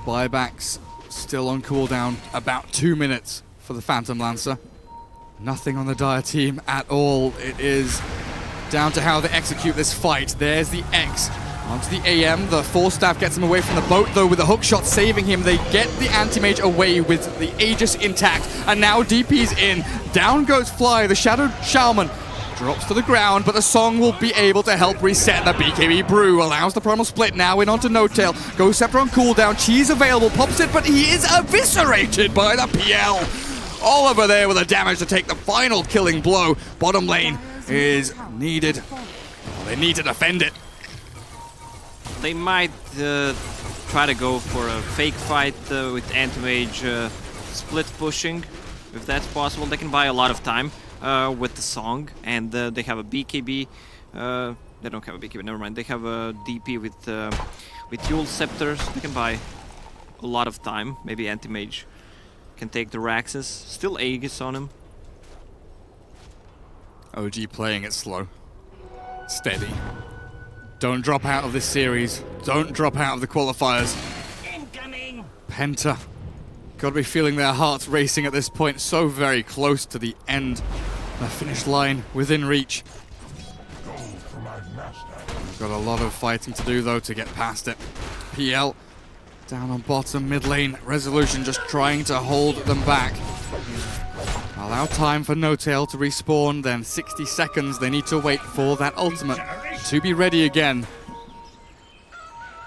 Buybacks still on cooldown. About 2 minutes for the Phantom Lancer. Nothing on the Dire team at all. It is down to how they execute this fight. There's the X onto the AM. The Force Staff gets him away from the boat, though, with a hookshot saving him. They get the Anti-Mage away with the Aegis intact. And now DP's in. Down goes Fly. The Shadow Shaman drops to the ground, but the song will be able to help reset the BKB Brew. Allows the Primal Split now in onto No-Tail. Goes Scepter on cooldown. Cheese available. Pops it, but he is eviscerated by the PL. Oliver there with the damage to take the final killing blow. Bottom lane is needed. They need to defend it. They might try to go for a fake fight with anti-mage split pushing. If that's possible, they can buy a lot of time with the song, and they have a BKB. They don't have a BKB, never mind. They have a DP with Yule Scepters. They can buy a lot of time. Maybe anti-mage can take the Raxus. Still Aegis on him. OG playing it slow. Steady. Don't drop out of this series. Don't drop out of the qualifiers. Incoming. Penta. Gotta be feeling their hearts racing at this point. So very close to the end. The finish line within reach. Got a lot of fighting to do though to get past it. PL down on bottom, mid lane. Resolution just trying to hold them back. Allow time for NoTail to respawn, then 60 seconds they need to wait for that ultimate to be ready again.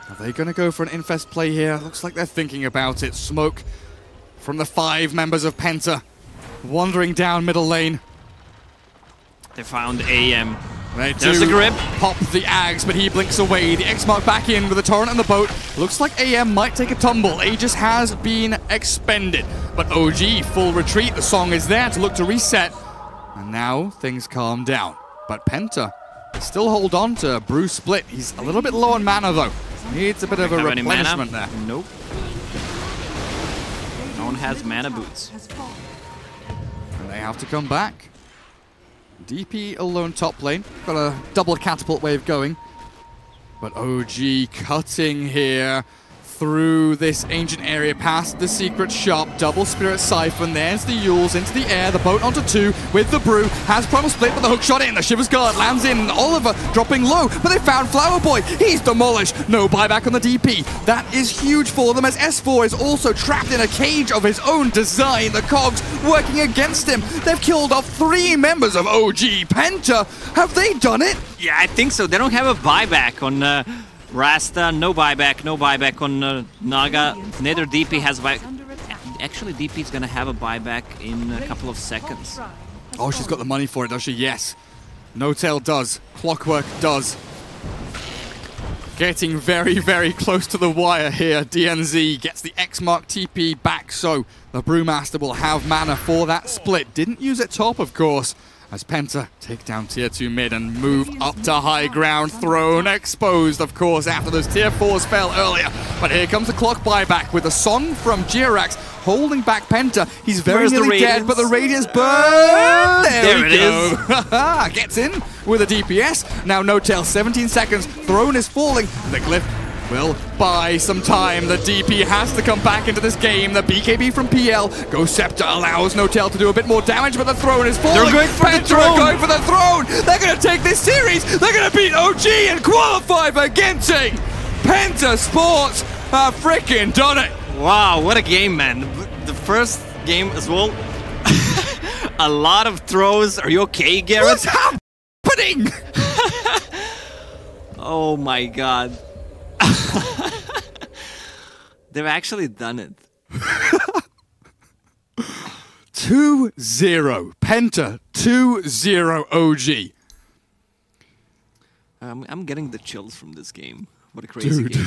Are they going to go for an infest play here? Looks like they're thinking about it. Smoke from the 5 members of Penta wandering down middle lane. They found AM. There's the grip. Pop the Ags, but he blinks away. The X-Mark back in with the Torrent and the boat. Looks like AM might take a tumble. Aegis has been expended. But OG, full retreat. The song is there to look to reset. And now things calm down. But Penta still hold on to Brew Split. He's a little bit low on mana though. Needs a bit of a replenishment there. Nope. No one has mana boots. And they have to come back. DP alone top lane. Got a double catapult wave going. But OG cutting here through this ancient area past the secret shop. Double spirit siphon. There's the Yules into the air. The boat onto 2 with the brew. Has primal split, but the hook shot in. The Shiver's Guard lands in. Oliver dropping low, but they found Flower Boy. He's demolished. No buyback on the DP. That is huge for them as S4 is also trapped in a cage of his own design. The cogs working against him. They've killed off 3 members of OG Penta. Have they done it? Yeah, I think so. They don't have a buyback on Rasta, no buyback on Naga. Neither DP has buyback. Actually, DP is going to have a buyback in a couple of seconds. Oh, she's got the money for it, does she? Yes. NoTail does. Clockwork does. Getting very, very close to the wire here. DNZ gets the X-Mark TP back, so the Brewmaster will have mana for that split. Didn't use it top, of course, as Penta take down tier 2 mid and move up to high ground. Throne exposed, of course, after those tier 4s fell earlier. But here comes the clock buyback with a song from Jirax holding back Penta. He's very nearly dead, but the Radiance burn! There we go. Gets in with a DPS. Now NoTail, 17 seconds. Throne is falling. The Glyph will buy some time. The DP has to come back into this game. The BKB from PL. Ghost Scepter allows NoTail to do a bit more damage, but the Throne is falling. They're going for the throne. Going for the Throne. They're going to take this series. They're going to beat OG and qualify for Genting. Penta Sports have freaking done it. Wow, what a game, man. The first game as well. A lot of throws. Are you okay, Garrett? What's happening? Oh my god. They've actually done it. 2-0. Penta 2-0 OG. I'm getting the chills from this game. What a crazy game.